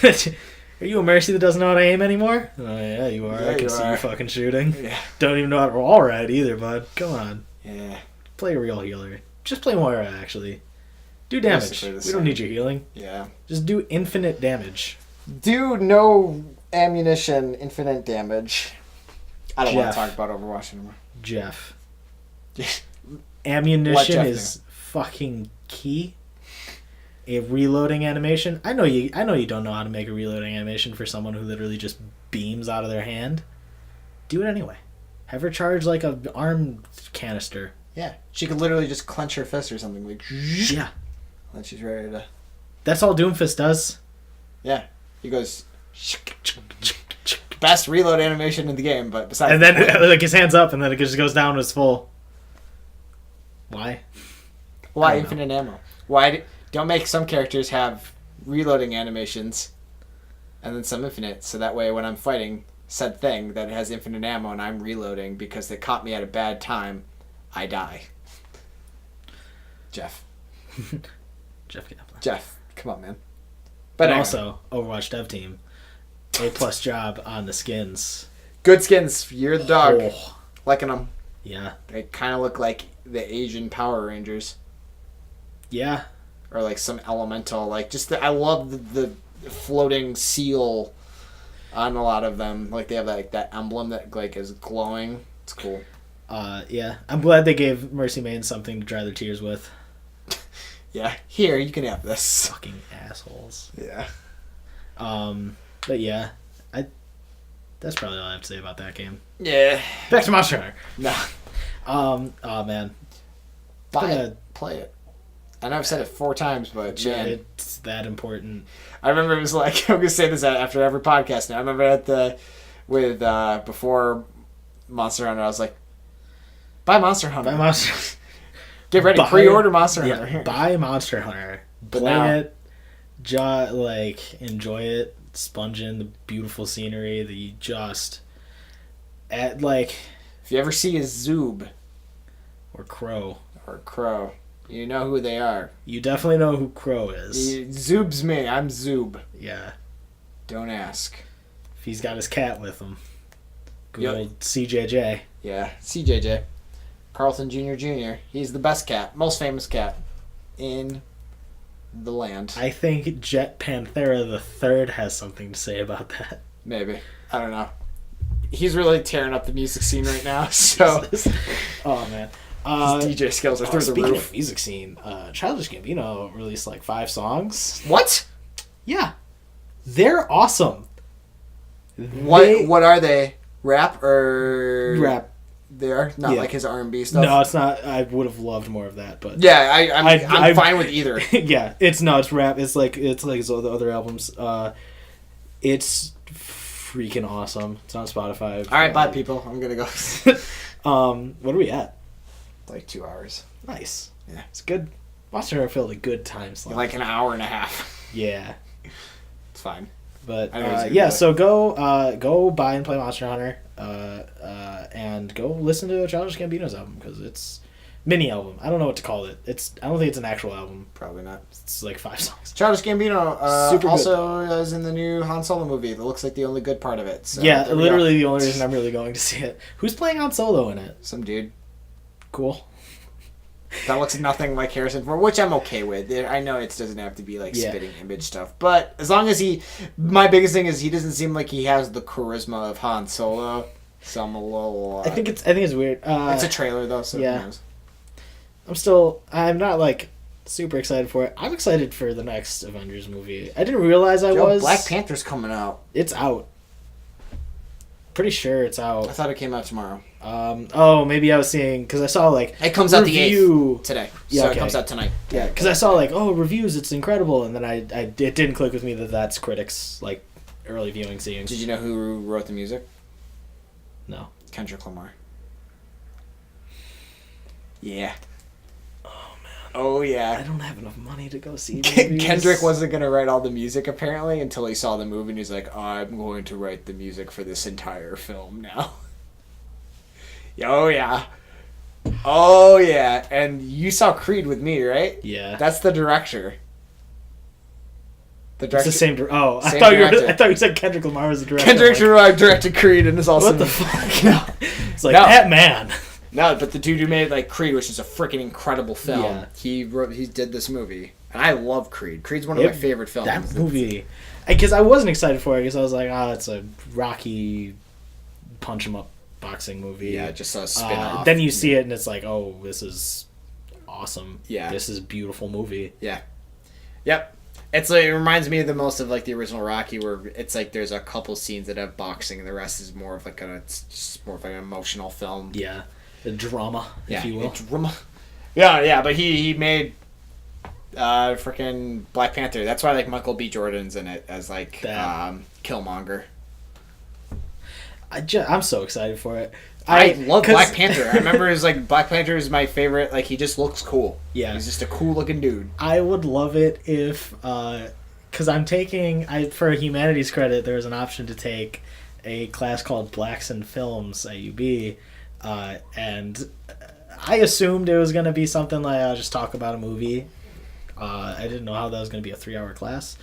Are you a Mercy that doesn't know how to aim anymore? Oh, yeah, you are. Yeah, I can see you fucking shooting. Yeah. Don't even know how to roll right either, bud. Come on. Yeah. Play a real healer. Just play Moira, actually. Do damage. We don't need your healing. Yeah. Just do infinite damage. Do no ammunition, infinite damage. I don't want to talk about Overwatch anymore. Jeff. Ammunition is fucking key. A reloading animation. I know you don't know how to make a reloading animation for someone who literally just beams out of their hand. Do it anyway. Have her charge like an arm canister. Yeah. She could literally just clench her fist or something. Like, yeah. And she's ready to... That's all Doomfist does. Yeah. He goes... Best reload animation in the game, but besides... And then like his hand's up, and then it just goes down to its full. Why? Why infinite ammo? Why don't make some characters have reloading animations, and then some infinite, so that way when I'm fighting said thing that has infinite ammo and I'm reloading because they caught me at a bad time, I die. Jeff, come on, man. But anyway. Also, Overwatch dev team. A+ job on the skins. Good skins. You're the dog. Liking them. Yeah. They kind of look like the Asian Power Rangers. Yeah. Or like some elemental, like I love the floating seal on a lot of them. Like they have that emblem that like is glowing. It's cool. Yeah. I'm glad they gave Mercy Main something to dry their tears with. Yeah. Here, you can have this. Fucking assholes. Yeah. But yeah, that's probably all I have to say about that game. Yeah. Back to Monster Hunter. No. Oh man. Buy it. Play it. I know I've said it 4 times, but man, it's that important. I remember it was like, I'm gonna say this after every podcast now. I remember before Monster Hunter, I was like, buy Monster Hunter. Buy Monster Hunter. Get ready, pre-order Monster Hunter. Yeah, buy Monster Hunter. Play it. Enjoy it. Sponge in the beautiful scenery that you just if you ever see a Zoob or Kroe, you know who they are. You definitely know who Kroe is. Zoob's me. I'm Zoob. Yeah. Don't ask. If he's got his cat with him. Good old CJJ. Yeah, CJJ. Carlton Jr. He's the best cat, most famous cat in the land. I think Jet Panthera III has something to say about that. Maybe. I don't know. He's really tearing up the music scene right now, so... Oh, man. His DJ skills are through the roof. Speaking of music scene, Childish Gambino released 5 songs. What? Yeah. They're awesome. What are they? Rap or... Rap. They are? Not like his R&B stuff? No, it's not. I would have loved more of that, but... Yeah, I'm fine with either. Yeah, it's rap. It's like his other albums. It's freaking awesome. It's on Spotify. Alright, bye people. I'm gonna go. What are we at? 2 hours. Nice. Yeah. It's good. Monster Hunter filled a good time slot. An hour and a half. Yeah. It's fine. But so go buy and play Monster Hunter, and go listen to Childish Gambino's album because it's mini album. I don't know what to call it. I don't think it's an actual album. Probably not. It's 5 songs. Childish Gambino also is in the new Han Solo movie. That looks like the only good part of it. So yeah, literally the only reason I'm really going to see it. Who's playing Han Solo in it? Some dude. Cool. That looks nothing like Harrison Ford, which I'm okay with. I know it doesn't have to be spitting image stuff, but as long as my biggest thing is he doesn't seem like he has the charisma of Han Solo. So I'm a little. I think it's weird. It's a trailer though, so yeah. Who knows? I'm not super excited for it. I'm excited for the next Avengers movie. I didn't realize I was. Black Panther's coming out. It's out. Pretty sure it's out. I thought it came out tomorrow. Maybe I was seeing because I saw it comes out the 8th today. Yeah, so it comes out tonight. Yeah, because I saw reviews, it's incredible, and then it didn't click with me that's critics early viewing seeing. Did you know who wrote the music? No. Kendrick Lamar. Yeah. Oh man. Oh yeah. I don't have enough money to go see movies. Kendrick wasn't gonna write all the music apparently until he saw the movie and he's like, I'm going to write the music for this entire film now. Oh yeah. Oh yeah. And you saw Creed with me, right? Yeah. That's the director. It's the same. I thought you said Kendrick Lamar was the director. Kendrick Lamar directed Creed and is also. What the fuck? No. It's that man. No, but the dude who made Creed, which is a freaking incredible film. Yeah. He did this movie, and I love Creed. Creed's one of my favorite films. That movie, because I wasn't excited for it because I was like, it's a Rocky punch 'em up boxing movie. Yeah, just a spin-off. Then you see it and it's like, this is awesome. Yeah, this is a beautiful movie. Yeah. Yep. It reminds me the most of the original Rocky, where it's there's a couple scenes that have boxing, and the rest is more of it's just more of an emotional film. Yeah, a drama, if you will. Drama. Yeah, but he made freaking Black Panther. That's why Michael B. Jordan's in it as Killmonger. I'm so excited for it. I love Black Panther. I remember it was Black Panther is my favorite. He just looks cool. Yeah. He's just a cool looking dude. I would love it if, because I'm taking, for humanities credit, there was an option to take a class called Blacks in Films at UB, and I assumed it was going to be something I'll just talk about a movie. I didn't know how that was going to be a 3-hour class.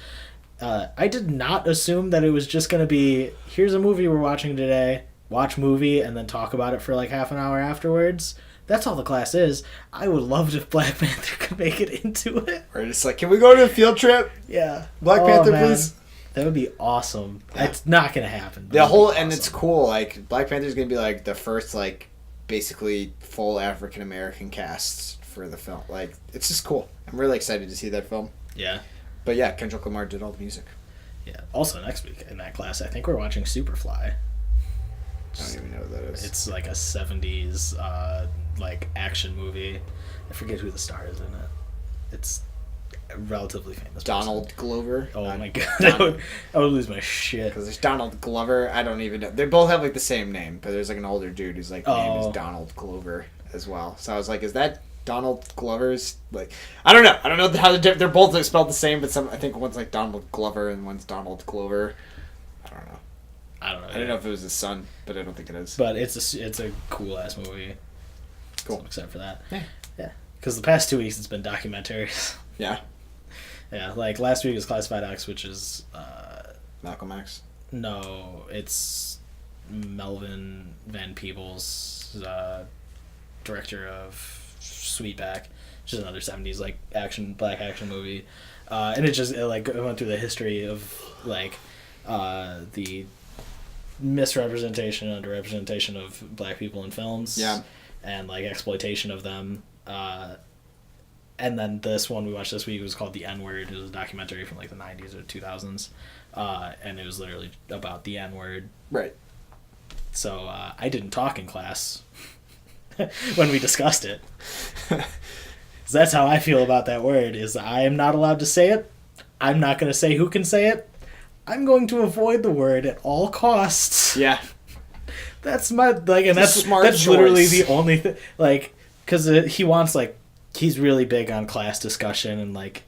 I did not assume that it was just going to be, here's a movie we're watching today. watch movie, and then talk about it for like half an hour afterwards. That's all the class is. I would love if Black Panther could make it into it. Or just like, can we go to a field trip? Yeah. Black Panther, please. That would be awesome. Yeah. It's not going to happen. The whole, awesome. And it's cool. Like, Black Panther's going to be like the first, like, basically full African-American cast for the film. Like, it's just cool. I'm really excited to see that film. Yeah. But yeah, Kendrick Lamar did all the music. Yeah. Also, next week in that class, I think we're watching Superfly. I don't even know what that is. It's like a 70s like action movie. I forget who the star is in it. It's a relatively famous Donald person. Glover. Oh my god. I would lose my shit. Because there's Donald Glover. I don't even know. They both have like the same name, but there's like an older dude whose like name is Donald Glover as well. So I was like, is that Donald Glover's, like, I don't know how they're both spelled the same, but I think one's like Donald Glover and one's Donald Glover. I don't know. I don't know if it was his son, but I don't think it is. But it's a cool ass movie. Cool. So except for that. Yeah. Because the past 2 weeks it's been documentaries. Yeah. Yeah, like last week was Classified X, which is Malcolm X. No, it's Melvin Van Peebles, director of Sweetback, which is another 70s like black action movie. And it went through the history of like the misrepresentation and underrepresentation of black people in films. Yeah. And like exploitation of them. And then this one we watched this week was called The N-Word. It was a documentary from like the 90s or 2000s. And it was literally about the N-Word. Right. So I didn't talk in class when we discussed it. So that's how I feel about that word, is I am not allowed to say it. I'm not going to say who can say it. I'm going to avoid the word at all costs. Yeah. That's my, like, and that's choice. Literally the only thing, like, because he wants, like, he's really big on class discussion and, like,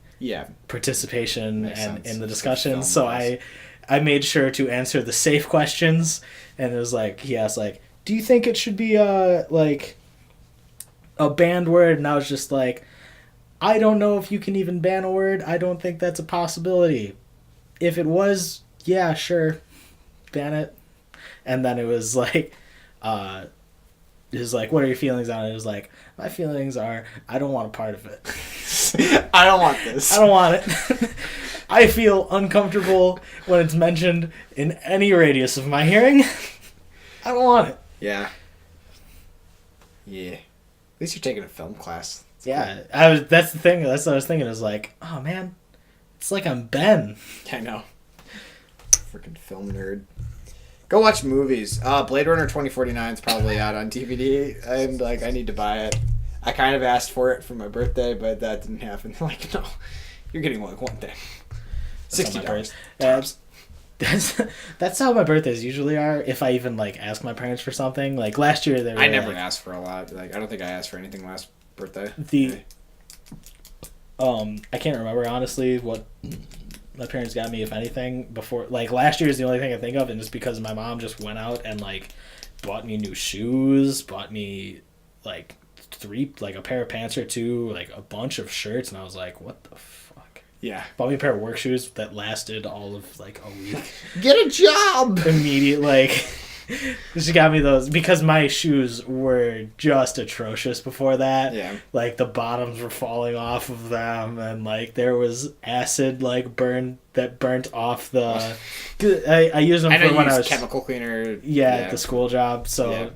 participation and in the discussion. So I made sure to answer the safe questions, and it was like, he asked, like, do you think it should be like a banned word? And I was just like, I don't know if you can even ban a word. I don't think that's a possibility. If it was, yeah, sure, ban it. And then it was like, what are your feelings on it? It was like, my feelings are, I don't want a part of it. I don't want this. I don't want it. I feel uncomfortable when it's mentioned in any radius of my hearing. I don't want it. Yeah. Yeah. At least you're taking a film class. Yeah. That's the thing. That's what I was thinking. I was like, oh man, it's like I'm Ben. I know. Freaking film nerd. Go watch movies. Blade Runner 2049 is probably out on DVD, and like I need to buy it. I kind of asked for it for my birthday, but that didn't happen. Like, no, you're getting like one thing. $60. That's how my birthdays usually are. If I even like ask my parents for something, like last year they were. I never asked for a lot. Like I don't think I asked for anything last birthday. I can't remember honestly what my parents got me, if anything, before. Like last year is the only thing I think of, and just because my mom just went out and like bought me new shoes, bought me like a pair of pants or two, like a bunch of shirts, and I was like, what the fuck? Yeah. Bought me a pair of work shoes that lasted all of like a week. Get a job! Immediate, like, she got me those because my shoes were just atrocious before that. Yeah. Like the bottoms were falling off of them, and like there was acid like burnt off the. I used them for when I was chemical cleaner. Yeah, at the school job. So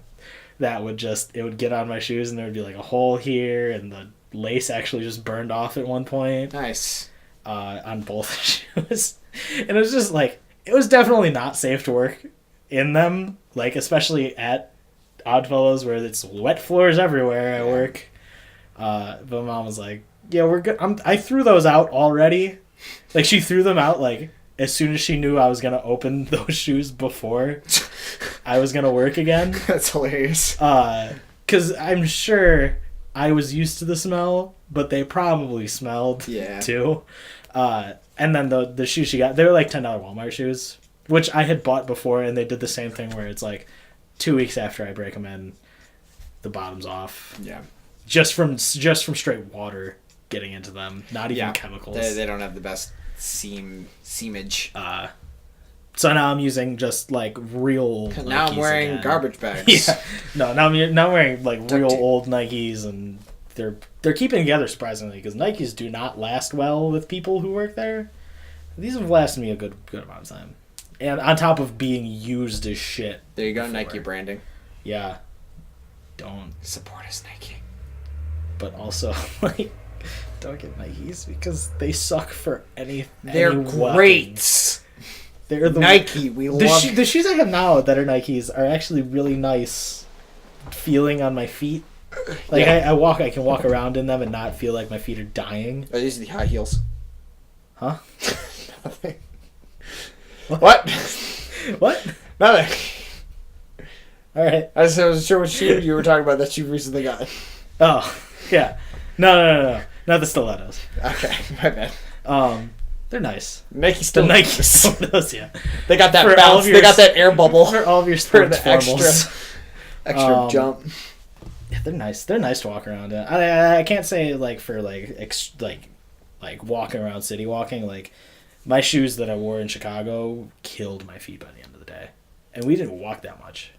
that would it would get on my shoes, and there would be like a hole here, and the lace actually just burned off at one point. Nice. On both shoes, and it was just like it was definitely not safe to work in them, like especially at Oddfellows where it's wet floors everywhere at work. But mom was like, "Yeah, we're good." I threw those out already. Like she threw them out like as soon as she knew I was gonna open those shoes before I was gonna work again. That's hilarious. Because I'm sure I was used to the smell, but they probably smelled too. And then the shoes she got, they were like $10 Walmart shoes, which I had bought before, and they did the same thing where it's like 2 weeks after I break them in, the bottom's off. Yeah. Just from straight water getting into them, not even chemicals. They don't have the best seamage. So now I'm using just like real Nikes. Now I'm wearing again. garbage bags. Yeah. No, now I'm wearing like real tape. old Nikes, and they're keeping together surprisingly, because Nikes do not last well with people who work there. These have lasted me a good amount of time, and on top of being used as shit. There you go, before. Nike branding. Yeah. Don't Support us, Nike. But also, like, don't get Nikes because they suck for anything. They're great. They're the Nike. We love the shoes I have now that are Nikes are actually really nice feeling on my feet. Like Yeah. I can walk around in them and not feel like my feet are dying. Are these the high heels? Huh? What? What? Nothing. All right. I wasn't sure what shoe you were talking about that you recently got. Oh, yeah. No. Not the stilettos. Okay, my bad. They're nice. Nike still The Nike stilettos, yeah. They got that For bounce. They got that air bubble For all of your for sports the formals. extra jump. Yeah, they're nice. They're nice to walk around in. I can't say like for like walking around city walking. Like my shoes that I wore in Chicago killed my feet by the end of the day, and we didn't walk that much.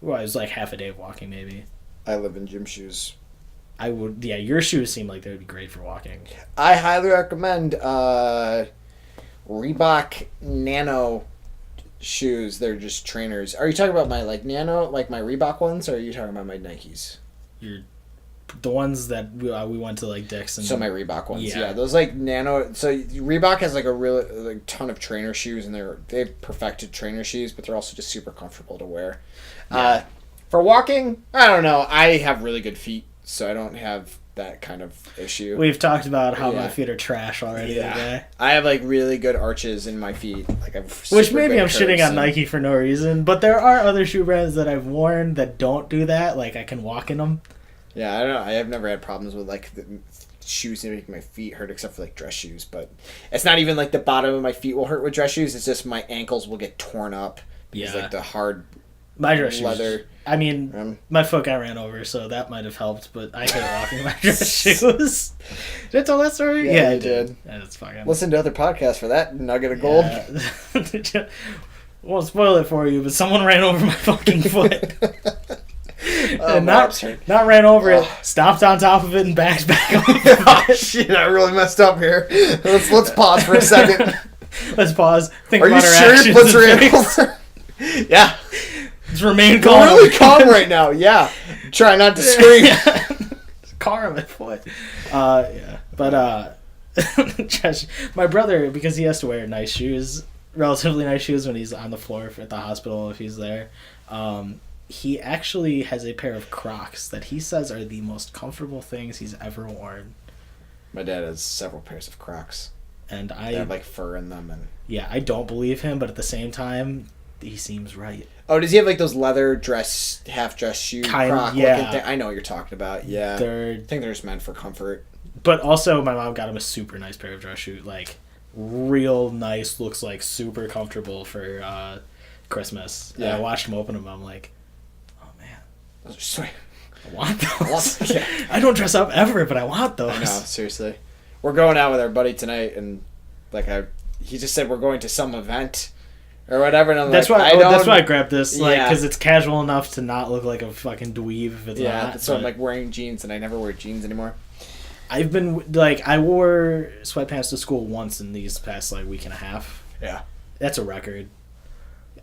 Well, it was like half a day of walking maybe. I live in gym shoes. I would, yeah. Your shoes seem like they would be great for walking. I highly recommend Reebok Nano shoes. They're just trainers. Are you talking about my like Nano, like my Reebok ones, or are you talking about my Nikes? The ones that we went to like Dick's and So my Reebok ones, Yeah. yeah. Those like Nano. So Reebok has like a real like ton of trainer shoes, and they've perfected trainer shoes, but they're also just super comfortable to wear. Yeah. For walking, I don't know. I have really good feet, so I don't have that kind of issue. We've talked about how my Yeah. feet are trash already today. I have like really good arches in my feet. Like Which maybe I'm shitting on Nike for no reason, but there are other shoe brands that I've worn that don't do that. Like I can walk in them. Yeah, I don't know. I have never had problems with like the shoes that make my feet hurt, except for like dress shoes. But it's not even like the bottom of my feet will hurt with dress shoes. It's just my ankles will get torn up because like the hard My dress leather. shoes. I mean, my foot got ran over, so that might have helped. But I hate walking in my dress shoes. Did I tell that story? Yeah, I you did. That's fucking. Listen to other podcasts for that nugget of gold. Yeah. Won't spoil it for you, but someone ran over my fucking foot. And not ran over it, stopped on top of it, and backed back on Oh, shit, I really messed up here. Let's pause for a second. Let's pause. Think Are you about our sure actions. your foot's ran over? Yeah. Just remain I'm calm. really calm right now. Yeah. Try not to scream. Car on my foot. Yeah. But Josh, my brother, because he has to wear nice shoes, relatively nice shoes when he's on the floor at the hospital if he's there, he actually has a pair of Crocs that he says are the most comfortable things he's ever worn. My dad has several pairs of Crocs. And They have like fur in them, and yeah, I don't believe him, but at the same time, he seems right. oh, does he have like those leather half dress shoe Croc yeah. thing? I know what you're talking about. Yeah, I think they're just meant for comfort. But also, my mom got him a super nice pair of dress shoes, like real nice, looks like super comfortable for Christmas. Yeah, and I watched him open them. I'm like, oh man, Those are sweet. I want those. Yeah. I don't dress up ever, but I want those. I know, seriously. We're going out with our buddy tonight, and like he just said we're going to some event or whatever, and I'm that's like, why that's why I grabbed this, like, Yeah. because it's casual enough to not look like a fucking dweeb if it's not. That's why I'm like wearing jeans, and I never wear jeans anymore. I've been like, I wore sweatpants to school once in these past like week and a half. Yeah, that's a record.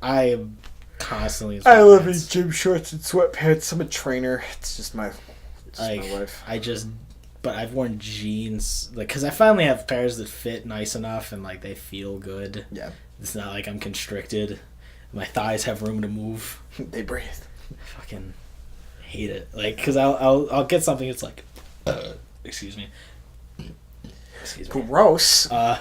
I am constantly. I live in gym shorts and sweatpants. I'm a trainer. It's just my life. But I've worn jeans, like, because I finally have pairs that fit nice enough and like they feel good. Yeah, it's not like I'm constricted. My thighs have room to move. They breathe. I fucking hate it. Like, because I'll get something. It's like, excuse me. Gross. So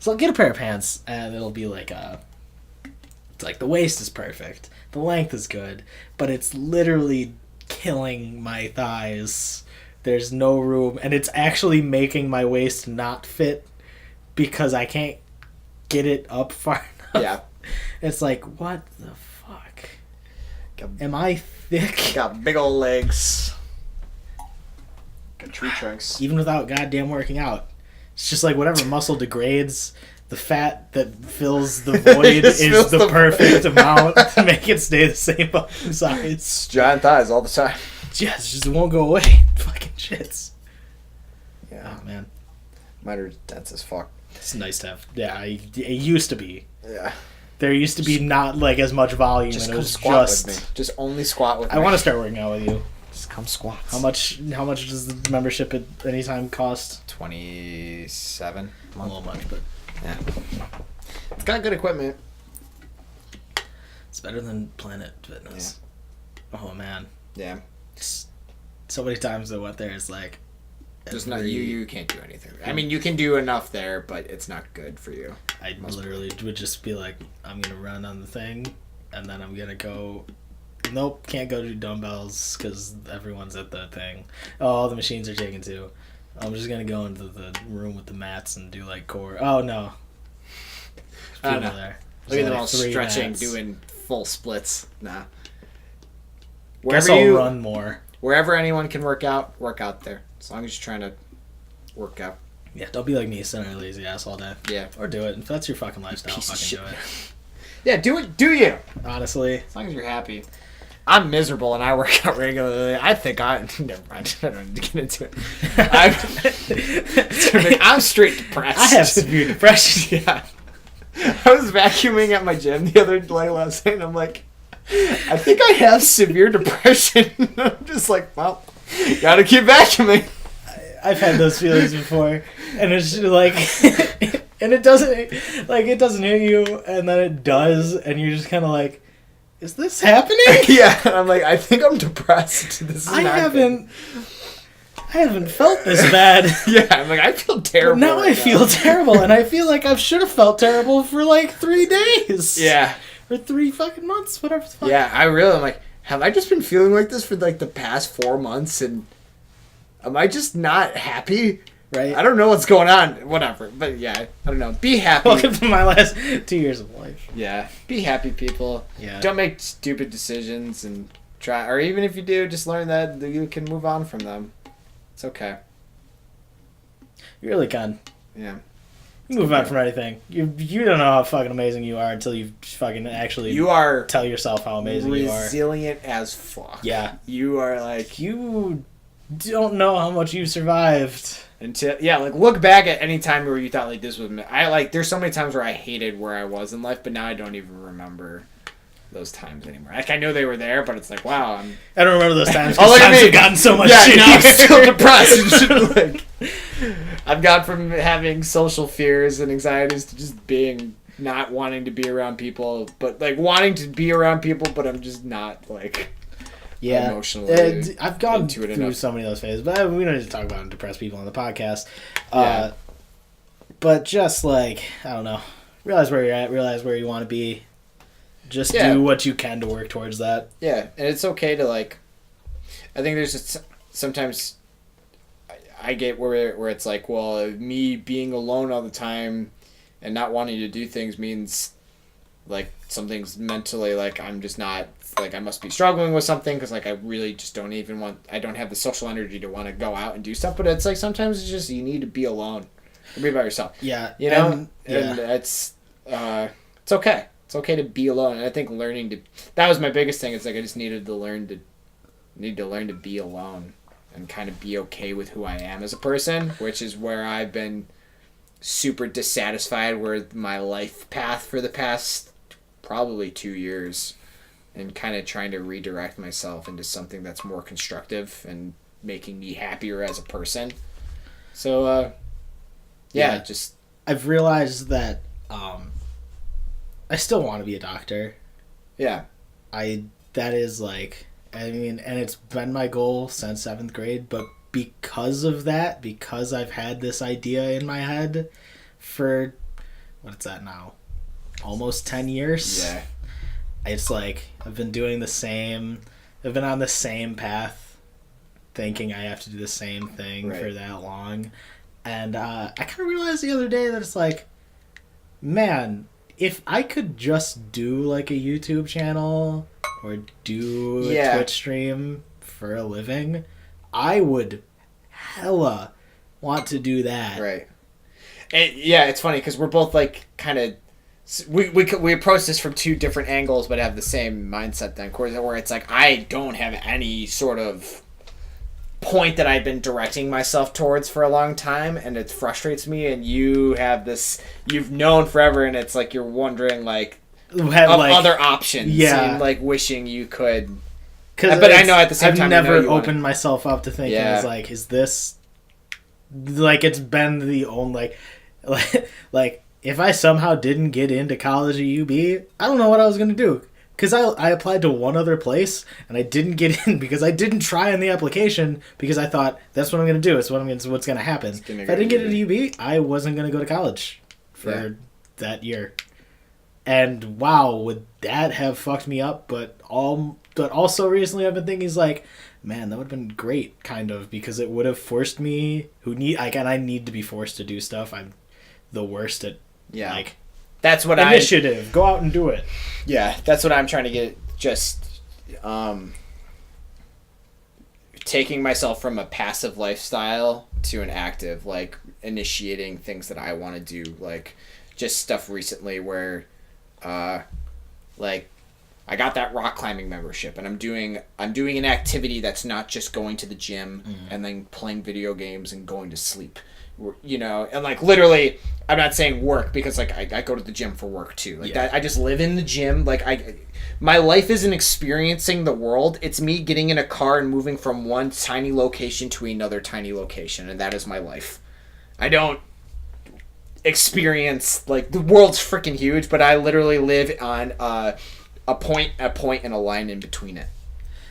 I'll get a pair of pants and it'll be like it's like the waist is perfect, the length is good, but it's literally killing my thighs. There's no room, and it's actually making my waist not fit because I can't get it up far enough. Yeah. It's like, what the fuck? Am I thick? Got big old legs. Got tree trunks. Even without goddamn working out. It's just like whatever muscle degrades, the fat that fills the void is the perfect amount to make it stay the same fucking size. Giant thighs all the time. Yeah, it just won't go away. Fucking shits. Yeah. Oh, man. Mine are dense as fuck. It's nice to have. Yeah, it used to be. Yeah. There used to be not like as much volume. Just and it come was squat just, with me. Just only squat with me. I want to start working out with you. Just come squat. How much does the membership at any time cost? 27. A little much, but yeah. It's got good equipment. It's better than Planet Fitness. Yeah. Oh man. Yeah. So many times I went there, it's like there's not you can't do anything. I mean, you can do enough there, but it's not good for you. I literally would just be like, I'm gonna run on the thing, and then I'm gonna go. Nope, can't go do dumbbells because everyone's at the thing. Oh, all the machines are taken too. I'm just gonna go into the room with the mats and do like core. Oh no. Oh no. There. Look at them all stretching, mats. Doing full splits. Nah. Guess I'll run more. Wherever anyone can work out there. As long as you're trying to work out. Yeah, don't be like me, sitting on your lazy ass all day. Yeah. Or do it. If that's your fucking lifestyle, fucking do it. Yeah, do it. Do you? Honestly. As long as you're happy. I'm miserable and I work out regularly. I think never mind. I don't need to get into it. I'm straight depressed. I have severe depression. Yeah. I was vacuuming at my gym the other day last night and I'm like, I think I have severe depression. I'm just like, well, gotta keep vacuuming. I've had those feelings before, and it's just like, and it doesn't hit you, and then it does, and you're just kind of like, is this happening? Yeah, I'm like, I think I'm depressed. This is I haven't felt this bad. Yeah, I'm like, I feel terrible. But now I feel terrible, and I feel like I should have felt terrible for like 3 days. Yeah. Or 3 fucking months, whatever the fuck. Yeah, I'm like, have I just been feeling like this for like the past 4 months, and am I just not happy? Right. I don't know what's going on. Whatever. But yeah, I don't know. Be happy. Welcome to my last 2 years of life. Yeah. Be happy, people. Yeah. Don't make stupid decisions and try, or even if you do, just learn that you can move on from them. It's okay. You really can. Yeah. You move on from anything. You don't know how fucking amazing you are until you fucking actually tell yourself how amazing you are. Resilient as fuck. Yeah. You are like, you don't know how much you survived. Until like look back at any time where you thought like this was there's so many times where I hated where I was in life, but now I don't even remember those times anymore. Like I know they were there, but it's like wow, I don't remember those times. Oh, look times at me. have gotten so much. Yeah, now I'm still depressed. Like, I've gone from having social fears and anxieties to just being not wanting to be around people, but like wanting to be around people, but I'm just not like. Yeah, emotionally I've gone through so many of those phases, but we don't need to talk about depressed people on the podcast. Yeah. But just like, I don't know, realize where you're at, realize where you want to be. Just do what you can to work towards that. Yeah, and it's okay to like, I think there's just sometimes I get where it's like, well, me being alone all the time and not wanting to do things means like something's mentally like I'm just not like I must be struggling with something because like I really just don't have the social energy to want to go out and do stuff. But it's like sometimes it's just you need to be alone or be by yourself. Yeah, you know, and it's okay. It's okay to be alone. And I think that was my biggest thing. It's like I just needed to learn to be alone and kind of be okay with who I am as a person, which is where I've been super dissatisfied with my life path for the past probably 2 years, and kind of trying to redirect myself into something that's more constructive and making me happier as a person. So, just I've realized that I still want to be a doctor. Yeah. That is like, I mean, and it's been my goal since 7th grade, but because of that, because I've had this idea in my head for, what's that now? Almost 10 years. Yeah. It's like, I've been on the same path, thinking I have to do the same thing for that long. And I kind of realized the other day that it's like, man, if I could just do like a YouTube channel or do a Twitch stream for a living, I would hella want to do that. Right. It's funny because we're both like kind of we approach this from two different angles, but have the same mindset. Then, where it's like I don't have any sort of point that I've been directing myself towards for a long time, and it frustrates me. And you have this you've known forever, and it's like you're wondering like other options, and like wishing you could. But I know at the same time I've never opened myself up to thinking is this like it's been the only like if I somehow didn't get into college at UB, I don't know what I was gonna do. Because I applied to one other place, and I didn't get in because I didn't try on the application because I thought, that's what I'm going to do. It's what's going to happen. If I didn't get into UB, I wasn't going to go to college for that year. And wow, would that have fucked me up? But also recently I've been thinking, like, man, that would have been great, kind of, because it would have forced me, I need to be forced to do stuff. I'm the worst at, like... That's what initiative. Go out and do it. Yeah, that's what I'm trying to get. Just taking myself from a passive lifestyle to an active, like initiating things that I want to do. Like just stuff recently where, like I got that rock climbing membership, and I'm doing an activity that's not just going to the gym and then playing video games and going to sleep. You know, and like literally, I'm not saying work because like I go to the gym for work too. Like that, I just live in the gym. Like my life isn't experiencing the world. It's me getting in a car and moving from one tiny location to another tiny location, and that is my life. I don't experience like the world's freaking huge, but I literally live on a point, and a line in between it.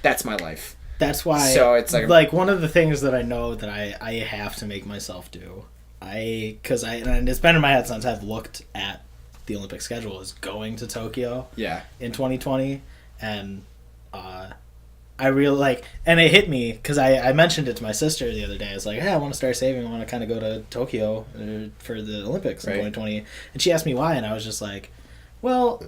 That's my life. That's why. So it's like one of the things that I know that I have to make myself do. And it's been in my head since I've looked at the Olympic schedule is going to Tokyo. Yeah. In 2020, and I really like, and it hit me because I mentioned it to my sister the other day. I was like, hey, I want to start saving. I want to kind of go to Tokyo for the Olympics in 2020, and she asked me why, and I was just like, well,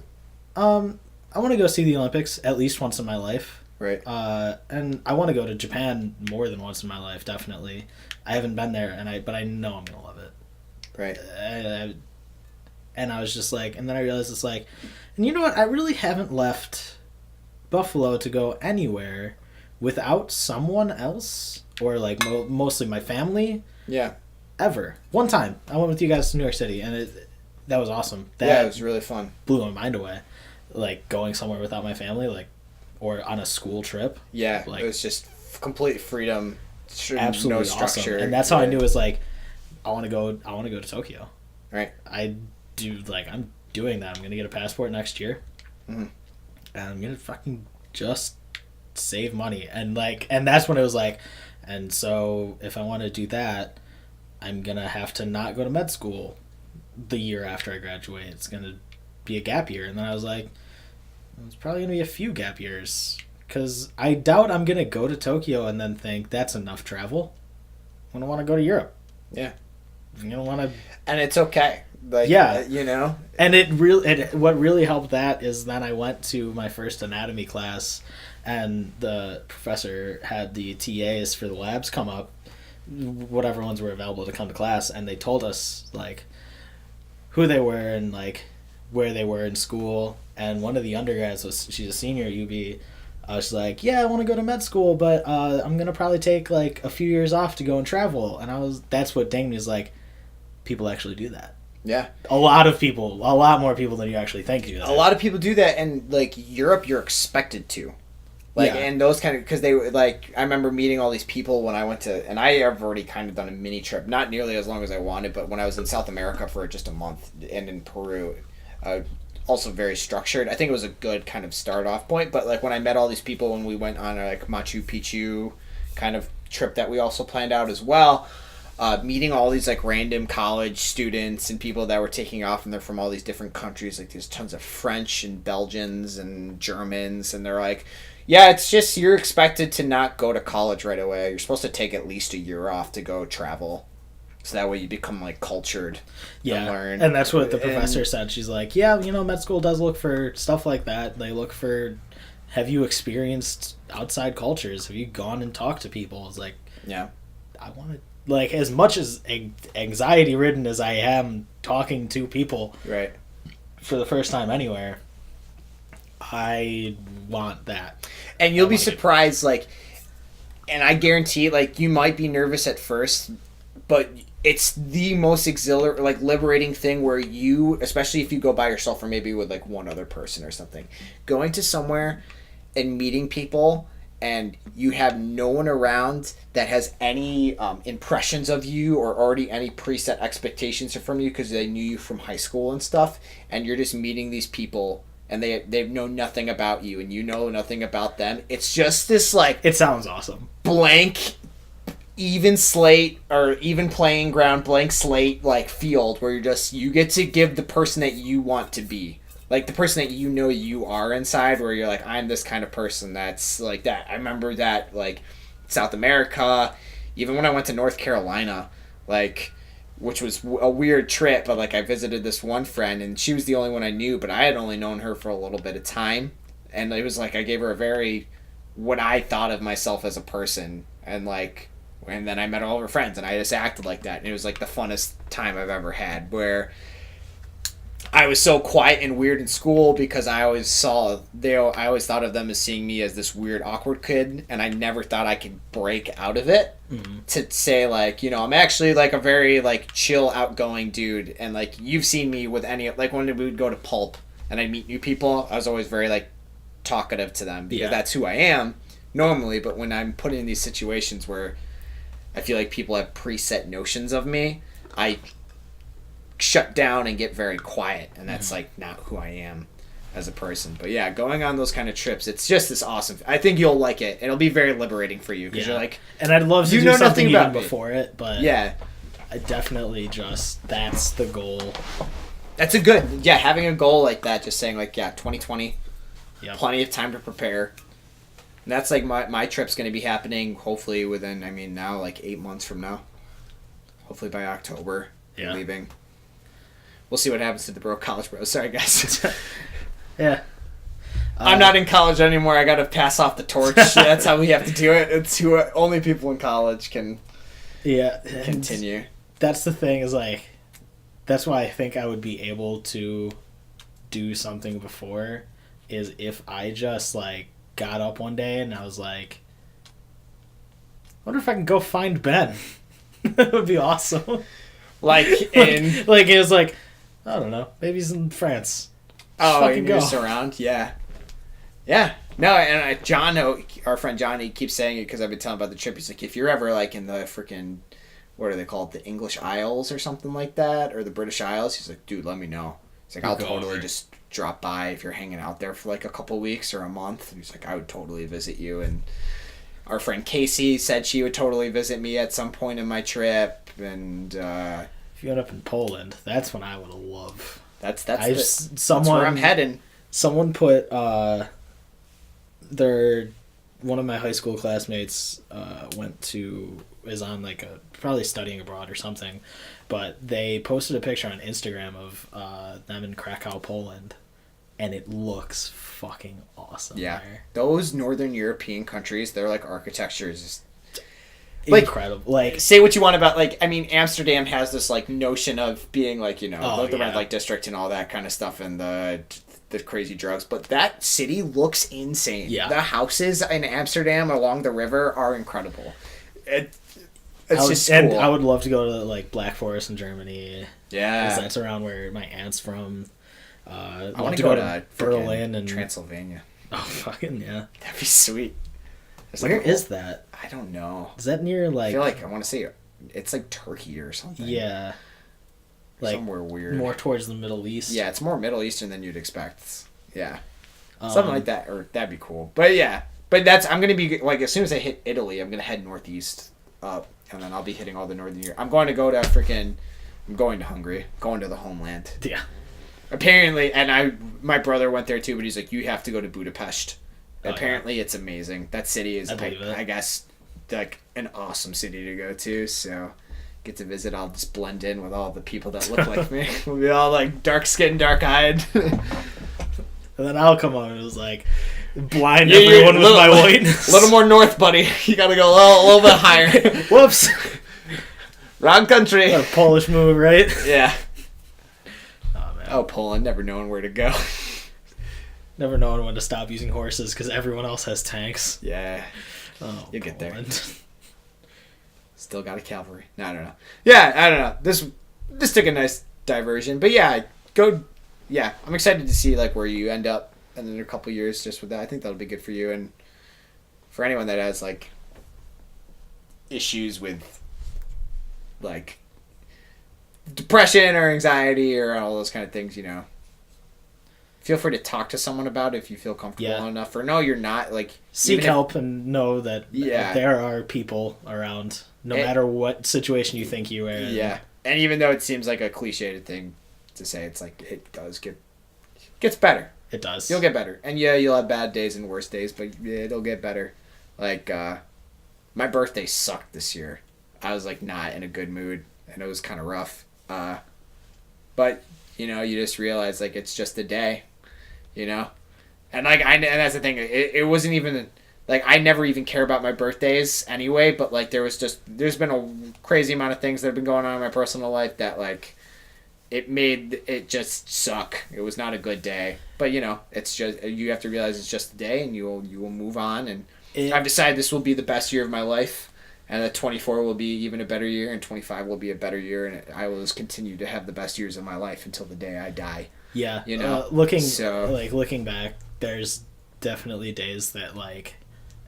I want to go see the Olympics at least once in my life. Right. And I want to go to Japan more than once in my life, definitely. I haven't been there, but I know I'm going to love it. Right. And I was just like, and then I realized it's like, and you know what? I really haven't left Buffalo to go anywhere without someone else, or like mostly my family. Yeah. Ever. One time, I went with you guys to New York City, and that was awesome. It was really fun. Blew my mind away. Like, going somewhere without my family, like, or on a school trip. Yeah, like, it was just complete freedom. Absolutely no structure. Awesome. And that's how I knew it was like, I want to go to Tokyo. Right. I'm doing that. I'm going to get a passport next year. Mm-hmm. And I'm going to fucking just save money. And that's when it was like, and so if I want to do that, I'm going to have to not go to med school the year after I graduate. It's going to be a gap year. And then I was like, it's probably going to be a few gap years, because I doubt I'm going to go to Tokyo and then think that's enough travel. I'm going to want to go to Europe. Yeah. I'm going to want to... And it's okay. Like, you know? And what really helped that is then I went to my first anatomy class, and the professor had the TAs for the labs come up, whatever ones were available to come to class, and they told us, like, who they were and, like, where they were in school. And one of the undergrads she's a senior at UB. I was like, yeah, I want to go to med school, but I'm going to probably take like a few years off to go and travel. And that's what dinged me, is like, people actually do that. Yeah. A lot more people than you actually think do that. A lot of people do that, and like Europe, you're expected to. Like, and those kind of, because they like, I remember meeting all these people when I went to, and I have already kind of done a mini trip, not nearly as long as I wanted, but when I was in South America for just a month and in Peru, also very structured. I think it was a good kind of start off point, but like when I met all these people when we went on a like Machu Picchu kind of trip that we also planned out as well, meeting all these like random college students and people that were taking off, and they're from all these different countries. Like there's tons of French and Belgians and Germans, and they're like, yeah, it's just you're expected to not go to college right away. You're supposed to take at least a year off to go travel. So that way you become, like, cultured and learn. And that's what the professor said. She's like, yeah, you know, med school does look for stuff like that. They look for, have you experienced outside cultures? Have you gone and talked to people? It's like, yeah, I want to like, as much as anxiety ridden as I am talking to people, right, for the first time anywhere, I want that. And you'll be surprised, like, and I guarantee, like, you might be nervous at first, but it's the most liberating thing where you, especially if you go by yourself or maybe with, like, one other person or something, going to somewhere and meeting people and you have no one around that has any impressions of you or already any preset expectations from you because they knew you from high school and stuff, and you're just meeting these people and they know nothing about you and you know nothing about them. It's just this, like... It sounds awesome. Blank, even slate, or even playing ground, blank slate, like, field where you get to give the person that you want to be. Like, the person that you know you are inside, where you're like, I'm this kind of person that's like that. I remember that, like, South America, even when I went to North Carolina, like... which was a weird trip, but, like, I visited this one friend, and she was the only one I knew, but I had only known her for a little bit of time, and it was, like, I gave her a very, what I thought of myself as a person, and, like, and then I met all of her friends, and I just acted like that, and it was, like, the funnest time I've ever had, where I was so quiet and weird in school because I always thought of them as seeing me as this weird, awkward kid, and I never thought I could break out of it to say, like, you know, I'm actually, like, a very, like, chill, outgoing dude, and, like, you've seen me with any, like, when we would go to Pulp and I'd meet new people, I was always very, like, talkative to them because that's who I am normally, but when I'm put in these situations where I feel like people have preset notions of me, I shut down and get very quiet, and that's like not who I am as a person. But yeah, going on those kind of trips, it's just this awesome. I think you'll like it. It'll be very liberating for you because you're like, and I'd love to do something even before it, but yeah, I definitely that's the goal. That's a good having a goal like that. Just saying, like, 2020, plenty of time to prepare. And that's like my trip's going to be happening hopefully within, I mean, now like 8 months from now. Hopefully by October, leaving. We'll see what happens to the broke college bros. Sorry, guys. Yeah. I'm not in college anymore. I got to pass off the torch. That's how we have to do it. It's who only people in college can continue. That's the thing is, like, that's why I think I would be able to do something before is if I just, like, got up one day and I was like, I wonder if I can go find Ben. That would be awesome. Like, in... like, it was like, I don't know. Maybe he's in France. Oh, and you're just around? Yeah. Yeah. No, and John, our friend John, he keeps saying it because I've been telling about the trip. He's like, if you're ever, like, in the freaking, what are they called? The English Isles or something like that? Or the British Isles? He's like, dude, let me know. He's like, I'll totally just drop by if you're hanging out there for, like, a couple weeks or a month. And he's like, I would totally visit you. And our friend Casey said she would totally visit me at some point in my trip. And, if you end up in Poland, that's when I would love. That's where I'm heading. Someone put one of my high school classmates is on, like, probably studying abroad or something, but they posted a picture on Instagram of them in Krakow, Poland, and it looks fucking awesome. Yeah, there. Those Northern European countries, their, like, architecture is just incredible. Like, say what you want about, like, I mean, Amsterdam has this, like, notion of being, like, you know, the red light district and all that kind of stuff, and the crazy drugs, but that city looks insane. Yeah, the houses in Amsterdam along the river are incredible. It's just cool. And I would love to go to, like, Black Forest in Germany. Yeah, because that's around where my aunt's from. I want to go to Berlin and Transylvania. Oh, fucking yeah, that'd be sweet. Where is that? I don't know. Is that near, like... I feel like I want to say it's like Turkey or something. Yeah. Like, somewhere weird. More towards the Middle East. Yeah, it's more Middle Eastern than you'd expect. Yeah. Something like that, or that'd be cool. But yeah. But I'm going to be, like, as soon as I hit Italy, I'm going to head northeast up, and then I'll be hitting all the northern Europe. I'm going to Hungary. Going to the homeland. Yeah. Apparently, and my brother went there too, but he's like, you have to go to Budapest. Apparently, it's amazing. That city is, I guess, like, an awesome city to go to. So, get to visit. I'll just blend in with all the people that look like me. We'll be all, like, dark skinned, dark eyed. And then I'll come on and it was like, blind everyone with my whiteness. A little more north, buddy. You gotta go a little bit higher. Whoops. Wrong country. What a Polish move, right? Yeah. Oh, man. Oh, Poland, never knowing where to go. Never knowing when to stop using horses because everyone else has tanks. Yeah. Oh, You'll get there. Poland. Still got a cavalry. No, I don't know. Yeah, I don't know. This took a nice diversion. But yeah, I'm excited to see like where you end up in a couple years just with that. I think that'll be good for you and for anyone that has like issues with like depression or anxiety or all those kind of things, you know. Feel free to talk to someone about it if you feel comfortable enough. Or no, you're not. Like seek help and know that there are people around, no matter what situation you think you are in. Yeah, and even though it seems like a cliched thing to say, it's like it gets better. It does. You'll get better, and yeah, you'll have bad days and worse days, but it'll get better. Like my birthday sucked this year. I was like not in a good mood, and it was kind of rough. But you know, you just realize like it's just a day. You know, and like and that's the thing. It wasn't even like I never even care about my birthdays anyway. But like there's been a crazy amount of things that have been going on in my personal life that like it made it just suck. It was not a good day. But you know, it's just you have to realize it's just a day, and you will move on. And I've decided this will be the best year of my life, and that 24 will be even a better year, and 25 will be a better year, and I will just continue to have the best years of my life until the day I die. Yeah, you know, looking back, there's definitely days that like,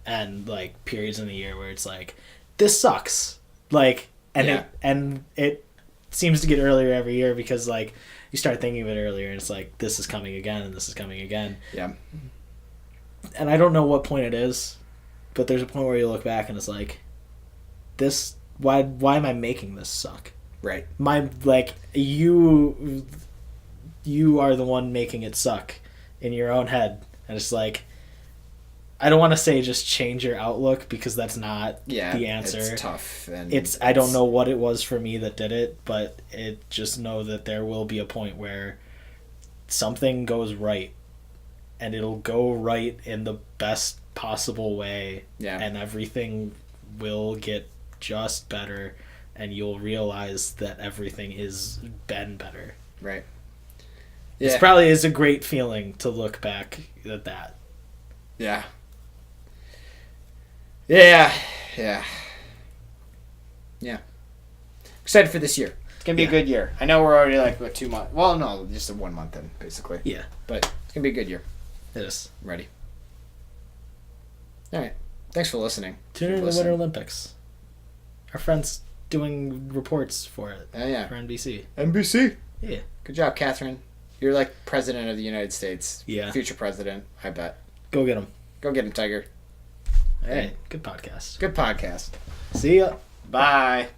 and like periods in the year where it's like, this sucks, like, and it seems to get earlier every year because like you start thinking of it earlier and it's like this is coming again and this is coming again. Yeah, and I don't know what point it is, but there's a point where you look back and it's like, this why am I making this suck? Right. My like you are the one making it suck in your own head. And it's like, I don't want to say just change your outlook because that's not the answer. It's tough. And I don't know what it was for me that did it, but it just know that there will be a point where something goes right and it'll go right in the best possible way. Yeah. And everything will get just better and you'll realize that everything is been better. Right. Yeah. It probably is a great feeling to look back at that. Yeah. Yeah. Yeah. Yeah. Excited for this year. It's going to be a good year. I know we're already like, 2 months? Well, no, just 1 month in, basically. Yeah. But it's going to be a good year. It is. I'm ready. All right. Thanks for listening. Tune in to the Winter Olympics. Our friend's doing reports for it. Oh, yeah. For NBC. NBC? Yeah. Good job, Catherine. You're like president of the United States. Yeah. Future president, I bet. Go get him. Go get him, Tiger. Hey, good podcast. Good podcast. See ya. Bye.